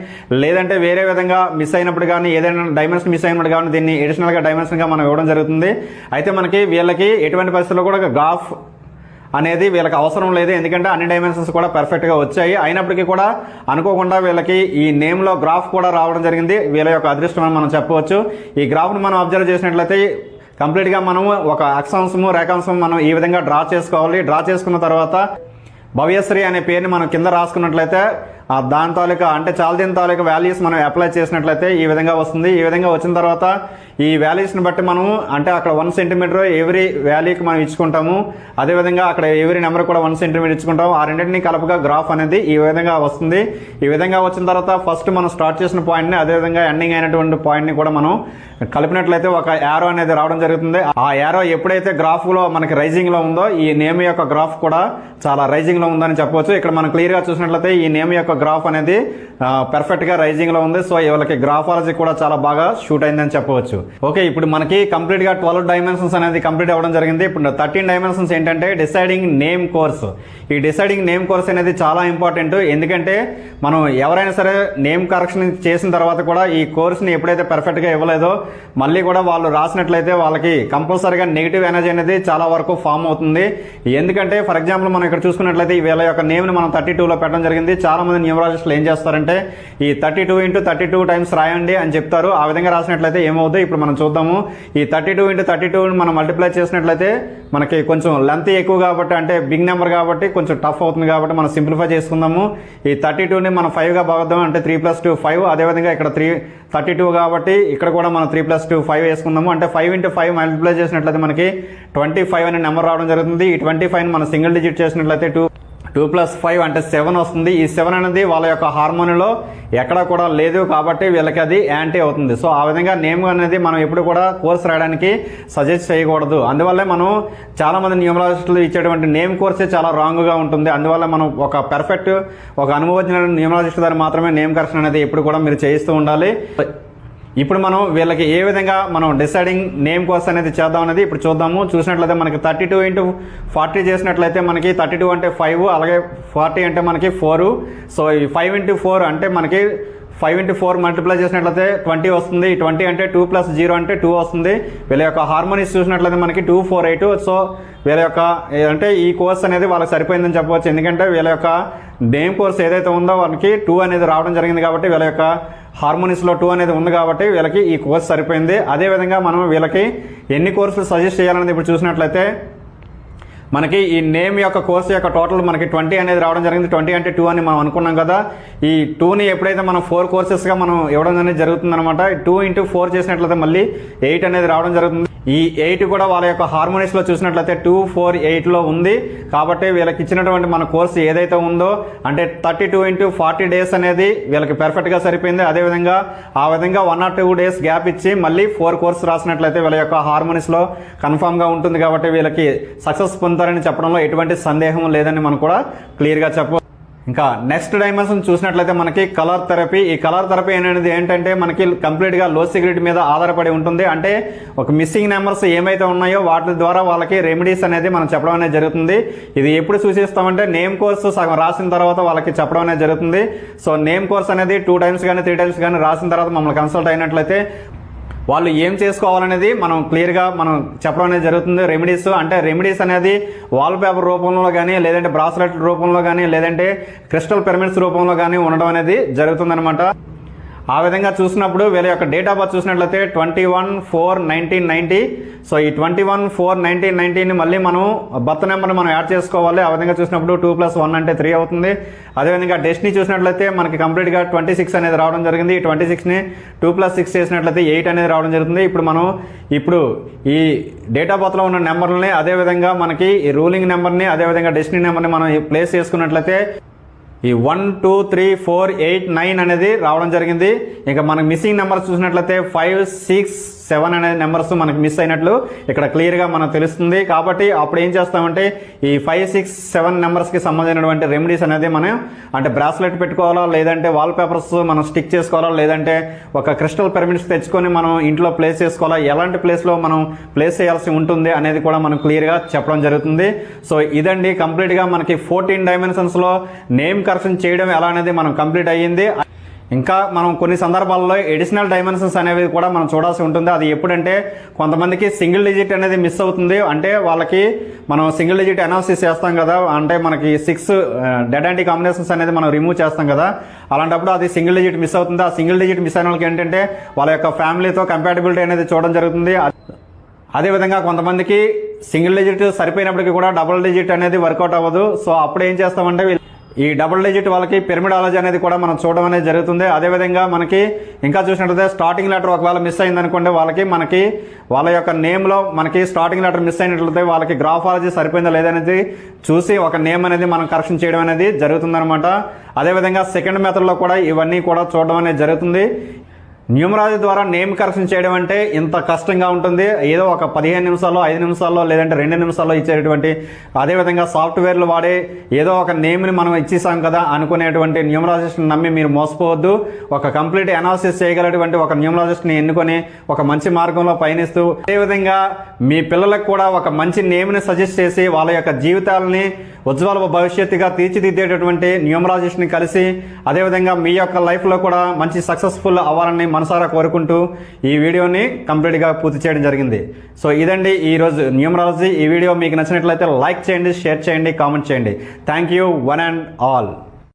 లేదంటే వేరే విధంగా మిస్ అయినప్పుడు కానీ ఏదైనా డైమెన్షన్ మిస్ అయినప్పుడు కానీ దీన్ని ఎడిషనల్గా డైమెన్షన్గా మనం ఇవ్వడం జరుగుతుంది. అయితే మనకి వీళ్ళకి ఎటువంటి పరిస్థితుల్లో కూడా గ్రాఫ్ అనేది వీళ్ళకి అవసరం లేదు. ఎందుకంటే అన్ని డైమెన్షన్స్ కూడా పర్ఫెక్ట్గా వచ్చాయి. అయినప్పటికీ కూడా అనుకోకుండా వీళ్ళకి ఈ నేమ్లో గ్రాఫ్ కూడా రావడం జరిగింది. వీళ్ళ యొక్క అదృష్టం అని మనం చెప్పవచ్చు. ఈ గ్రాఫ్ను మనం అబ్జర్వ్ చేసినట్లయితే కంప్లీట్గా మనము ఒక అక్షాంశము రేఖాంశం మనం ఈ విధంగా డ్రా చేసుకోవాలి. డ్రా చేసుకున్న తర్వాత భవ్యశ్రీ అనే పేరుని మనం కింద రాసుకున్నట్లయితే దాని తాలూకా అంటే చాల్దీన్ తాలూకా వాల్యూస్ మనం అప్లై చేసినట్లయితే ఈ విధంగా వస్తుంది. ఈ విధంగా వచ్చిన తర్వాత ఈ వాల్యూస్ని బట్టి మనము అంటే అక్కడ 1 సెంటీమీటర్ ఎవ్రీ వాల్యూకి మనం ఇచ్చుకుంటాము. అదేవిధంగా అక్కడ ఎవ్రీ నెంబర్ కూడా 1 సెంటీమీటర్ ఇచ్చుకుంటాము. ఆ రెండింటిని కలపగా గ్రాఫ్ అనేది ఈ విధంగా వస్తుంది. ఈ విధంగా వచ్చిన తర్వాత ఫస్ట్ మనం స్టార్ట్ చేసిన పాయింట్ని అదేవిధంగా ఎండింగ్ అయినటువంటి పాయింట్ని కూడా మనం కలిపినట్లయితే ఒక యారో అనేది రావడం జరుగుతుంది. ఆ యారో ఎప్పుడైతే గ్రాఫ్లో మనకి రైజింగ్లో ఉందో ఈ నేమ్ యొక్క గ్రాఫ్ కూడా చాలా రైజింగ్లో ఉందని చెప్పవచ్చు. ఇక్కడ మనం క్లియర్గా చూసినట్లయితే ఈ నేమ్ యొక్క గ్రాఫ్ అనేది పర్ఫెక్ట్గా రైజింగ్లో ఉంది. సో వీళ్ళకి గ్రాఫాలజీ కూడా చాలా బాగా షూట్ అయిందని చెప్పవచ్చు. ఓకే, ఇప్పుడు మనకి కంప్లీట్గా 12 డైమెన్షన్స్ అనేది కంప్లీట్ అవ్వడం జరిగింది. ఇప్పుడు 13 డైమెన్షన్స్ ఏంటంటే డిసైడింగ్ నేమ్ కోర్స్. ఈ డిసైడింగ్ నేమ్ కోర్స్ అనేది చాలా ఇంపార్టెంట్. ఎందుకంటే మనం ఎవరైనా సరే నేమ్ కరెక్షన్ చేసిన తర్వాత కూడా ఈ కోర్స్ని ఎప్పుడైతే పర్ఫెక్ట్గా ఇవ్వలేదో మళ్ళీ కూడా వాళ్ళు రాసినట్లయితే వాళ్ళకి కంపల్సరీగా నెగిటివ్ ఎనర్జీ అనేది చాలా వరకు ఫామ్ అవుతుంది. ఎందుకంటే ఫర్ ఎగ్జాంపుల్ మనం ఇక్కడ చూసుకున్నట్లయితే వీళ్ళ యొక్క నేమ్ని మనం 32లో పెట్టడం జరిగింది. చాలా మంది న్యూమరాలజిస్టులు ఏం చేస్తారంటే ఈ 32 × 32 రాయండి అని చెప్తారు. ఆ విధంగా రాసినట్లయితే ఏమవుతుందో ఇప్పుడు మనం చూద్దాము. ఈ 32 × 32 మనం మల్టిప్లై చేసినట్లయితే మనకి కొంచెం లెంత్ ఎక్కువ కాబట్టి, అంటే బిగ్ నెంబర్ కాబట్టి కొంచెం టఫ్ అవుతుంది కాబట్టి మనం సింప్లిఫై చేసుకుందాము. ఈ 32ని మనం 5గా భాగద్దాం, అంటే 3 + 2 5. అదేవిధంగా ఇక్కడ 32 కాబట్టి ఇక్కడ కూడా మనం 3 + 2 5 వేసుకుందాము. అంటే 5 × 5 మల్టిప్లై చేసినట్లయితే మనకి 25 అనే నెంబర్ రావడం జరుగుతుంది. ఈ 25ని మనం సింగిల్ డిజిట్ చేసినట్లయితే 2 + 5 అంటే 7 వస్తుంది. ఈ 7 అనేది వాళ్ళ యొక్క హార్మోనీలో ఎక్కడ కూడా లేదు కాబట్టి వీళ్ళకి అది యాంటీ అవుతుంది. సో ఆ విధంగా నేమ్ అనేది మనం ఎప్పుడు కూడా కోర్స్ రాయడానికి సజెస్ట్ చేయకూడదు. అందువల్లే మనం చాలామంది న్యూమరాలజిస్టులు ఇచ్చేటువంటి నేమ్ కోర్సే చాలా రాంగ్గా ఉంటుంది. అందువల్ల మనం ఒక పర్ఫెక్ట్, ఒక అనుభవజ్ఞ న్యూమరాలజిస్ట్ ద్వారా మాత్రమే నేమ్ కరెక్షన్ అనేది ఎప్పుడు కూడా మీరు చేయిస్తూ ఉండాలి. ఇప్పుడు మనం వీళ్ళకి ఏ విధంగా మనం డిసైడింగ్ నేమ్ కోర్స్ అనేది చేద్దాం అనేది ఇప్పుడు చూద్దాము. చూసినట్లయితే మనకి 32 × 40 చేసినట్లయితే మనకి 32 అంటే 5, అలాగే 40 అంటే మనకి 4. సో ఈ 5 × 4 అంటే మనకి 5 × 4 మల్టిప్లై చేసినట్లయితే 20 వస్తుంది. ఈ 20 అంటే 2 + 0 అంటే 2 వస్తుంది. వీళ్ళ యొక్క హార్మోనీస్ చూసినట్లయితే మనకి 2 4 8. సో వీళ్ళ యొక్క అంటే ఈ కోర్స్ అనేది వాళ్ళకి సరిపోయిందని చెప్పవచ్చు. ఎందుకంటే వీళ్ళ యొక్క నేమ్ కోర్స్ ఏదైతే ఉందో వాళ్ళకి 2 అనేది రావడం జరిగింది కాబట్టి, వీళ్ళ యొక్క హార్మోనీస్లో 2 అనేది ఉంది కాబట్టి వీళ్ళకి ఈ కోర్స్ సరిపోయింది. అదేవిధంగా మనం వీళ్ళకి ఎన్ని కోర్సులు సజెస్ట్ చేయాలనేది ఇప్పుడు చూసినట్లయితే మనకి ఈ నేమ్ యొక్క కోర్సు యొక్క టోటల్ మనకి 20 అనేది రావడం జరిగింది. 20 అంటే 2 అని మనం అనుకున్నాం కదా. ఈ 2ని ఎప్పుడైతే మనం 4 కోర్సెస్గా మనం ఇవ్వడం అనేది జరుగుతుంది అనమాట. 2 × 4 చేసినట్లయితే మళ్ళీ 8 అనేది రావడం జరుగుతుంది. ఈ 8 కూడా వాళ్ళ యొక్క హార్మోనీస్లో చూసినట్లయితే 2 4 8లో ఉంది కాబట్టి వీళ్ళకి ఇచ్చినటువంటి మన కోర్సు ఏదైతే ఉందో అంటే 32 × 40 డేస్ అనేది వీళ్ళకి పర్ఫెక్ట్గా సరిపోయింది. అదేవిధంగా ఆ విధంగా 1 or 2 డేస్ గ్యాప్ ఇచ్చి మళ్ళీ 4 కోర్సు రాసినట్లయితే వీళ్ళ యొక్క హార్మోనీస్లో కన్ఫామ్గా ఉంటుంది కాబట్టి వీళ్ళకి సక్సెస్ పొందుతారని చెప్పడంలో ఎటువంటి సందేహం లేదని మనం కూడా క్లియర్గా చెప్పవచ్చు. ఇంకా నెక్స్ట్ డైమెన్షన్ చూసినట్లయితే మనకి కలర్ థెరపీ. ఈ కలర్ థెరపీ అనేది ఏంటంటే మనకి కంప్లీట్గా లో సిగరెట్ మీద ఆధారపడి ఉంటుంది. అంటే ఒక మిస్సింగ్ నెంబర్స్ ఏమైతే ఉన్నాయో వాటి ద్వారా వాళ్ళకి రెమెడీస్ అనేది మనం చెప్పడం అనేది జరుగుతుంది. ఇది ఎప్పుడు సూచిస్తామంటే నేమ్ కోర్సు సగం రాసిన తర్వాత వాళ్ళకి చెప్పడం అనేది జరుగుతుంది. సో నేమ్ కోర్స్ అనేది 2 times కానీ 3 times కానీ రాసిన తర్వాత మమ్మల్ని కన్సల్ట్ అయినట్లయితే వాళ్ళు ఏం చేసుకోవాలనేది మనం క్లియర్గా మనం చెప్పడం అనేది జరుగుతుంది. రెమెడీస్ అంటే రెమెడీస్ అనేది వాల్ పేపర్ రూపంలో కానీ, లేదంటే బ్రాస్లెట్ రూపంలో కానీ, లేదంటే క్రిస్టల్ పిరమిడ్స్ రూపంలో కానీ ఉండడం అనేది జరుగుతుందన్నమాట. ఆ విధంగా చూసినప్పుడు వీళ్ళ యొక్క డేట్ ఆఫ్ బర్త్ చూసినట్లయితే 21/4/1990. సో ఈ 21/4/1990ని మళ్ళీ మనం బర్త్ నెంబర్ని మనం యాడ్ చేసుకోవాలి. ఆ విధంగా చూసినప్పుడు 2 + 1 అంటే 3 అవుతుంది. అదేవిధంగా డెస్టినీ చూసినట్లయితే మనకి కంప్లీట్గా 26 అనేది రావడం జరిగింది. ఈ 26ని 2 + 6 చేసినట్లయితే 8 అనేది రావడం జరుగుతుంది. ఇప్పుడు ఈ డేట్ ఆఫ్ బర్త్లో ఉన్న నెంబర్లని, అదేవిధంగా మనకి ఈ రూలింగ్ నెంబర్ని, అదేవిధంగా డెస్టినీ నెంబర్ని మనం ప్లేస్ చేసుకున్నట్లయితే ఈ 1 2 3 4 8 9 అనేది రావడం జరిగింది. ఇంకా మనకి మిస్సింగ్ నెంబర్స్ చూసినట్లయితే 5 6 7 అనే నెంబర్స్ మనకి మిస్ అయినట్లు ఇక్కడ క్లియర్గా మనకు తెలుస్తుంది. కాబట్టి అప్పుడు ఏం చేస్తామంటే ఈ 5 6 7 నెంబర్స్కి సంబంధించినటువంటి రెమెడీస్ అనేది మనం అంటే బ్రాస్లెట్ పెట్టుకోవాలా, లేదంటే వాల్ పేపర్స్ మనం స్టిక్ చేసుకోవాలా, లేదంటే ఒక క్రిస్టల్ పిరమిడ్స్ తెచ్చుకొని మనం ఇంట్లో ప్లేస్ చేసుకోవాలా, ఎలాంటి ప్లేస్లో మనం ప్లేస్ చేయాల్సి ఉంటుంది అనేది కూడా మనం క్లియర్గా చెప్పడం జరుగుతుంది. సో ఇదండి కంప్లీట్గా మనకి 14 డైమెన్షన్స్లో నేమ్ కరెక్షన్ చేయడం ఎలా అనేది మనం కంప్లీట్ అయ్యింది. ఇంకా మనం కొన్ని సందర్భాల్లో ఎడిషనల్ డైమెన్షన్స్ అనేవి కూడా మనం చూడాల్సి ఉంటుంది. అది ఎప్పుడంటే కొంతమందికి సింగిల్ డిజిట్ అనేది మిస్ అవుతుంది. అంటే వాళ్ళకి మనం సింగిల్ డిజిట్ అనాలిసిస్ చేస్తాం కదా, అంటే మనకి 6 డెడ్ యాంటీ కాంబినేషన్స్ అనేది మనం రిమూవ్ చేస్తాం కదా, అలాంటప్పుడు అది సింగిల్ డిజిట్ మిస్ అవుతుంది. ఆ సింగిల్ డిజిట్ మిస్ అయిన వాళ్ళకి ఏంటంటే వాళ్ళ యొక్క ఫ్యామిలీతో కంపాటబిలిటీ అనేది చూడడం జరుగుతుంది. అదేవిధంగా కొంతమందికి సింగిల్ డిజిట్ సరిపోయినప్పటికీ కూడా డబుల్ డిజిట్ అనేది వర్కౌట్ అవ్వదు. సో అప్పుడు ఏం చేస్తామంటే ఈ డబుల్ డిజిట్ వాళ్ళకి పిరమిడాలజీ అనేది కూడా మనం చూడడం అనేది జరుగుతుంది. అదేవిధంగా మనకి ఇంకా చూసినట్లయితే స్టార్టింగ్ లెటర్ ఒకవేళ మిస్ అయింది అనుకోండి, మనకి వాళ్ళ యొక్క నేమ్లో మనకి స్టార్టింగ్ లెటర్ మిస్ అయినట్లయితే వాళ్ళకి గ్రాఫాలజీ సరిపోయిందా లేదనేది చూసి ఒక నేమ్ అనేది మనం కరెక్షన్ చేయడం అనేది జరుగుతుందన్నమాట. అదేవిధంగా సెకండ్ మెథడ్లో కూడా ఇవన్నీ కూడా చూడడం అనేది జరుగుతుంది. న్యూమరాలజీ ద్వారా నేమ్ కరెక్షన్ చేయడం అంటే ఇంత కష్టంగా ఉంటుంది. ఏదో ఒక 15 నిమిషాల్లో 5 నిమిషాల్లో లేదంటే 2 నిమిషాల్లో ఇచ్చేటువంటి, అదేవిధంగా సాఫ్ట్వేర్లు వాడే ఏదో ఒక నేమ్ని మనం ఇచ్చేసాం కదా అనుకునేటువంటి న్యూమరాలజిస్ట్ని నమ్మి మీరు మోసపోవద్దు. ఒక కంప్లీట్ అనాలిసిస్ చేయగలటువంటి ఒక న్యూమరాలజిస్ట్ని ఎన్నుకొని ఒక మంచి మార్గంలో పయనిస్తూ, అదేవిధంగా మీ పిల్లలకు కూడా ఒక మంచి నేమ్ని సజెస్ట్ చేసి వాళ్ళ యొక్క జీవితాలని ఉజ్వల భవిష్యత్తుగా తీర్చిదిద్దేటటువంటి న్యూమరాలజిస్ట్ని కలిసి, అదేవిధంగా మీ యొక్క లైఫ్లో కూడా మంచి సక్సెస్ఫుల్ అవ్వాలని మనసారా కోరుకుంటూ ఈ వీడియోని కంప్లీట్గా పూర్తి చేయడం జరిగింది. సో ఇదండి ఈరోజు న్యూమరాలజీ. ఈ వీడియో మీకు నచ్చినట్లయితే లైక్ చేయండి, షేర్ చేయండి, కామెంట్ చేయండి. Thank you one and all.